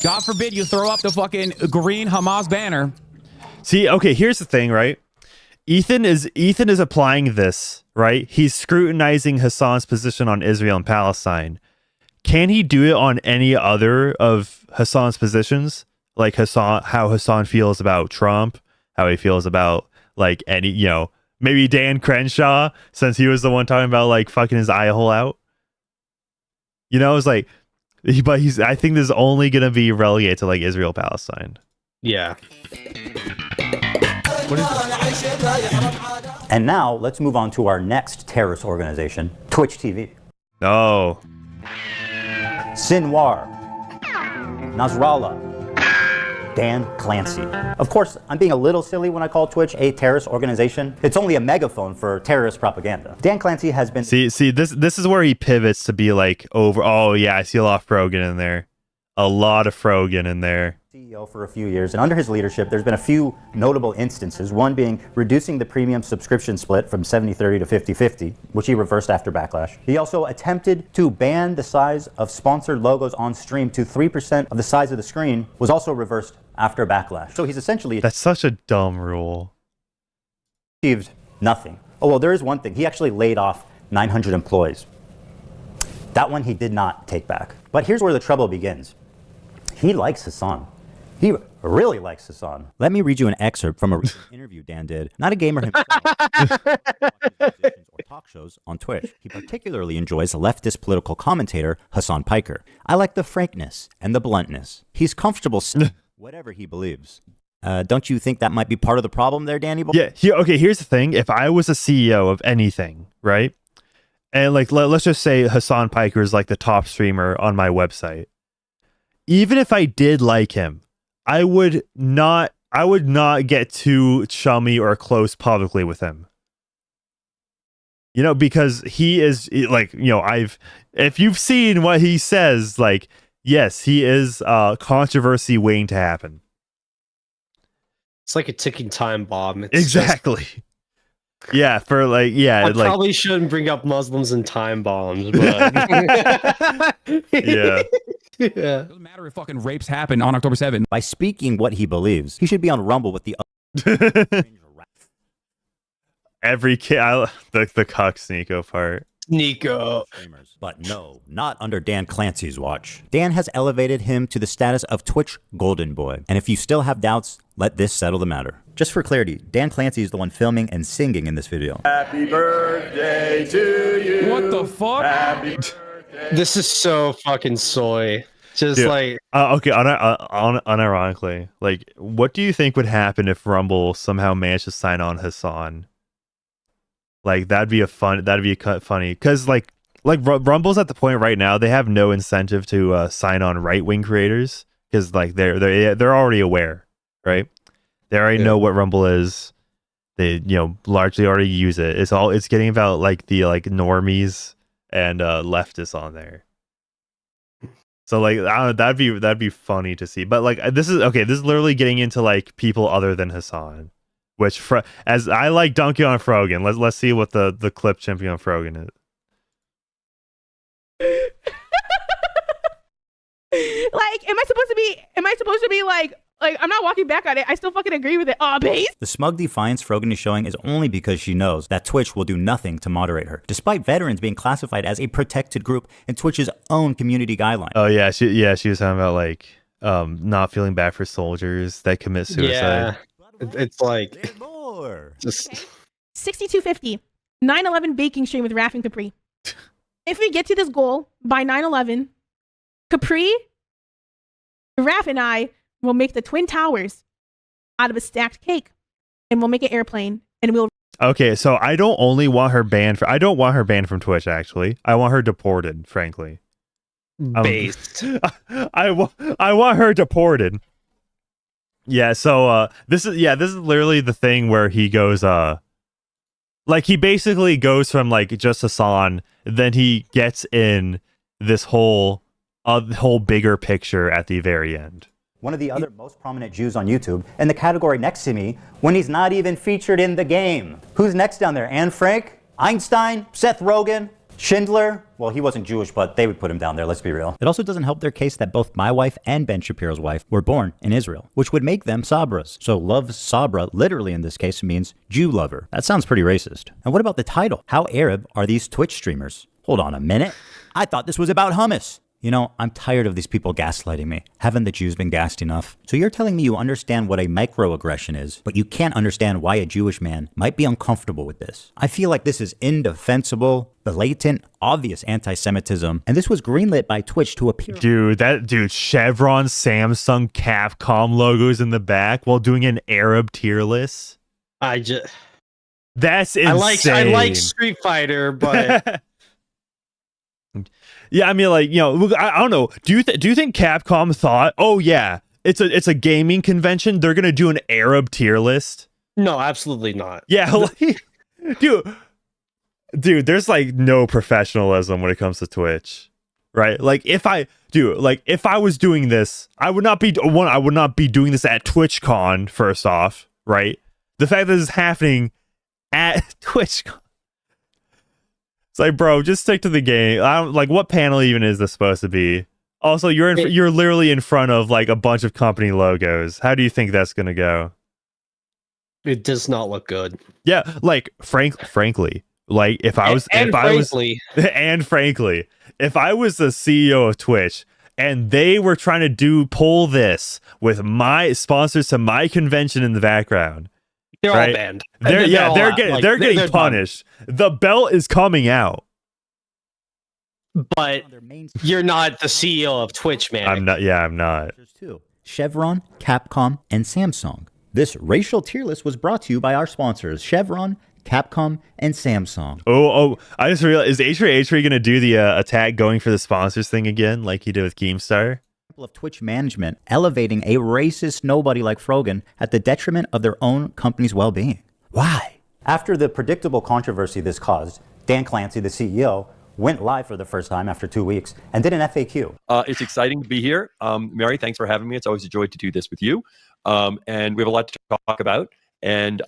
God forbid you throw up the fucking green Hamas banner. See, okay, here's the thing, right? Ethan is applying this, right? He's scrutinizing Hasan's position on Israel and Palestine. Can he do it on any other of Hasan's positions? Like how Hasan feels about Trump, how he feels about like any, maybe Dan Crenshaw, since he was the one talking about like fucking his eye hole out. It's like, but I think this is only going to be relegated to like Israel, Palestine. Yeah. And now let's move on to our next terrorist organization, Twitch TV. Oh. Sinwar, Nasrallah, Dan Clancy. Of course, I'm being a little silly when I call Twitch a terrorist organization. It's only a megaphone for terrorist propaganda. Dan Clancy has been... See, this is where he pivots to be like oh yeah, I see a lot of Frogan in there. A lot of Frogan in there. CEO for a few years, and under his leadership there's been a few notable instances, one being reducing the premium subscription split from 70-30 to 50-50, which he reversed after backlash. He also attempted to ban the size of sponsored logos on stream to 3% of the size of the screen, was also reversed after backlash. So he's essentially... That's such a dumb rule. Achieved nothing. Oh, well, there is one thing. He actually laid off 900 employees. That one he did not take back. But here's where the trouble begins. He likes Hasan. He really likes Hasan. Let me read you an excerpt from a recent interview Dan did. Not a gamer himself. or talk shows on Twitch. He particularly enjoys leftist political commentator Hasan Piker. I like the frankness and the bluntness. He's comfortable saying whatever he believes. Don't you think that might be part of the problem there, Danny boy? Yeah. Okay, here's the thing. If I was a CEO of anything, right? And like, let's just say Hasan Piker is like the top streamer on my website. Even if I did like him, I would not get too chummy or close publicly with him. Because he is like, if you've seen what he says, like, yes, he is controversy waiting to happen. It's like a ticking time bomb. It's exactly. Yeah, for like, yeah. I probably shouldn't bring up Muslims and time bombs, but yeah. Yeah. Doesn't matter if fucking rapes happen on October 7th. By speaking what he believes, he should be on Rumble with the Every kid, the cucks Nico part. Nico. But no, not under Dan Clancy's watch. Dan has elevated him to the status of Twitch Golden Boy. And if you still have doubts, let this settle the matter. Just for clarity, Dan Clancy is the one filming and singing in this video. Happy birthday to you. What the fuck? Happy birthday. This is so fucking soy. Just Dude, like okay, unironically, like, what do you think would happen if Rumble somehow managed to sign on Hasan? Like, that'd be funny, because like Rumble's at the point right now, they have no incentive to sign on right-wing creators, because like they're already aware, right? They already know what Rumble is. They largely already use it. It's getting about like the normies and leftists on there. So like, I don't know, that'd be funny to see. But like, this is literally getting into like people other than Hasan, which as I like Donkey on Frogan. Let's see what the clip champion Frogan is. Like, am I supposed to be like I'm not walking back on it. I still fucking agree with it. Aw, base. The smug defiance Frogan is showing is only because she knows that Twitch will do nothing to moderate her, despite veterans being classified as a protected group in Twitch's own community guideline. Oh yeah, she was talking about like not feeling bad for soldiers that commit suicide. Yeah, it's like just 6250 9/11 baking stream with Raph and Capri. If we get to this goal by 9/11, Capri, Raph, and I will make the Twin Towers out of a stacked cake, and we'll make an airplane, and we'll. Okay, so I don't want her banned from Twitch. Actually, I want her deported. Frankly, based. I want her deported. Yeah. So this is literally the thing where he goes like he basically goes from like just Hasan, then he gets in this whole bigger picture at the very end. One of the other most prominent Jews on YouTube, in the category next to me, when he's not even featured in the game. Who's next down there? Anne Frank? Einstein? Seth Rogen? Schindler? Well, he wasn't Jewish, but they would put him down there, let's be real. It also doesn't help their case that both my wife and Ben Shapiro's wife were born in Israel, which would make them Sabras. So love Sabra, literally in this case, means Jew lover. That sounds pretty racist. And what about the title? How Arab are these Twitch streamers? Hold on a minute. I thought this was about hummus. You know, I'm tired of these people gaslighting me. Haven't the Jews been gassed enough? So you're telling me you understand what a microaggression is, but you can't understand why a Jewish man might be uncomfortable with this. I feel like this is indefensible, blatant, obvious anti-Semitism, and this was greenlit by Twitch to appear. Dude, Chevron, Samsung, Capcom logos in the back while doing an Arab tier list. That's insane. I like Street Fighter, but. Yeah, I mean, like, you know, I don't know. Do you think Capcom thought, oh yeah, it's a gaming convention, they're gonna do an Arab tier list? No, absolutely not. Yeah, like, dude, there's like no professionalism when it comes to Twitch, right? Like, if I was doing this, I would not be doing this at TwitchCon. First off, right? The fact that this is happening at TwitchCon. It's like, bro, just stick to the game. Like, what panel even is this supposed to be? Also, you're literally in front of like a bunch of company logos. How do you think that's gonna go? It does not look good. Yeah, like frankly, like if I was the CEO of Twitch and they were trying to pull this with my sponsors to my convention in the background. They're right? all banned. They're getting punished. Done. The belt is coming out. But you're not the CEO of Twitch, man. I'm not. Yeah, I'm not. Chevron, Capcom, and Samsung. This racial tier list was brought to you by our sponsors, Chevron, Capcom, and Samsung. Oh! I just realized, is H3 going to do the attack going for the sponsors thing again, like he did with Keemstar? Of Twitch management elevating a racist nobody like Frogan at the detriment of their own company's well-being. Why? After the predictable controversy this caused, Dan Clancy, the CEO, went live for the first time after 2 weeks and did an FAQ. It's exciting to be here. Mary, thanks for having me. It's always a joy to do this with you. And we have a lot to talk about. And,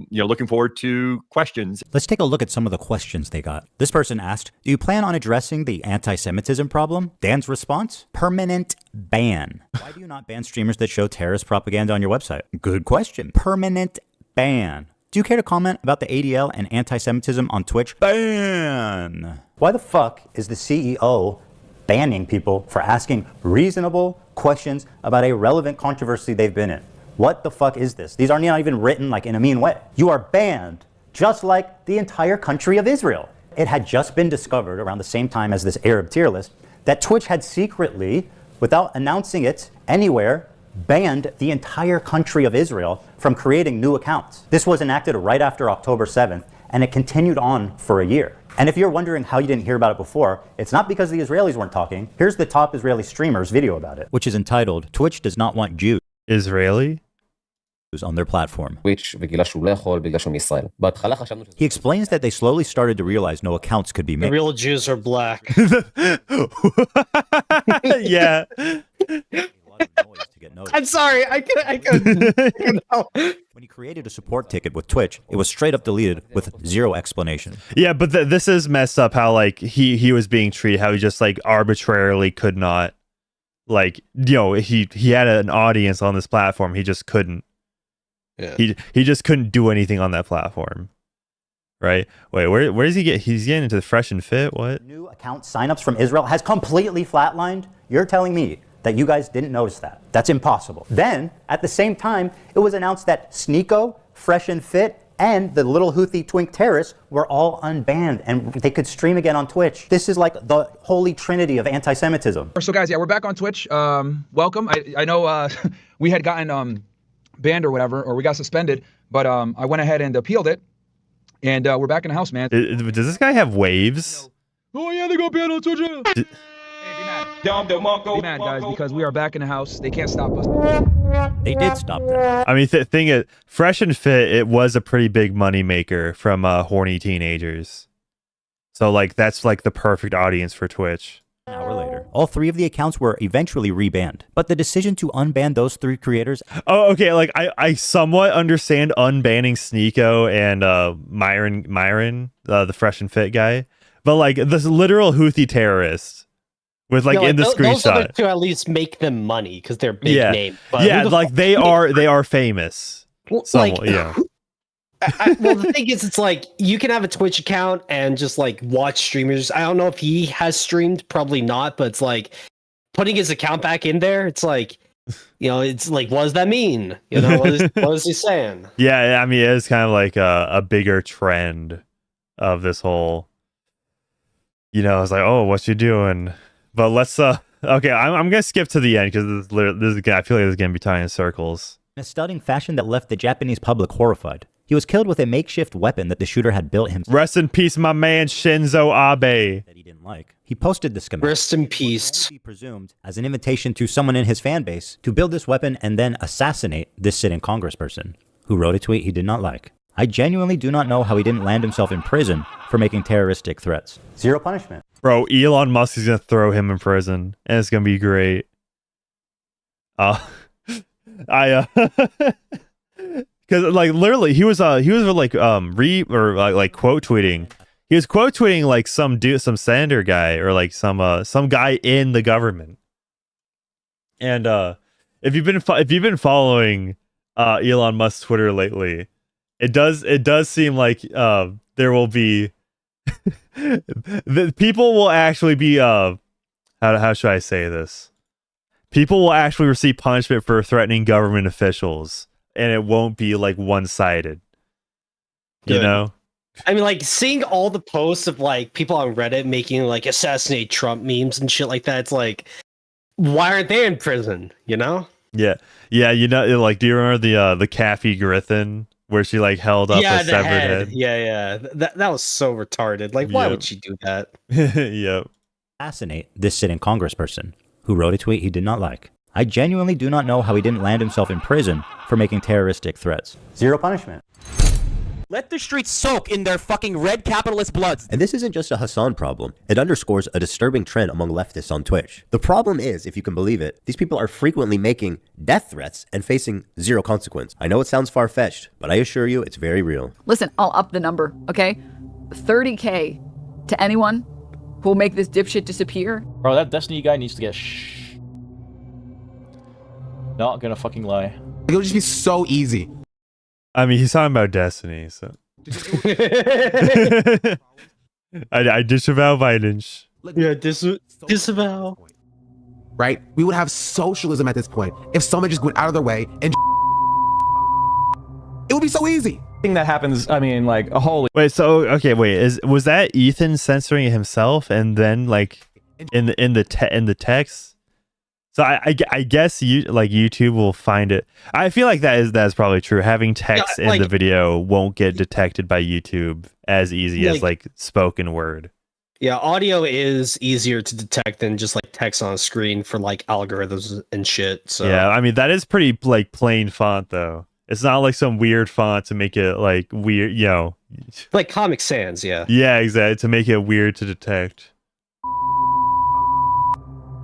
looking forward to questions. Let's take a look at some of the questions they got. This person asked, do you plan on addressing the anti-Semitism problem? Dan's response, permanent ban. Why do you not ban streamers that show terrorist propaganda on your website? Good question. Permanent ban. Do you care to comment about the ADL and anti-Semitism on Twitch? Ban! Why the fuck is the CEO banning people for asking reasonable questions about a relevant controversy they've been in? What the fuck is this? These are not even written like in a mean way. You are banned, just like the entire country of Israel. It had just been discovered around the same time as this Arab tier list that Twitch had secretly, without announcing it anywhere, banned the entire country of Israel from creating new accounts. This was enacted right after October 7th, and it continued on for a year. And if you're wondering how you didn't hear about it before, it's not because the Israelis weren't talking. Here's the top Israeli streamer's video about it, which is entitled, Twitch does not want Jews Israeli on their platform. He explains that they slowly started to realize no accounts could be The made. real Jews are black. Yeah. I'm sorry. I couldn't. When he created a support ticket with Twitch, it was straight up deleted with zero explanation. Yeah, but this is messed up how like he was being treated, how he just like arbitrarily could not, like, you know, he had an audience on this platform, he just couldn't. Yeah. He just couldn't do anything on that platform. Right? Wait, where does he get? He's getting into the fresh and fit? What? new account signups from Israel has completely flatlined. You're telling me that you guys didn't notice that? That's impossible. Then, at the same time, it was announced that Sneeko, Fresh and Fit, and the little Houthi twink terrorists were all unbanned and they could stream again on Twitch. This is like the holy trinity of anti-Semitism. So guys, yeah, we're back on Twitch. Welcome. I know we had gotten banned or whatever, or we got suspended, but I went ahead and appealed it, and we're back in the house, man. Does this guy have waves? Oh yeah, they got banned on Twitch. Be mad, guys, because we are back in the house. They can't stop us. They did stop that. I mean, thing is, Fresh and Fit, it was a pretty big money maker from horny teenagers. So like that's like the perfect audience for Twitch. An hour later, all three of the accounts were eventually rebanned. But the decision to unban those three creators... Oh, okay, like I somewhat understand unbanning Sneeko and Myron, the Fresh and Fit guy. But like this literal Houthi terrorist with like in the those screenshot. other two at least make them money because they're big name. But yeah, who the like fuck- they are famous. Somewhat, yeah. Well, the thing is, it's like you can have a Twitch account and just like watch streamers. I don't know if he has streamed, probably not, but it's like putting his account back in there. It's like, you know, it's like, what does that mean? You know, what is he saying? Yeah, I mean, it's kind of like a bigger trend of this whole, you know, it's like, oh, what you doing? But let's, okay, I'm going to skip to the end because this is, I feel like this is going to be tying in circles. In a stunning fashion that left the Japanese public horrified. He was killed with a makeshift weapon that the shooter had built himself. Rest in peace, my man Shinzo Abe. That he didn't like. He posted the schematic. Rest in peace. Be presumed as an invitation to someone in his fan base to build this weapon and then assassinate this sitting congressperson, who wrote a tweet he did not like. I genuinely do not know how he didn't land himself in prison for making terroristic threats. Zero punishment. Bro, Elon Musk is going to throw him in prison, and it's going to be great. Because like literally he was like quote tweeting. He was quote tweeting like some senator guy or like some guy in the government. And if you've been following Elon Musk's Twitter lately, it does seem like there will be the people will actually be how should I say this? People will actually receive punishment for threatening government officials. And it won't be like one-sided, you know? I mean, like seeing all the posts of like people on Reddit making like assassinate Trump memes and shit like that. It's like, why aren't they in prison? You know? Yeah. You know, like, do you remember the Kathy Griffin where she like held up a severed head? Yeah. That was so retarded. Like, why would she do that? Yep. Assassinate this sitting congressperson, who wrote a tweet he did not like. I genuinely do not know how he didn't land himself in prison for making terroristic threats. Zero punishment. Let the streets soak in their fucking red capitalist bloods. And this isn't just a Hasan problem. It underscores a disturbing trend among leftists on Twitch. The problem is, if you can believe it, these people are frequently making death threats and facing zero consequence. I know it sounds far-fetched, but I assure you it's very real. Listen, I'll up the number, okay? 30K to anyone who will make this dipshit disappear. Bro, that Destiny guy needs to get Not gonna fucking lie. It'll just be so easy. I mean, he's talking about Destiny, so. I disavow violence. Yeah, disavow. Right? We would have socialism at this point if someone just went out of their way and it would be so easy. Thing that happens, I mean, like a holy. Wait, so okay, wait, was that Ethan censoring himself and then like in the text? So I guess YouTube will find it. I feel like that's probably true. Having text in the video won't get detected by YouTube as easy as like spoken word. Yeah, audio is easier to detect than just like text on a screen for like algorithms and shit. So yeah, I mean that is pretty like plain font though. It's not like some weird font to make it like weird, you know. Like Comic Sans, yeah. Yeah, exactly. To make it weird to detect.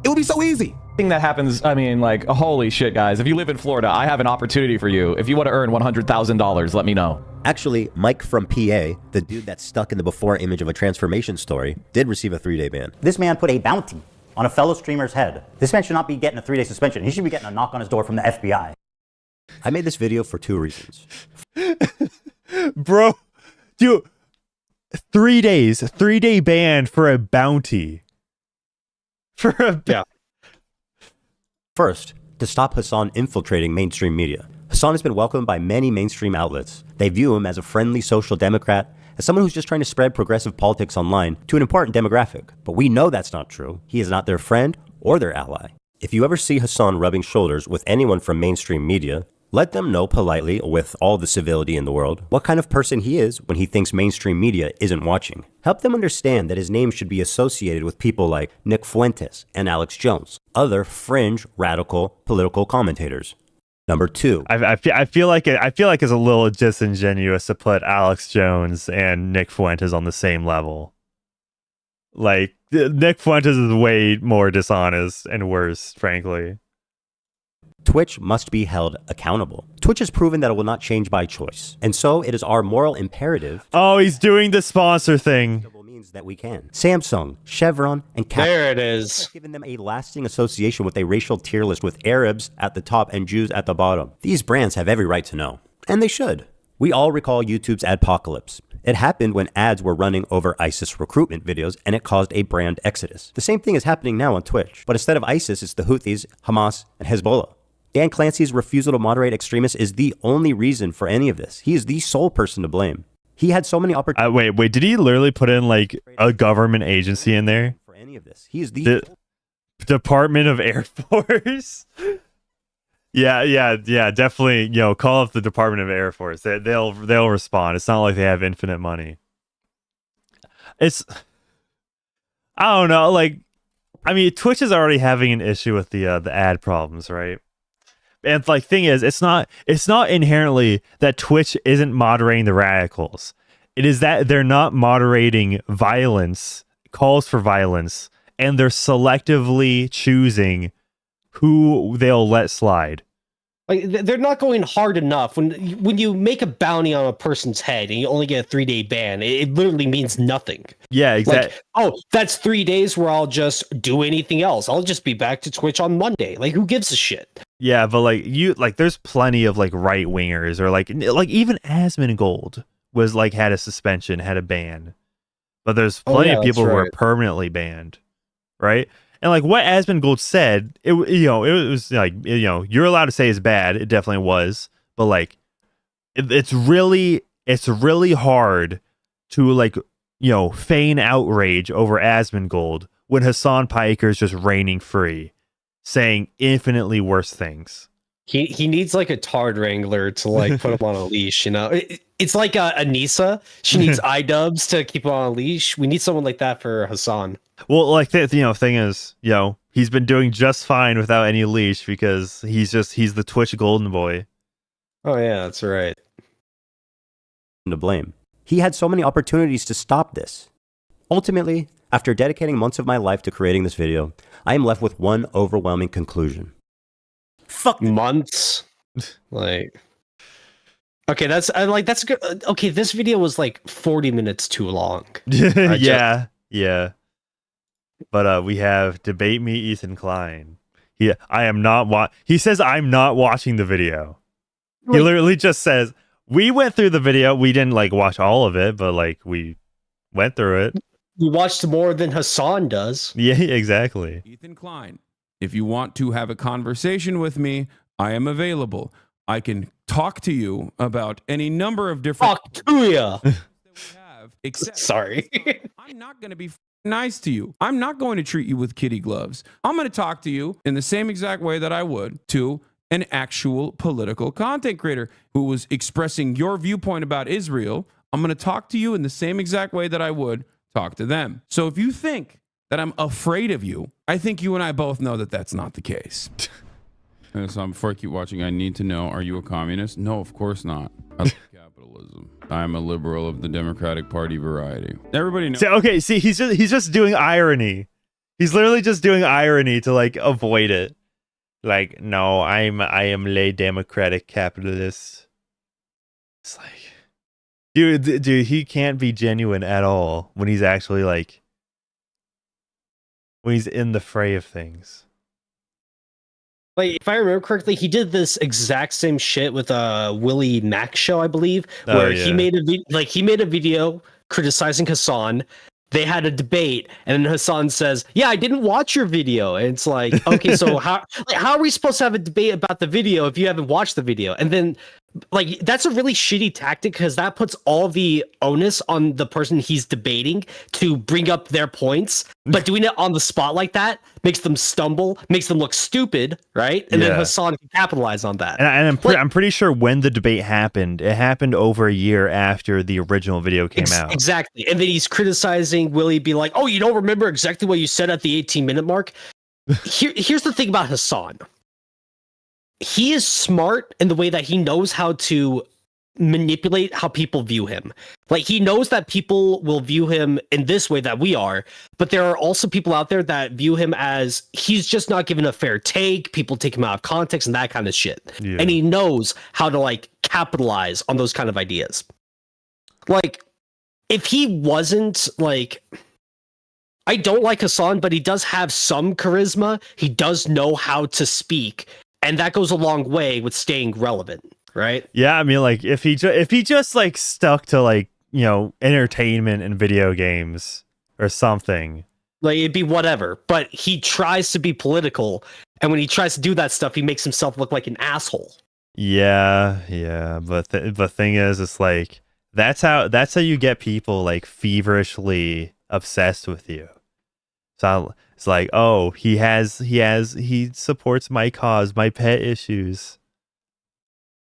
It would be so easy. Thing that happens, I mean, like holy shit, guys. If you live in Florida, I have an opportunity for you. If you want to earn $100,000, let me know. Actually, Mike from PA, the dude that's stuck in the before image of a transformation story, did receive a 3-day ban. This man put a bounty on a fellow streamer's head. This man should not be getting a 3-day suspension. He should be getting a knock on his door from the FBI. I made this video for 2 reasons. Bro, dude, 3 days, 3-day ban for a bounty. Yeah. First, to stop Hasan infiltrating mainstream media. Hasan has been welcomed by many mainstream outlets. They view him as a friendly social democrat, as someone who's just trying to spread progressive politics online to an important demographic. But we know that's not true. He is not their friend or their ally. If you ever see Hasan rubbing shoulders with anyone from mainstream media, let them know politely, with all the civility in the world, what kind of person he is when he thinks mainstream media isn't watching. Help them understand that his name should be associated with people like Nick Fuentes and Alex Jones, other fringe, radical, political commentators. Number 2. I feel like it's a little disingenuous to put Alex Jones and Nick Fuentes on the same level. Like, Nick Fuentes is way more dishonest and worse, frankly. Twitch must be held accountable. Twitch has proven that it will not change by choice. And so it is our moral imperative. Oh, he's doing the sponsor thing. Means that we can. Samsung, Chevron, and Cap. There it is. Given them a lasting association with a racial tier list with Arabs at the top and Jews at the bottom. These brands have every right to know. And they should. We all recall YouTube's adpocalypse. It happened when ads were running over ISIS recruitment videos and it caused a brand exodus. The same thing is happening now on Twitch. But instead of ISIS, it's the Houthis, Hamas, and Hezbollah. Dan Clancy's refusal to moderate extremists is the only reason for any of this. He is the sole person to blame. He had so many opportunities. Wait, did he literally put in like a government agency in there? For any of this. He is the Department of Air Force? Yeah, definitely, you know, call up the Department of Air Force. They'll respond. It's not like they have infinite money. I don't know, like, I mean, Twitch is already having an issue with the ad problems, right? And like thing is, it's not inherently that Twitch isn't moderating the radicals. It is that they're not moderating violence, calls for violence, and they're selectively choosing who they'll let slide. Like they're not going hard enough. When you make a bounty on a person's head and you only get a 3-day ban, it literally means nothing. Yeah, exactly. Like, oh, that's 3 days where I'll just do anything else. I'll just be back to Twitch on Monday. Like, who gives a shit? Yeah, but there's plenty of like right wingers or like even Asmongold was like had a suspension, had a ban, but there's plenty of people who are permanently banned, right? And like what Asmongold said, it was like, you know, you're allowed to say it's bad. It definitely was, but like it's really hard to like, you know, feign outrage over Asmongold when Hasan Piker is just reigning free, saying infinitely worse things. He needs like a Tard Wrangler to like put him on a leash, you know? It's like Anissa. She needs iDubbbz to keep him on a leash. We need someone like that for Hasan. Well, like the thing is, you know, he's been doing just fine without any leash because he's the Twitch golden boy. Oh yeah, that's right. To blame. He had so many opportunities to stop this. Ultimately, after dedicating months of my life to creating this video, I am left with one overwhelming conclusion. Fuck months. Like, okay, that's good. Okay, this video was like 40 minutes too long. Yeah. But we have Debate Me Ethan Klein. He says I'm not watching the video. He literally just says, We went through the video. We didn't like watch all of it, but like we went through it. We watched more than Hasan does. Yeah, exactly. Ethan Klein, if you want to have a conversation with me, I am available. I can talk to you about any number of different. Talk to ya. Except, sorry, I'm not going to be nice to you. I'm not going to treat you with kitty gloves. I'm going to talk to you in the same exact way that I would to an actual political content creator who was expressing your viewpoint about Israel. I'm going to talk to you in the same exact way that I would talk to them. So if you think that I'm afraid of you, I think you and I both know that that's not the case. And so before I keep watching, I need to know, are you a communist? No, of course not. I love capitalism. I'm a liberal of the Democratic Party variety. Everybody knows. See, he's just doing irony. He's literally just doing irony to like avoid it. Like, no, I am a democratic capitalist. It's like, dude, he can't be genuine at all when he's actually like, when he's in the fray of things. Like, if I remember correctly, he did this exact same shit with Willie Mack show, I believe, where he made a video criticizing Hasan. They had a debate, and then Hasan says, "Yeah, I didn't watch your video." And it's like, okay, so how are we supposed to have a debate about the video if you haven't watched the video? And then, like, that's a really shitty tactic because that puts all the onus on the person he's debating to bring up their points. But doing it on the spot like that makes them stumble, makes them look stupid, right? And then Hasan can capitalize on that. And I'm pretty sure when the debate happened, it happened over a year after the original video came out. Exactly. And then he's criticizing Willie, be like, "Oh, you don't remember exactly what you said at the 18-minute mark?" Here's the thing about Hasan. He is smart in the way that he knows how to manipulate how people view him. Like, he knows that people will view him in this way that we are, but there are also people out there that view him as he's just not given a fair take. People take him out of context and that kind of shit. Yeah. And he knows how to like capitalize on those kind of ideas. Like, if he wasn't like, I don't like Hasan, but he does have some charisma. He does know how to speak. And that goes a long way with staying relevant, right? Yeah, I mean, like, if he just like stuck to like, you know, entertainment and video games or something, like, it'd be whatever. But he tries to be political, and when he tries to do that stuff, he makes himself look like an asshole. Yeah. But the thing is, it's like that's how you get people like feverishly obsessed with you. So it's like, oh, he supports my cause, my pet issues.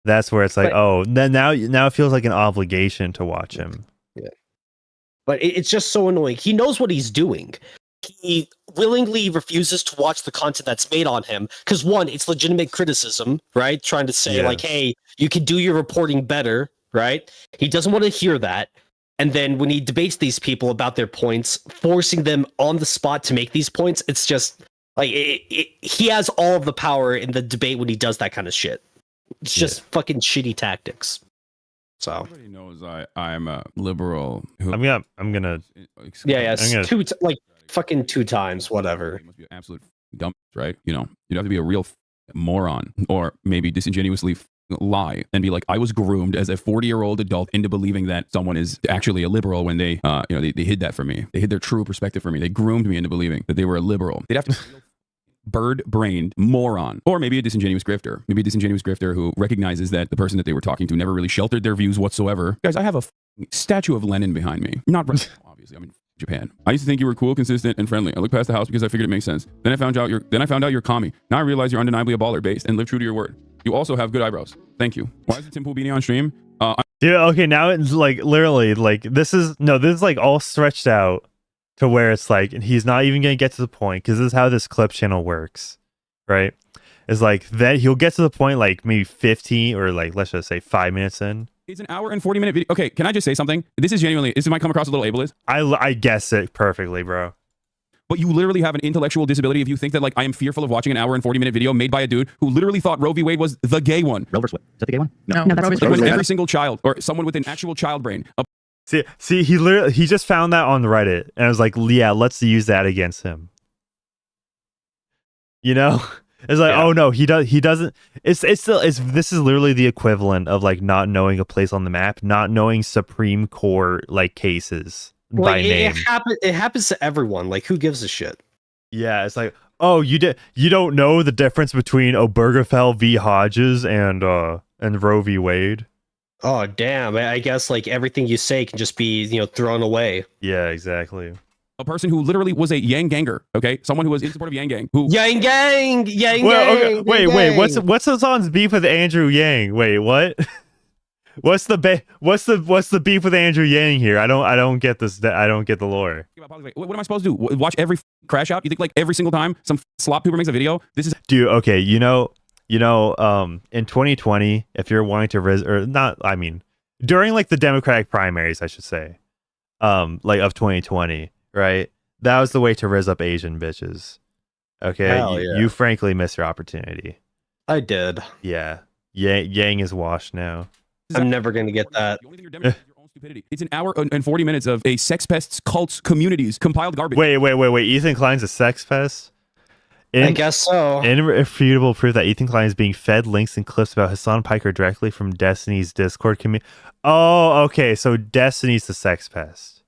That's where it's like, oh, then now it feels like an obligation to watch him. Yeah. But it's just so annoying. He knows what he's doing. He willingly refuses to watch the content that's made on him because, one, it's legitimate criticism, right? Trying to say like, hey, you can do your reporting better, right? He doesn't want to hear that. And then when he debates these people about their points, forcing them on the spot to make these points, it's just like he has all of the power in the debate when he does that kind of shit. It's just fucking shitty tactics. So everybody knows I'm a liberal. I'm gonna. Yeah. Fucking two times, whatever. Must be an absolute dumb, right? You know, you'd have to be a real moron, or maybe disingenuously lie and be like, I was groomed as a 40-year-old adult into believing that someone is actually a liberal when they hid that from me. They hid their true perspective from me. They groomed me into believing that they were a liberal. They'd have to bird-brained moron, or maybe a disingenuous grifter who recognizes that the person that they were talking to never really sheltered their views whatsoever. Guys, I have a statue of Lenin behind me. Not obviously, I'm in Japan. I used to think you were cool, consistent, and friendly. I looked past the house because I figured it makes sense. Then I found out you're commie. Now I realize you're undeniably a baller based and live true to your word. You also have good eyebrows. Thank you. Why is it Tim Pool Beanie on stream? Dude, okay, now it's like literally like this is like all stretched out to where it's like he's not even gonna get to the point because this is how this clip channel works, right? It's like that he'll get to the point like maybe 15 or like let's just say 5 minutes in. It's an hour and 40-minute video. Okay, can I just say something? This might come across a little ableist. I guess it perfectly, bro. But you literally have an intellectual disability if you think that like I am fearful of watching an hour and 40-minute video made by a dude who literally thought Roe v. Wade was the gay one. Roe vs. Wade. Is that the gay one? No, that's like when every single child or someone with an actual child brain. See, he just found that on Reddit and I was like, yeah, let's use that against him. You know, It's like, oh no, he doesn't. This is literally the equivalent of like not knowing a place on the map, not knowing Supreme Court like cases by name. It happens to everyone. Like, who gives a shit? Yeah, it's like, oh, you don't know the difference between Obergefell v. Hodges and Roe v. Wade. Oh damn! I guess like everything you say can just be thrown away. Yeah, exactly. A person who literally was a Yang ganger, okay? Someone who was in support of Yang Gang. Yang Gang! Wait, what's Hasan's beef with Andrew Yang? Wait, what? What's the beef with Andrew Yang here? I don't get this. I don't get the lore. What am I supposed to do? Watch every crash out? You think like every single time some slop tuber makes a video, this is dude? Okay, in 2020, if you're wanting to during like the Democratic primaries, I should say, like of 2020. Right, that was the way to rizz up Asian bitches. Okay, you frankly missed your opportunity. I did. Yeah, Yang is washed now. I'm never gonna get that. It's an hour and 40 minutes of a sex pests, cults, communities, compiled garbage. Wait. Ethan Klein's a sex pest? I guess so. Irrefutable proof that Ethan Klein is being fed links and clips about Hasan Piker directly from Destiny's Discord community. Oh, okay. So Destiny's the sex pest.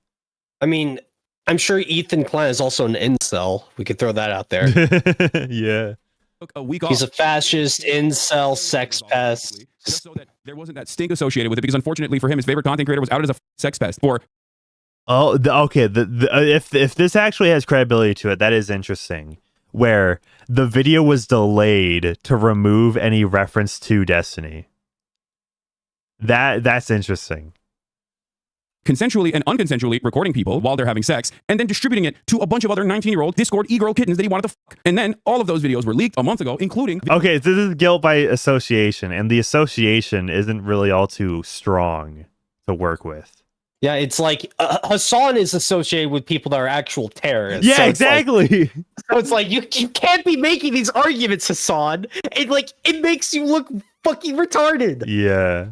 I mean, I'm sure Ethan Klein is also an incel. We could throw that out there. Yeah. A week He's a fascist, incel, sex pest. Just so that there wasn't that stink associated with it, because unfortunately for him, his favorite content creator was outed as a sex pest. Okay. If this actually has credibility to it, that is interesting. Where the video was delayed to remove any reference to Destiny. That's interesting. Consensually and unconsensually recording people while they're having sex and then distributing it to a bunch of other 19-year-old Discord e-girl kittens that he wanted to fuck. And then all of those videos were leaked a month ago, including... Okay, this is guilt by association, and the association isn't really all too strong to work with. Yeah, it's like Hasan is associated with people that are actual terrorists. Yeah, so exactly. It's like you can't be making these arguments, Hasan. It makes you look fucking retarded. Yeah.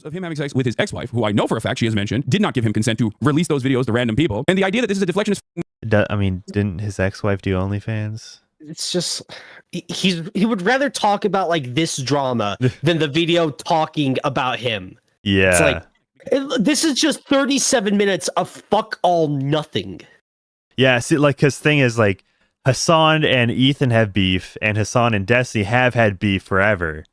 Of him having sex with his ex-wife, who I know for a fact she has mentioned, did not give him consent to release those videos to random people. And the idea that this is a deflection is... Didn't his ex-wife do OnlyFans? It's just... He would rather talk about like this drama than the video talking about him. Yeah. It's like, this is just 37 minutes of fuck all nothing. Yeah, see, like, because thing is, like, Hasan and Ethan have beef, and Hasan and Destiny have had beef forever.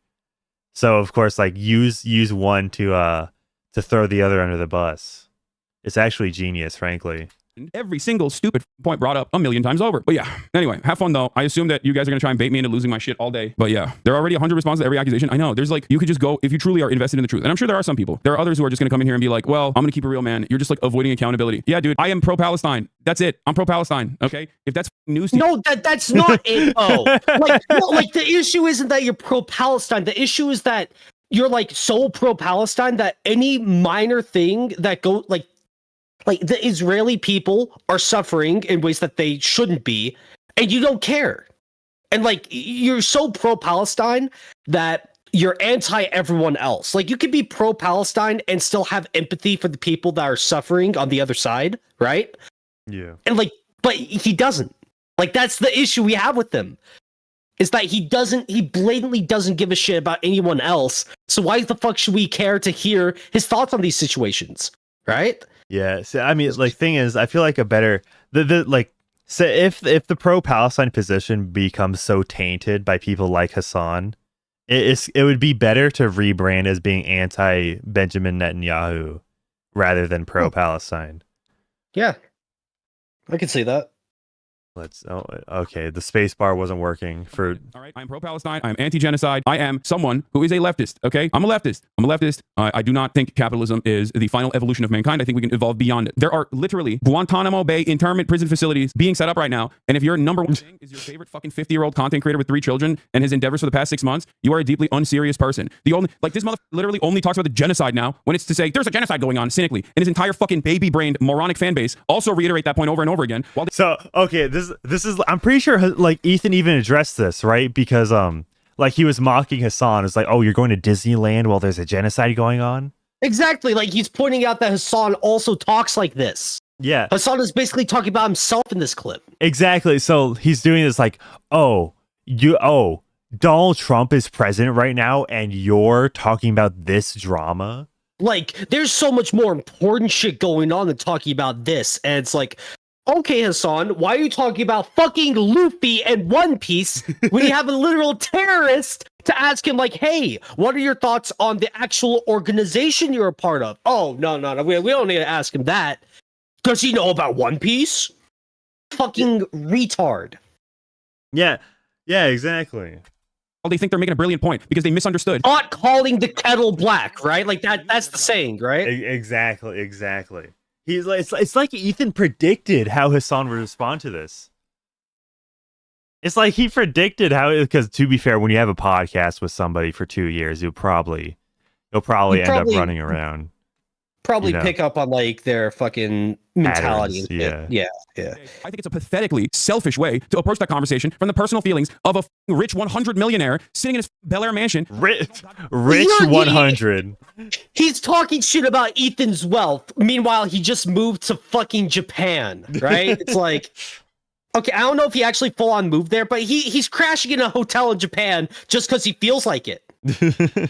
So of course, like use one to throw the other under the bus. It's actually genius, frankly. Every single stupid point brought up a million times over. But yeah, anyway, have fun though. I assume that you guys are gonna try and bait me into losing my shit all day. But yeah, there are already 100 responses to every accusation. I know. There's like, you could just go, if you truly are invested in the truth. And I'm sure there are some people. There are others who are just gonna come in here and be like, well, I'm gonna keep it real, man. You're just like avoiding accountability. Yeah, dude, I am pro-Palestine. That's it. I'm pro-Palestine. Okay. If that's news to you. No, that's not it. Oh, like the issue isn't that you're pro-Palestine. The issue is that you're like so pro-Palestine that any minor thing that go like the Israeli people are suffering in ways that they shouldn't be, and you don't care. And like you're so pro-Palestine that you're anti everyone else. Like you could be pro-Palestine and still have empathy for the people that are suffering on the other side, right? Yeah. And like, but he doesn't. Like that's the issue we have with him. Is that he blatantly doesn't give a shit about anyone else. So why the fuck should we care to hear his thoughts on these situations? Right? Yeah. So I mean, like, thing is, I feel like a better so if the pro-Palestine position becomes so tainted by people like Hasan, it would be better to rebrand as being anti-Benjamin Netanyahu rather than pro-Palestine. Yeah, I can see that. Okay, the space bar wasn't working for... All right, I'm pro-Palestine. I'm anti-genocide. I am someone who is a leftist, okay? I'm a leftist. I do not think capitalism is the final evolution of mankind. I think we can evolve beyond it. There are literally Guantanamo Bay internment prison facilities being set up right now, and if your number one thing is your favorite fucking 50-year-old content creator with 3 children and his endeavors for the past 6 months, you are a deeply unserious person. This motherfucker literally only talks about the genocide now when it's to say there's a genocide going on cynically, and his entire fucking baby-brained moronic fan base also reiterate that point over and over again. This is, I'm pretty sure like Ethan even addressed this, right? Because like he was mocking Hasan. It's like, oh, you're going to Disneyland while there's a genocide going on. Exactly. Like he's pointing out that Hasan also talks like this. Yeah. Hasan is basically talking about himself in this clip. Exactly. So he's doing this like, oh, Donald Trump is president right now, and you're talking about this drama. Like, there's so much more important shit going on than talking about this. And it's like, okay, Hasan, why are you talking about fucking Luffy and One Piece when you have a literal terrorist to ask him, like, hey, what are your thoughts on the actual organization you're a part of? Oh, no. We don't need to ask him that. Does he know about One Piece? Fucking retard. Yeah, exactly. Well, they think they're making a brilliant point because they misunderstood. Not calling the kettle black, right? Like that's the saying, right? Exactly. He's like, it's like Ethan predicted how Hasan would respond to this. It's like he predicted how, because to be fair, when you have a podcast with somebody for 2 years, you'll probably end up running around. Probably pick up on like their fucking mentality. Patterns, yeah. I think it's a pathetically selfish way to approach that conversation from the personal feelings of a rich 100 millionaire sitting in his Bel Air mansion. Rich 100. He's talking shit about Ethan's wealth. Meanwhile, he just moved to fucking Japan, right? It's like, okay, I don't know if he actually full on moved there, but he's crashing in a hotel in Japan just because he feels like it.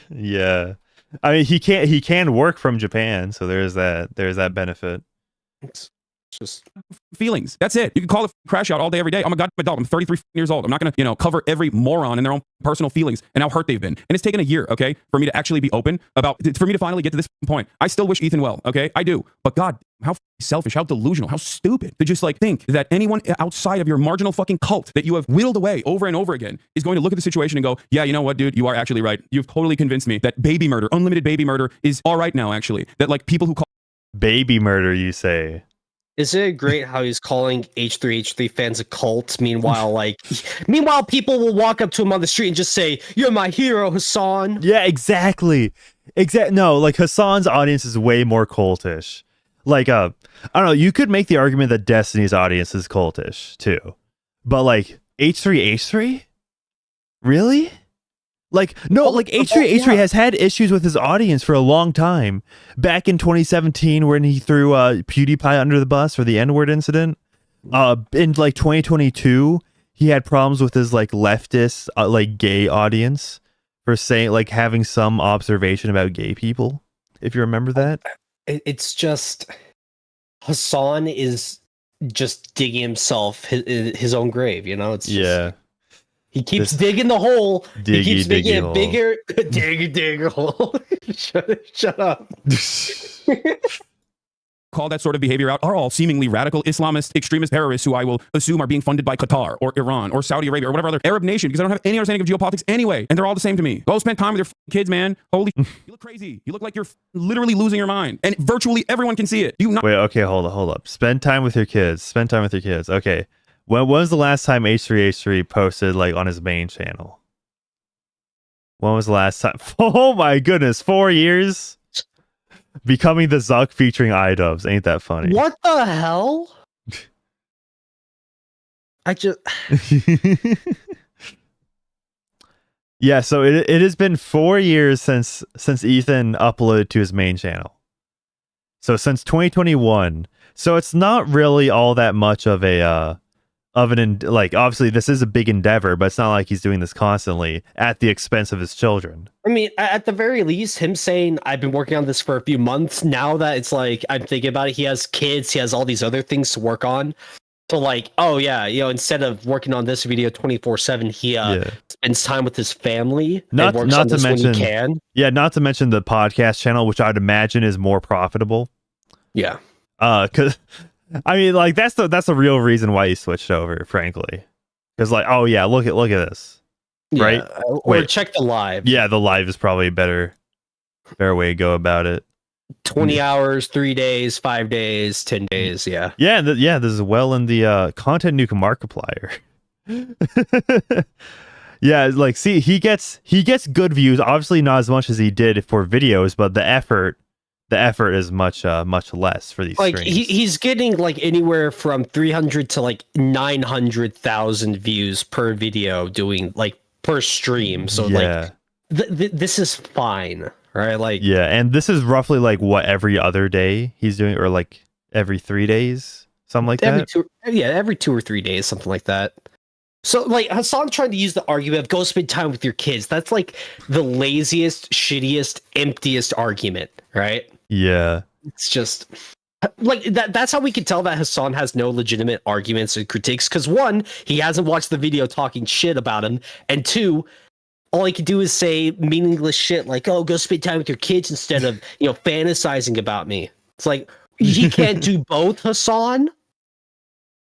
Yeah. I mean, he can work from Japan, so there's that benefit. It's just feelings. That's it. You can call it crash out all day, every day. I'm a goddamn adult. I'm 33 years old. I'm not gonna, cover every moron in their own personal feelings and how hurt they've been. And it's taken a year, okay, for me to actually be open for me to finally get to this point. I still wish Ethan well, okay? I do. But God, how selfish, how delusional, how stupid to just think that anyone outside of your marginal fucking cult that you have whittled away over and over again is going to look at the situation and go, yeah, you know what, dude, you are actually right. You've totally convinced me that baby murder, unlimited baby murder is all right now, actually. That like people who call baby murder, you say. Isn't it great how he's calling H3H3 fans a cult? Meanwhile, people will walk up to him on the street and just say, "You're my hero, Hasan." Yeah, exactly. No, like Hasan's audience is way more cultish. Like, I don't know. You could make the argument that Destiny's audience is cultish too, but like H3H3, really? Like, no, like H3H3 has had issues with his audience for a long time. Back in 2017, when he threw PewDiePie under the bus for the N-word incident. In like 2022, he had problems with his like leftist, like gay audience for saying like having some observation about gay people. If you remember that, it's just Hasan is just digging himself his own grave. It's just, he keeps digging the hole. He keeps making it bigger. Dig hole. Shut up. Call that sort of behavior out are all seemingly radical Islamist extremist terrorists who I will assume are being funded by Qatar or Iran or Saudi Arabia or whatever other Arab nation, because I don't have any understanding of geopolitics anyway, and they're all the same to me. Go spend time with your kids, man. Holy, you look crazy. You look like you're literally losing your mind, and virtually everyone can see it. Wait, okay, hold up. Spend time with your kids. Okay. When was the last time H3H3 posted like on his main channel? When was the last time? Oh my goodness, 4 years? Becoming the Zuck featuring iDubbbz. Ain't that funny? What the hell? Yeah, so it has been 4 years since Ethan uploaded to his main channel. So since 2021. So it's not really all that much of like, obviously this is a big endeavor, but it's not like he's doing this constantly at the expense of his children. I mean, at the very least, him saying, I've been working on this for a few months, now that it's like, I'm thinking about it, he has kids, he has all these other things to work on. So like, oh yeah, instead of working on this video 24/7, he spends time with his family. Not and works on to this mention, when he can. Yeah, not to mention the podcast channel, which I'd imagine is more profitable. Yeah. Because I mean, like that's the real reason why he switched over, frankly. Because like, oh yeah, look at this, right? Or check the live. Yeah, the live is probably a better way to go about it. 20 hours, 3 days, 5 days, 10 days. Yeah. Yeah. This is well in the content Nuke Markiplier. Yeah, like see, he gets good views. Obviously, not as much as he did for videos, but the effort is much less for these like streams. He's getting like anywhere from 300 to like 900,000 views per video doing like per stream. So like this is fine, right? Like and this is roughly like what every other day he's doing, or like every 3 days, something like that. Every 2 or 3 days, something like that. So, like, Hasan tried to use the argument of go spend time with your kids. That's like the laziest, shittiest, emptiest argument, right? Yeah. It's just like that's how we can tell that Hasan has no legitimate arguments and critiques. Because one, he hasn't watched the video talking shit about him, and two, all he can do is say meaningless shit like, "Oh, go spend time with your kids," instead of fantasizing about me. It's like he can't do both, Hasan.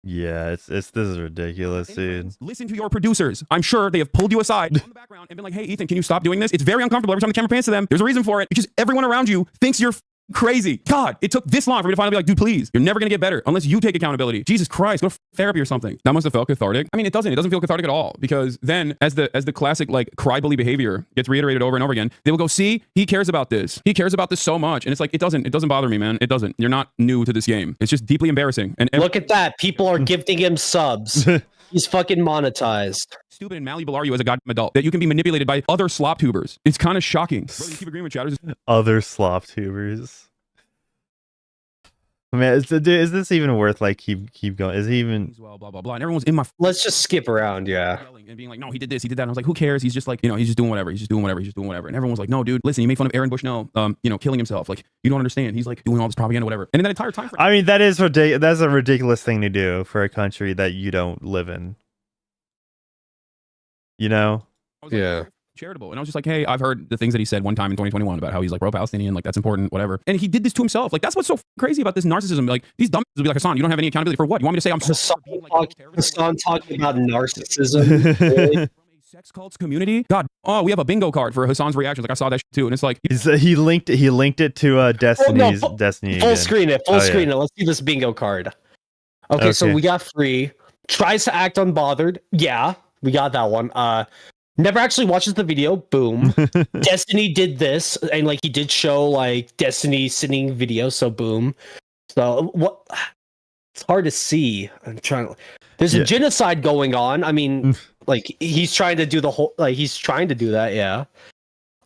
Yeah, this is ridiculous, dude. Listen to your producers. I'm sure they have pulled you aside in the background and been like, "Hey, Ethan, can you stop doing this? It's very uncomfortable every time the camera pans to them. There's a reason for it because everyone around you thinks you're crazy. God, it took this long for me to finally be like, dude, please. You're never gonna get better unless you take accountability. Jesus Christ, go to therapy or something." That must have felt cathartic. I mean, it doesn't feel cathartic at all, because then as the classic like cry-bully behavior gets reiterated over and over again, they will go, "See, he cares about this. He cares about this so much." And it's like, it doesn't bother me, man. It doesn't. You're not new to this game. It's just deeply embarrassing. And look at that. People are gifting him subs. He's fucking monetized. Stupid and malleable are you as a goddamn adult that you can be manipulated by other slop tubers? It's kind of shocking. Brother, you keep agreeing with chatters. Other slop tubers. I mean, is this even worth like keep going? Is he even? Well, blah blah blah. And everyone's in my. Let's just skip around, yeah. And being like, "No, he did this, he did that." And I was like, "Who cares? He's just like, he's just doing whatever. He's just doing whatever. He's just doing whatever." And everyone was like, "No, dude, listen, you made fun of Aaron Bushnell, killing himself. Like, you don't understand. He's like doing all this propaganda, whatever." And in that entire time frame, I mean, that is ridiculous. That's a ridiculous thing to do for a country that you don't live in. Yeah. Charitable. And I was just like, "Hey, I've heard the things that he said one time in 2021 about how he's like pro-Palestinian, like that's important, whatever." And he did this to himself. Like, that's what's so crazy about this narcissism. Like, these dumb will be like, "Hasan, you don't have any accountability for what? You want me to say I'm Hasan talking about narcissism?" Sex cults community? God, we have a bingo card for Hasan's reactions. Like, I saw that shit too, and it's like he linked it to Destiny's Destiny. Full again. screen it. Full screen it. Let's see this bingo card. Okay, so we got free. Tries to act unbothered. Yeah, we got that one. Never actually watches the video. Boom. Destiny did this, and like he did show like Destiny sitting video. So boom. So what? It's hard to see. I'm trying to. There's a genocide going on. I mean, like he's trying to do the whole. Like he's trying to do that. Yeah.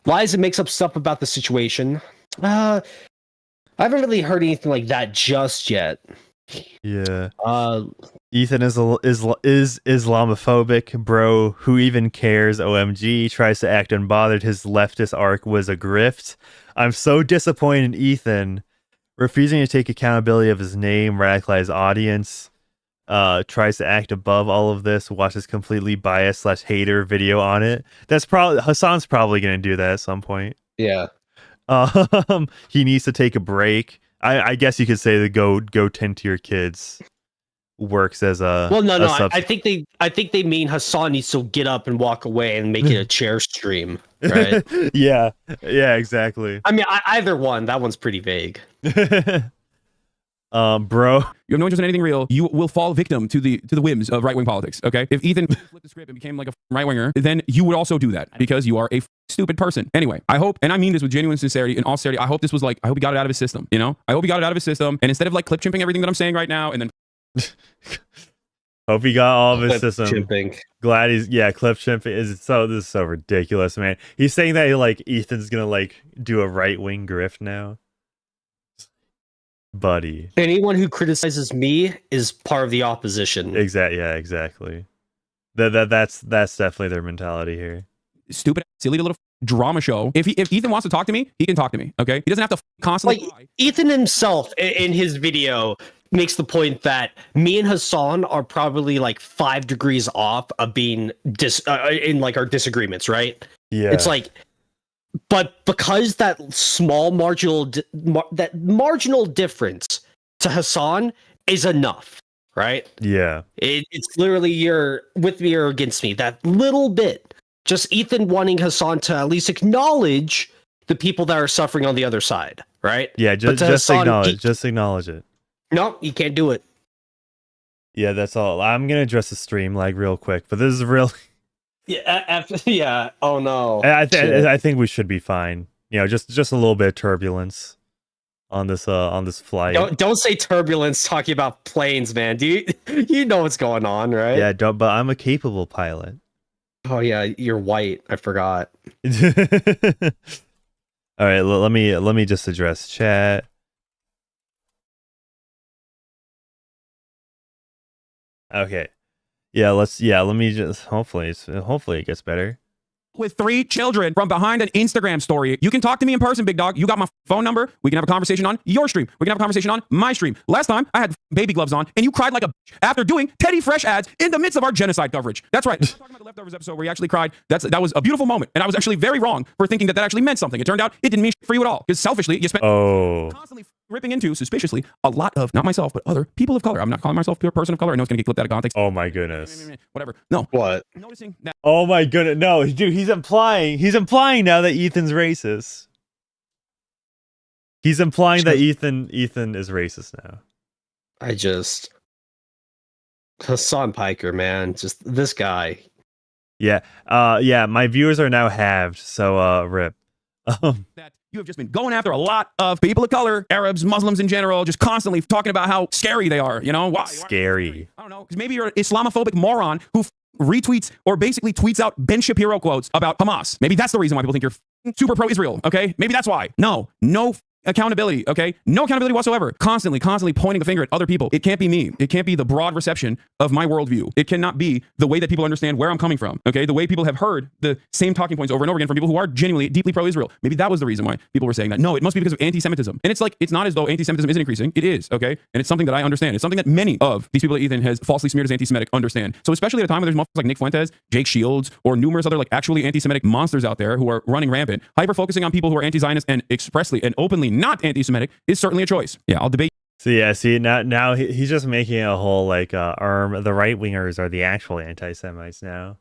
Lies and makes up stuff about the situation. I haven't really heard anything like that just yet. Yeah. Ethan is Islamophobic, bro. Who even cares? OMG. Tries to act unbothered. His leftist arc was a grift. I'm so disappointed in Ethan. Refusing to take accountability of his name, radicalized audience. Tries to act above all of this. Watches completely biased / hater video on it. That's probably Hasan's probably gonna do that at some point. Yeah. He needs to take a break. I guess you could say the go tend to your kids works as a I think they mean Hasan needs to get up and walk away and make it a chair stream, right? yeah exactly. I mean, either one. That one's pretty vague. Bro, you have no interest in anything real. You will fall victim to the whims of right wing politics. Okay, if Ethan flipped the script and became like a right winger, then you would also do that because you are a stupid person. Anyway, I hope, and I mean this with genuine sincerity and all sincerity, I hope this was like, I hope he got it out of his system. I hope he got it out of his system, and instead of like clip chimping everything that I'm saying right now, and then hope he got all of his system. Chimping. Glad he's clip chimping this is so ridiculous, man. He's saying that like Ethan's gonna like do a right wing grift now. Buddy, anyone who criticizes me is part of the opposition. Exactly. That's definitely their mentality here. Stupid, silly little drama show. If Ethan wants to talk to me, he can talk to me. Okay, he doesn't have to constantly. Like Ethan himself in his video makes the point that me and Hasan are probably like 5 degrees off of being in like our disagreements, right? Yeah, it's like. But because that small marginal difference to Hasan is enough, right? Yeah. It's literally you're with me or against me. That little bit. Just Ethan wanting Hasan to at least acknowledge the people that are suffering on the other side, right? Yeah, just Hasan, just acknowledge it. No, you can't do it. Yeah, that's all. I'm gonna address the stream like real quick, but this is real. Yeah. Oh no. I think we should be fine. Just a little bit of turbulence on this flight. Don't say turbulence talking about planes, man. Do you know what's going on, right? Yeah, but I'm a capable pilot. Oh yeah, you're white. I forgot. All right, let me just address chat. Okay. Let me just hopefully it gets better. With 3 children from behind an Instagram story. You can talk to me in person, big dog. You got my phone number. We can have a conversation on your stream. We can have a conversation on my stream. Last time I had baby gloves on and you cried like a bitch after doing Teddy Fresh ads in the midst of our genocide coverage. That's right. I'm talking about the Leftovers episode where you actually cried. That was a beautiful moment. And I was actually very wrong for thinking that actually meant something. It turned out it didn't mean shit for you at all. Because selfishly, you spent constantly ripping into, suspiciously, a lot of, not myself, but other people of color. I'm not calling myself a person of color. I know it's going to get clipped out of context. Oh my goodness. Whatever. No. What? Noticing that. Oh my goodness. No, dude, he's implying now that Ethan's racist. He's implying that Ethan is racist now. Hasan Piker, man, just this guy. Yeah. My viewers are now halved, so rip. That you have just been going after a lot of people of color, Arabs, Muslims in general, just constantly talking about how scary they are. You know why? Scary. I don't know, because maybe you're an Islamophobic moron who retweets or basically tweets out Ben Shapiro quotes about Hamas. Maybe that's the reason why people think you're super pro-Israel. Okay, maybe that's why. No accountability. Okay, no accountability whatsoever. Constantly pointing a finger at other people. It can't be me. It can't be the broad reception of my worldview. It cannot be the way that people understand where I'm coming from. Okay, the way people have heard the same talking points over and over again from people who are genuinely deeply pro-Israel. Maybe that was the reason why people were saying that. No, it must be because of anti-Semitism. And it's like, it's not as though anti-Semitism isn't increasing. It is. Okay, and it's something that I understand. It's something that many of these people that Ethan has falsely smeared as anti-Semitic understand. So especially at a time when there's motherfuckers like Nick Fuentes, Jake Shields, or numerous other like actually anti-Semitic monsters out there who are running rampant, hyper focusing on people who are anti-Zionist and expressly and openly not anti-Semitic is certainly a choice. Yeah, I'll debate. See, now he's just making a whole like the right wingers are the actual anti-Semites now,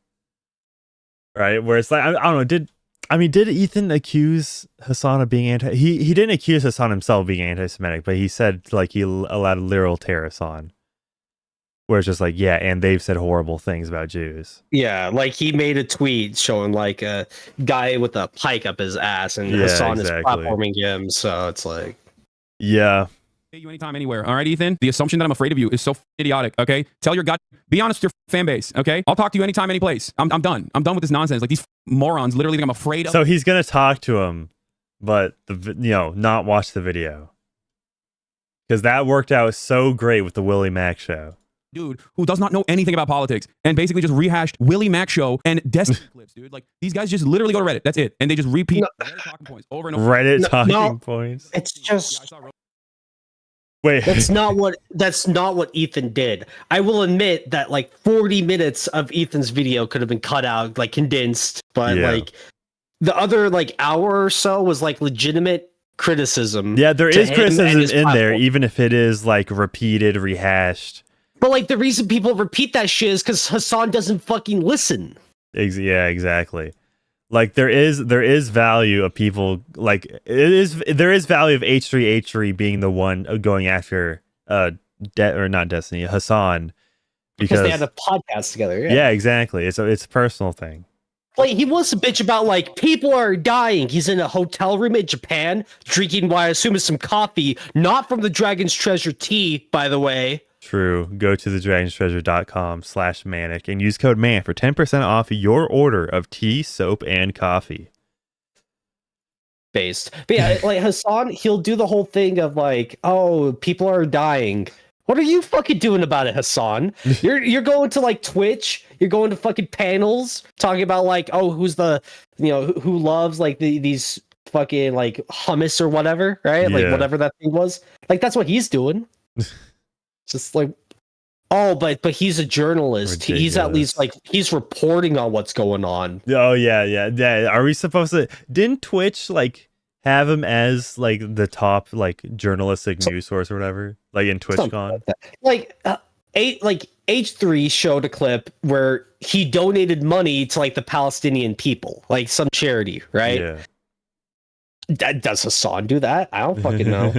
right? Where it's like I don't know. Did Ethan accuse Hasan of being anti? He didn't accuse Hasan himself of being anti-Semitic, but he said like he allowed literal tear Hasan. Where it's just like, yeah, and they've said horrible things about Jews. Yeah, like he made a tweet showing like a guy with a pike up his ass, and Hasan is platforming him. So it's like, yeah. You anytime, anywhere. All right, Ethan. The assumption that I'm afraid of you is so idiotic. Okay, tell your God. Be honest with your fan base. Okay, I'll talk to you anytime, any place. I'm done. I'm done with this nonsense. Like these morons literally think I'm afraid of. So he's gonna talk to him, but not watch the video because that worked out so great with the Willie Mack show. Dude who does not know anything about politics and basically just rehashed Willie Mack show and Destiny clips, dude. Like these guys just literally go to Reddit. That's it, and they just repeat talking points over and over. Reddit talking points. It's just. Wait, that's not what Ethan did. I will admit that like 40 minutes of Ethan's video could have been cut out, like condensed, but like the other like hour or so was like legitimate criticism. Yeah, there is criticism in there, even if it is like repeated, rehashed. But like the reason people repeat that shit is because Hasan doesn't fucking listen. Yeah, exactly. Like there is value of people like there is value of H3 being the one going after not Destiny, Hasan because they had a podcast together. Yeah, exactly. It's a personal thing. Like he wants to bitch about like people are dying. He's in a hotel room in Japan drinking what I assume is some coffee, not from the Dragon's Treasure tea, by the way. True. Go to thedragonstreasure.com/manic and use code MAN for 10% off your order of tea, soap, and coffee. But yeah, like Hasan, he'll do the whole thing of like, oh, people are dying. What are you fucking doing about it, Hasan? You're going to like Twitch, you're going to fucking panels talking about like, oh, who's the who loves like these fucking like hummus or whatever, right? Yeah. Like whatever that thing was. Like that's what he's doing. Just like, oh, but he's a journalist. Ridiculous. He's at least like he's reporting on what's going on. Oh yeah. Are we supposed to? Didn't Twitch like have him as like the top like journalistic news source or whatever? Like in TwitchCon, like H3 showed a clip where he donated money to like the Palestinian people, like some charity, right? Yeah. Does Hasan do that? I don't fucking know.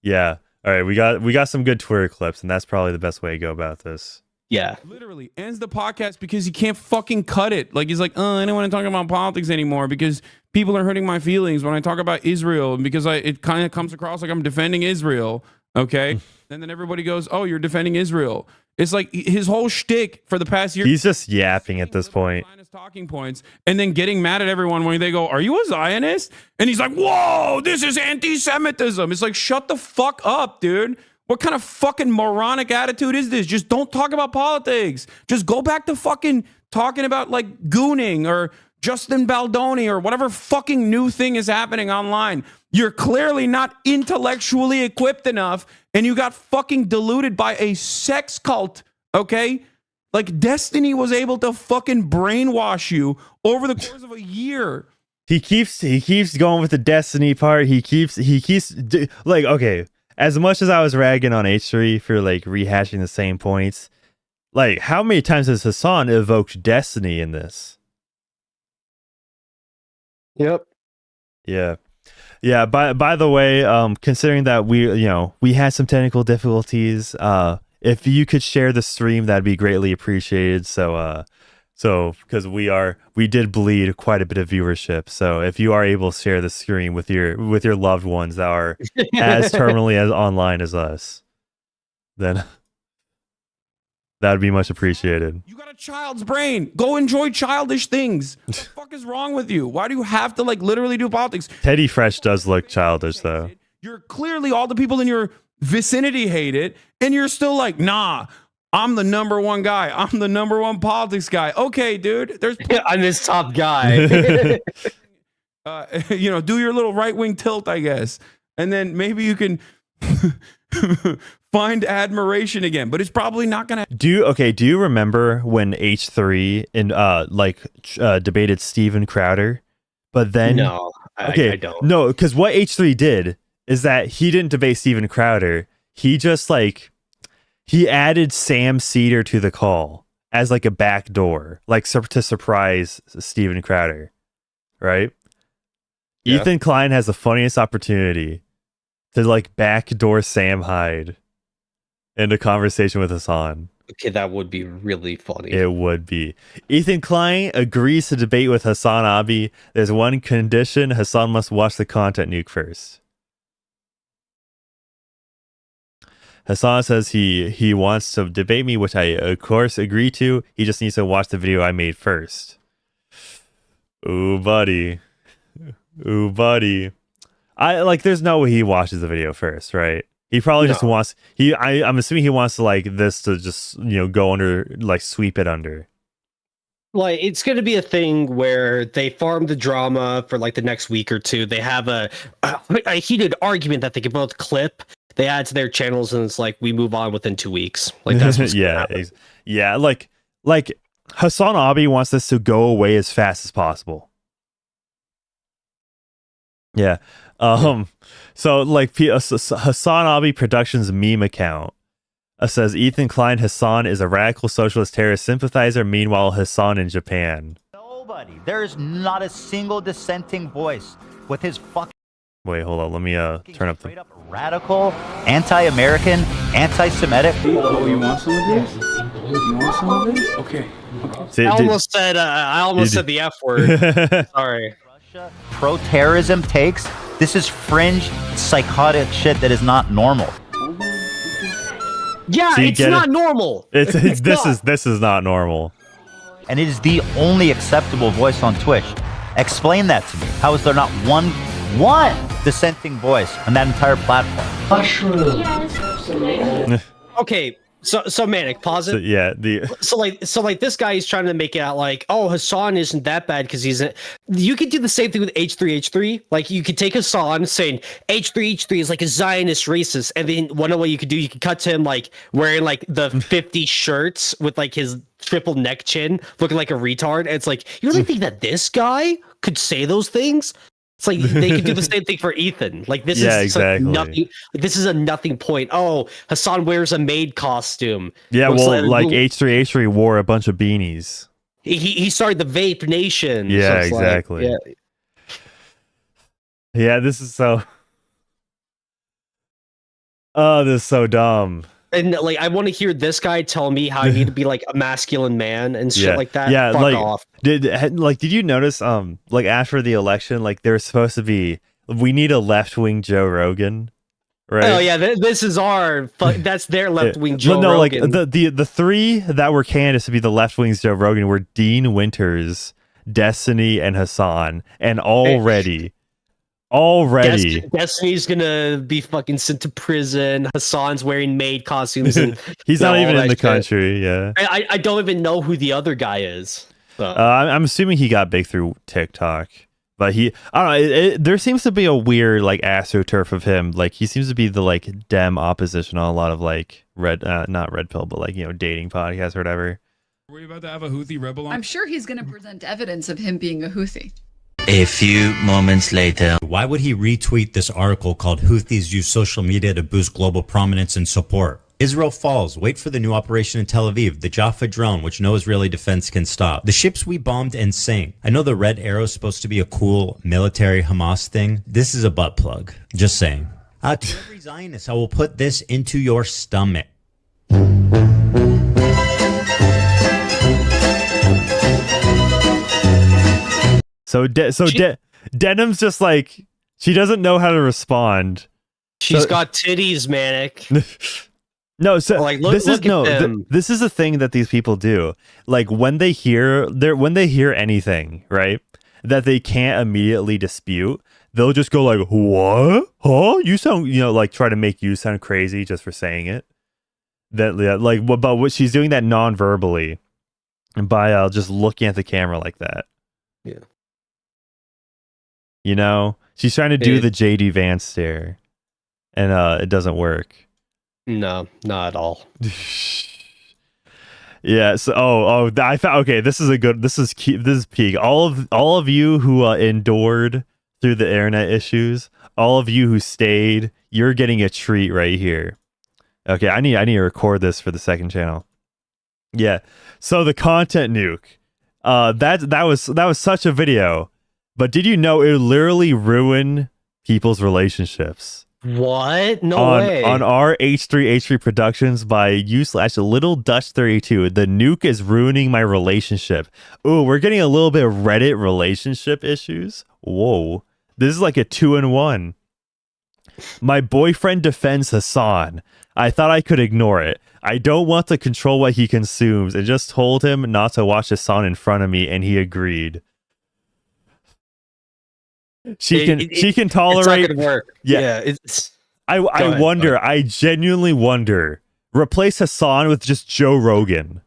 Yeah. All right, we got some good Twitter clips, and that's probably the best way to go about this. Yeah. Literally ends the podcast because he can't fucking cut it. Like he's like, oh, I don't want to talk about politics anymore because people are hurting my feelings when I talk about Israel because it kind of comes across like I'm defending Israel. Okay. And then everybody goes, oh, you're defending Israel. It's like his whole shtick for the past year. He's just yapping at this point. Talking points and then getting mad at everyone when they go, are you a Zionist? And he's like, whoa, this is anti-Semitism. It's like, shut the fuck up, dude. What kind of fucking moronic attitude is this? Just don't talk about politics. Just go back to fucking talking about like gooning or Justin Baldoni or whatever fucking new thing is happening online. You're clearly not intellectually equipped enough and you got fucking deluded by a sex cult, okay? Like Destiny was able to fucking brainwash you over the course of a year. He keeps going with the Destiny part. He keeps like, okay, as much as I was ragging on H3 for like rehashing the same points, like how many times has Hasan evoked Destiny in this? Yep. Yeah. Yeah, by the way, considering that we had some technical difficulties, if you could share the stream, that'd be greatly appreciated. So because we did bleed quite a bit of viewership. So if you are able to share the screen with your loved ones that are as terminally as online as us, then that'd be much appreciated. You got a child's brain. Go enjoy childish things. What the fuck is wrong with you? Why do you have to like literally do politics? Teddy Fresh does look childish though. You're clearly all the people in your vicinity hate it, and you're still like, nah, I'm the number one guy. I'm the number one politics guy. Okay, dude. I'm this top guy. Do your little right wing tilt, I guess, and then maybe you can find admiration again. But it's probably not gonna. Do you remember when H3 debated Steven Crowder? But then no, I don't. No, because what H3 did is that he didn't debate Steven Crowder. He just he added Sam Cedar to the call as like a backdoor, like to surprise Steven Crowder, right? Yeah. Ethan Klein has the funniest opportunity to like backdoor Sam Hyde into conversation with Hasan. Okay, that would be really funny. It would be. Ethan Klein agrees to debate with Hasan Abi. There's one condition: Hasan must watch the content nuke first. Hasan says he wants to debate me, which I of course agree to. He just needs to watch the video I made first. Ooh, buddy. Ooh, buddy. There's no way he watches the video first, right? He probably just wants I'm assuming he wants to like this to just go under, like sweep it under. Like, it's going to be a thing where they farm the drama for like the next week or two. They have a heated argument that they can both clip. They add to their channels, and it's like we move on within 2 weeks. Like that's what's yeah. Like Hasan Abi wants this to go away as fast as possible. Yeah. So like Hasan Abi Productions meme account says Ethan Klein Hasan is a radical socialist terrorist sympathizer. Meanwhile, Hasan in Japan. Nobody. There is not a single dissenting voice with his fucking. Wait, hold on. Let me turn up the radical, anti-American, anti-Semitic. Oh, you want some of this? You want some of this? Okay. I almost said the F word. Sorry. Pro-terrorism takes. This is fringe, psychotic shit that is not normal. Yeah, it's not normal. This is not normal. And it is the only acceptable voice on Twitch. Explain that to me. How is there not one dissenting voice on that entire platform? Okay, so Manic, pause it. So like this guy is trying to make it out like, oh, Hasan isn't that bad because you could do the same thing with H3. Like you could take Hasan saying H3 is like a Zionist racist, and then one way you could cut to him like wearing like the 50 shirts with like his triple neck chin, looking like a retard. And it's like, you really think that this guy could say those things? It's like they could do the same thing for Ethan. Like this is exactly. nothing. This is a nothing point. Oh, Hasan wears a maid costume. Yeah, like H3 wore a bunch of beanies. He started the Vape Nation. Yeah, so exactly. Like, yeah, this is so. Oh, this is so dumb. And like, I want to hear this guy tell me how I need to be like a masculine man and shit like that. Yeah, fuck off. Did you notice? Like after the election, like there's supposed to be, we need a left wing Joe Rogan, right? Oh yeah, this is that's their left wing Joe Rogan. Like the three that were candidates to be the left wing's Joe Rogan were Dean Winters, Destiny, and Hasan, and already Already. Destiny's gonna be fucking sent to prison. Hassan's wearing maid costumes, and He's not even in the shit. country. Yeah. I don't even know who the other guy is. So. I'm assuming he got big through TikTok, but I don't know. There seems to be a weird like astroturf of him. Like he seems to be the like Dem opposition on a lot of like not red pill, but like dating podcasts or whatever. Are we about to have a Houthi rebel on? I'm sure he's going to present evidence of him being a Houthi. A few moments later. Why would he retweet this article called Houthis use social media to boost global prominence and support? Israel falls. Wait for the new operation in Tel Aviv. The Jaffa drone, which no Israeli defense can stop. The ships we bombed and sank. I know the red arrow is supposed to be a cool military Hamas thing. This is a butt plug. Just saying. To every Zionist, I will put this into your stomach. So Denim's just like, she doesn't know how to respond. She's got titties, Manic. No, so like, this is a thing that these people do. Like when they hear anything, right, that they can't immediately dispute, they'll just go like, "What? Huh? You sound, like try to make you sound crazy just for saying it." But what she's doing that non-verbally by just looking at the camera like that. Yeah. She's trying to do the JD Vance stare, and it doesn't work. No, not at all. Yeah. So, I found. Okay, this is peak. All of you who endured through the internet issues, all of you who stayed, you're getting a treat right here. Okay, I need to record this for the second channel. Yeah. So the content nuke. That was such a video. But did you know it would literally ruin people's relationships? What? No way. On our H3 Productions by u/Little Dutch 32, the nuke is ruining my relationship. Ooh, we're getting a little bit of Reddit relationship issues. Whoa. This is like a 2-in-1. My boyfriend defends Hasan. I thought I could ignore it. I don't want to control what he consumes and just told him not to watch Hasan in front of me, and he agreed. She can tolerate. It's not gonna work. Yeah, I genuinely wonder. Replace Hasan with just Joe Rogan,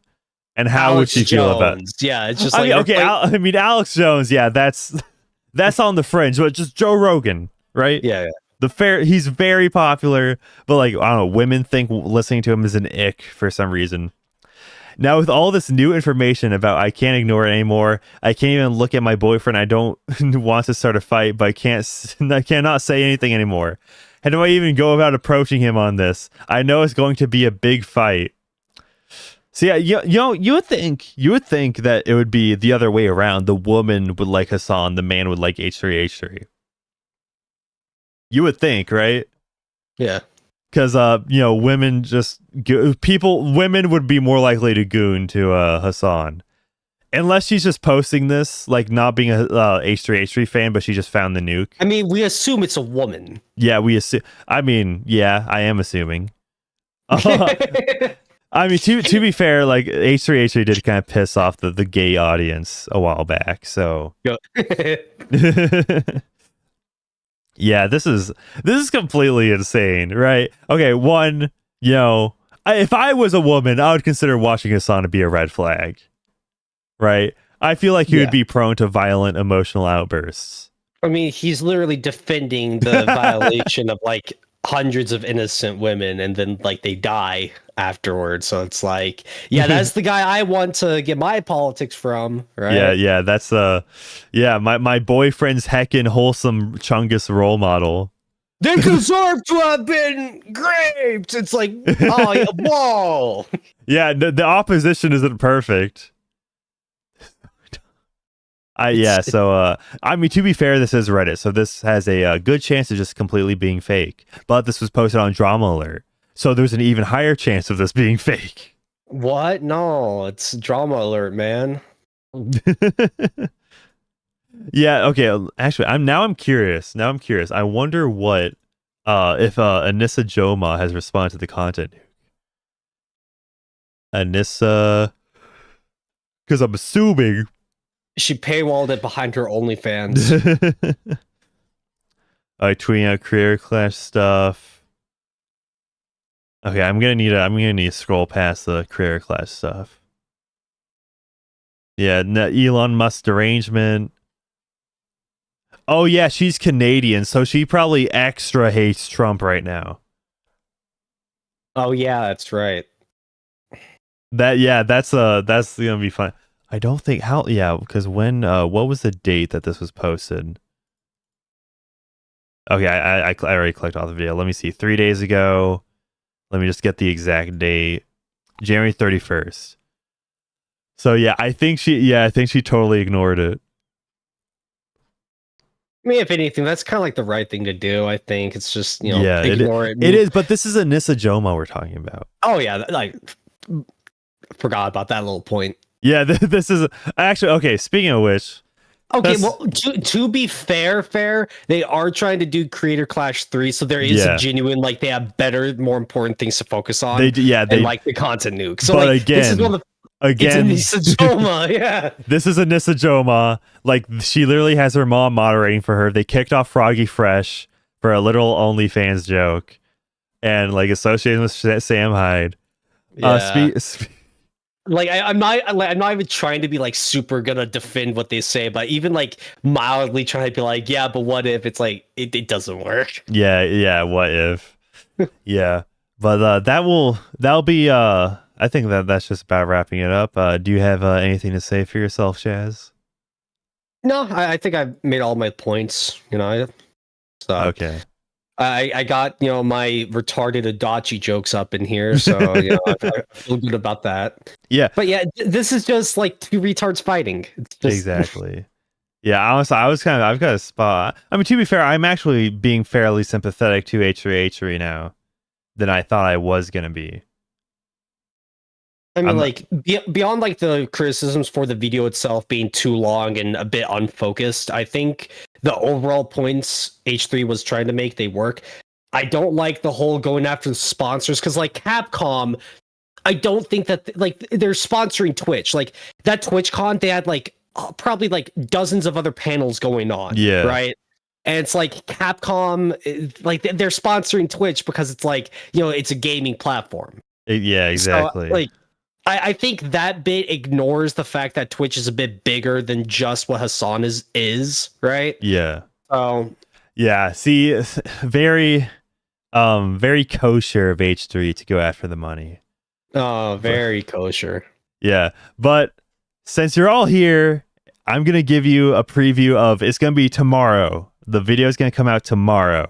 and how Alex would she feel about? Yeah, it's just Alex Jones. Yeah, that's on the fringe, but just Joe Rogan, right? Yeah. He's very popular, but like I don't know, women think listening to him is an ick for some reason. Now, with all this new information about I can't ignore it anymore, I can't even look at my boyfriend. I don't want to start a fight, but I cannot say anything anymore. How do I even go about approaching him on this? I know it's going to be a big fight. So yeah, you would think that it would be the other way around. The woman would like Hasan, the man would like H3. You would think, right? Yeah. Because women women would be more likely to goon to Hasan, unless she's just posting this, like not being a H3 fan, but she just found the nuke. I mean, we assume it's a woman. Yeah, we assume. I mean, yeah, I am assuming. I mean, to be fair, like H3 did kind of piss off the gay audience a while back, so. Yeah, this is completely insane, right? Okay, one, if I was a woman, I would consider watching Hasan to be a red flag, right? I feel like he would be prone to violent emotional outbursts. I mean, he's literally defending the violation of like hundreds of innocent women, and then like they die afterwards. So it's like, yeah, that's the guy I want to get my politics from, right? Yeah, that's my boyfriend's heckin' wholesome Chungus role model. They deserve to have been raped. It's like, oh, yeah, whoa. Yeah, the opposition isn't perfect. So I mean, to be fair, this is Reddit, so this has a good chance of just completely being fake. But this was posted on Drama Alert, so there's an even higher chance of this being fake. What? No, it's Drama Alert, man. Yeah. Okay. Actually, I'm curious. I wonder what if Anissa Joma has responded to the content. Anissa, because I'm assuming. She paywalled it behind her OnlyFans. Tweeting out Creator Clash stuff. Okay, I'm gonna need to scroll past the Creator Clash stuff. Yeah, Elon Musk derangement. Oh yeah, she's Canadian, so she probably extra hates Trump right now. Oh yeah, that's right. That's gonna be fun. I don't think because when what was the date that this was posted? Okay, I already clicked off the video. Let me see. 3 days ago. Let me just get the exact date. January 31st. So yeah, I think she totally ignored it. I mean, if anything, that's kind of like the right thing to do. I think it's just ignore it. It is, but this is Anissa Joma we're talking about. Oh yeah, like forgot about that little point. Yeah, this is actually okay. Speaking of which, okay, well, to be fair, they are trying to do Creator Clash 3, so there is a genuine they have better, more important things to focus on. They like the content nuke. So but this is one of the. Again, it's Anissa Joma, yeah. This is Anissa Joma. She literally has her mom moderating for her. They kicked off Froggy Fresh for a literal OnlyFans joke, and associated with Sam Hyde. Yeah. I'm not even trying to be super gonna defend what they say, but even mildly trying to be yeah, but what if it's it doesn't work? Yeah. What if? Yeah, but that'll be I think that's just about wrapping it up. Do you have anything to say for yourself, Shaz? No, I think I've made all my points. Okay. I got my retarded Adachi jokes up in here, so I feel good about that. Yeah, but yeah, this is just two retards fighting. It's just... Exactly. Yeah, honestly, I've got a spot. I mean, to be fair, I'm actually being fairly sympathetic to H3 now than I thought I was gonna be. I mean, beyond the criticisms for the video itself being too long and a bit unfocused, I think the overall points H3 was trying to make, they work. I don't like the whole going after the sponsors because Capcom, I don't think that they're sponsoring Twitch. That TwitchCon, they had probably dozens of other panels going on. Yeah. Right. And it's Capcom, they're sponsoring Twitch because it's it's a gaming platform. Yeah, exactly. So, I think that bit ignores the fact that Twitch is a bit bigger than just what Hasan is, right? Yeah. So yeah, see, very kosher of H3 to go after the money. Oh, very kosher. Yeah, but since you're all here, I'm gonna give you a preview of it's gonna be tomorrow. The video is gonna come out tomorrow.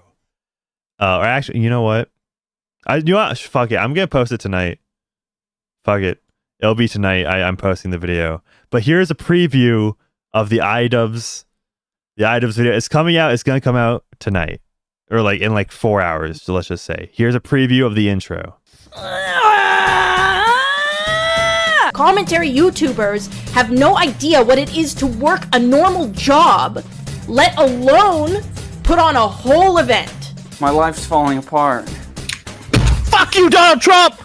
Or actually, you know what? Fuck it. I'm gonna post it tonight. Fuck it. It'll be tonight. I'm posting the video. But here's a preview of the iDubbbz. The iDubbbz video. It's coming out. It's going to come out tonight. Or in 4 hours, so let's just say. Here's a preview of the intro. Commentary YouTubers have no idea what it is to work a normal job, let alone put on a whole event. My life's falling apart. Fuck you, Donald Trump!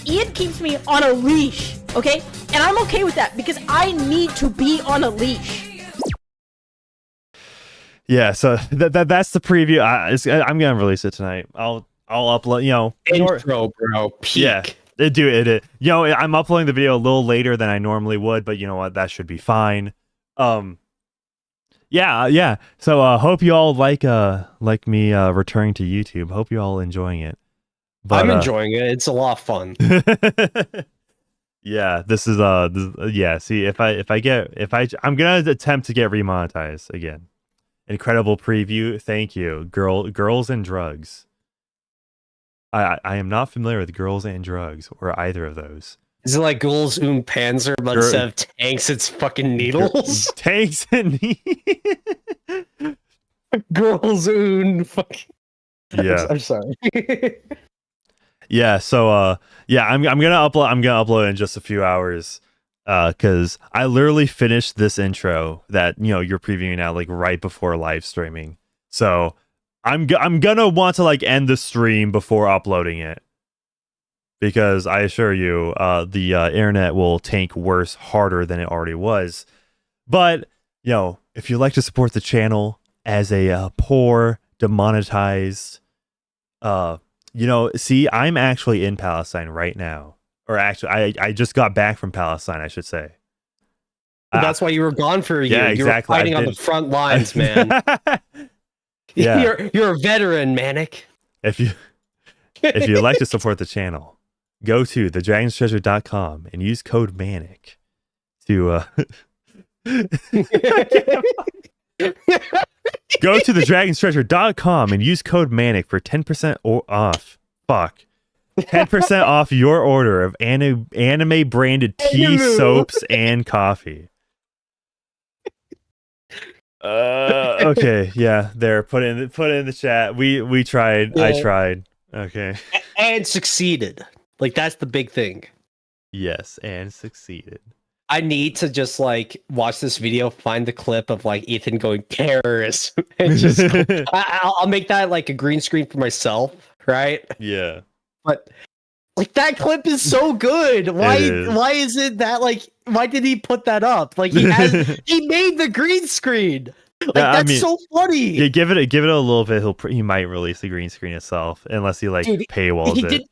Ian keeps me on a leash, okay? And I'm okay with that because I need to be on a leash. Yeah, so that's the preview. I'm gonna release it tonight. I'll upload. Intro, bro. Peak. Yeah, it. I'm uploading the video a little later than I normally would, but you know what? That should be fine. Yeah. So hope you all like me returning to YouTube. Hope you all enjoying it. But, I'm enjoying it. It's a lot of fun. Yeah, this is yeah. See, I'm gonna attempt to get remonetized again. Incredible preview. Thank you, girls and drugs. I am not familiar with girls and drugs or either of those. Is it like Girls und Panzer, but instead of tanks, it's fucking needles? Tanks and needles. Girls und fucking. Yeah. I'm sorry. Yeah, so yeah, I'm gonna upload in just a few hours, because I literally finished this intro that you're previewing now right before live streaming. So I'm gonna want to end the stream before uploading it, because I assure you, the internet will tank harder than it already was. But if you'd like to support the channel, as a poor, demonetized, see, I'm actually in Palestine right now. Or actually, I just got back from Palestine, I should say. That's why you were gone for a year. Yeah, exactly. You were fighting on the front lines, man. Yeah. You're a veteran, Manic. If you'd like to support the channel, go to thedragonstreasure.com and use code MANIC to go to thedragonstreasure.com and use code MANIC for 10% off. 10% off your order of anime branded tea, soaps, and coffee. Okay, yeah, there. Put it in the chat. We tried. Yeah. I tried. Okay. And succeeded. Like, that's the big thing. Yes, and succeeded. I need to just like watch this video, find the clip of like Ethan going terrorist, and just I'll make that like a green screen for myself, right? Yeah. But like that clip is so good. Why is it that like why did he put that up? Like he made the green screen. Like that's so funny. Yeah, give it a little bit. He might release the green screen itself unless he like paywalls it.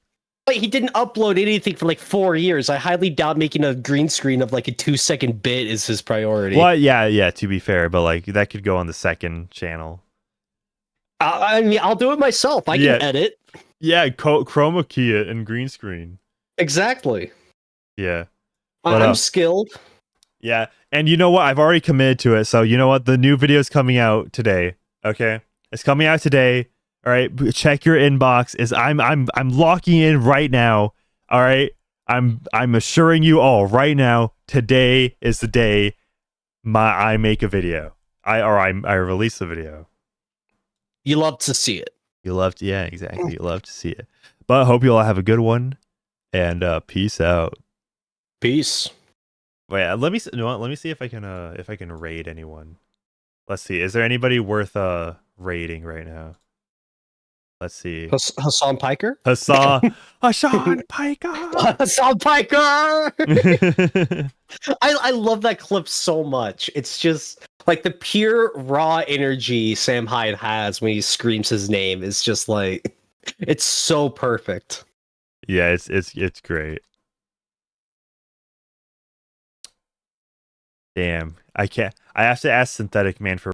He didn't upload anything for like 4 years. I highly doubt making a green screen of like a 2-second bit is his priority. Well, yeah. To be fair, but like that could go on the second channel. I mean, I'll do it myself. I can edit. Yeah, chroma key it and green screen. Exactly. Yeah. I'm skilled. Yeah, and you know what? I've already committed to it. So you know what? The new video is coming out today. Okay, it's coming out today. All right, check your inbox. I'm locking in right now. All right, I'm assuring you all right now. Today is the day I make a video. I release the video. You love to see it. Yeah, exactly. You love to see it. But I hope you all have a good one, and peace out. Peace. Wait, let me see if I can raid anyone. Let's see. Is there anybody worth raiding right now? Let's see. Hasan Piker? Hasan Piker. Hasan Piker. I love that clip so much. It's just like the pure raw energy Sam Hyde has when he screams his name is just like it's so perfect. Yeah, it's great. Damn, I have to ask Synthetic Man for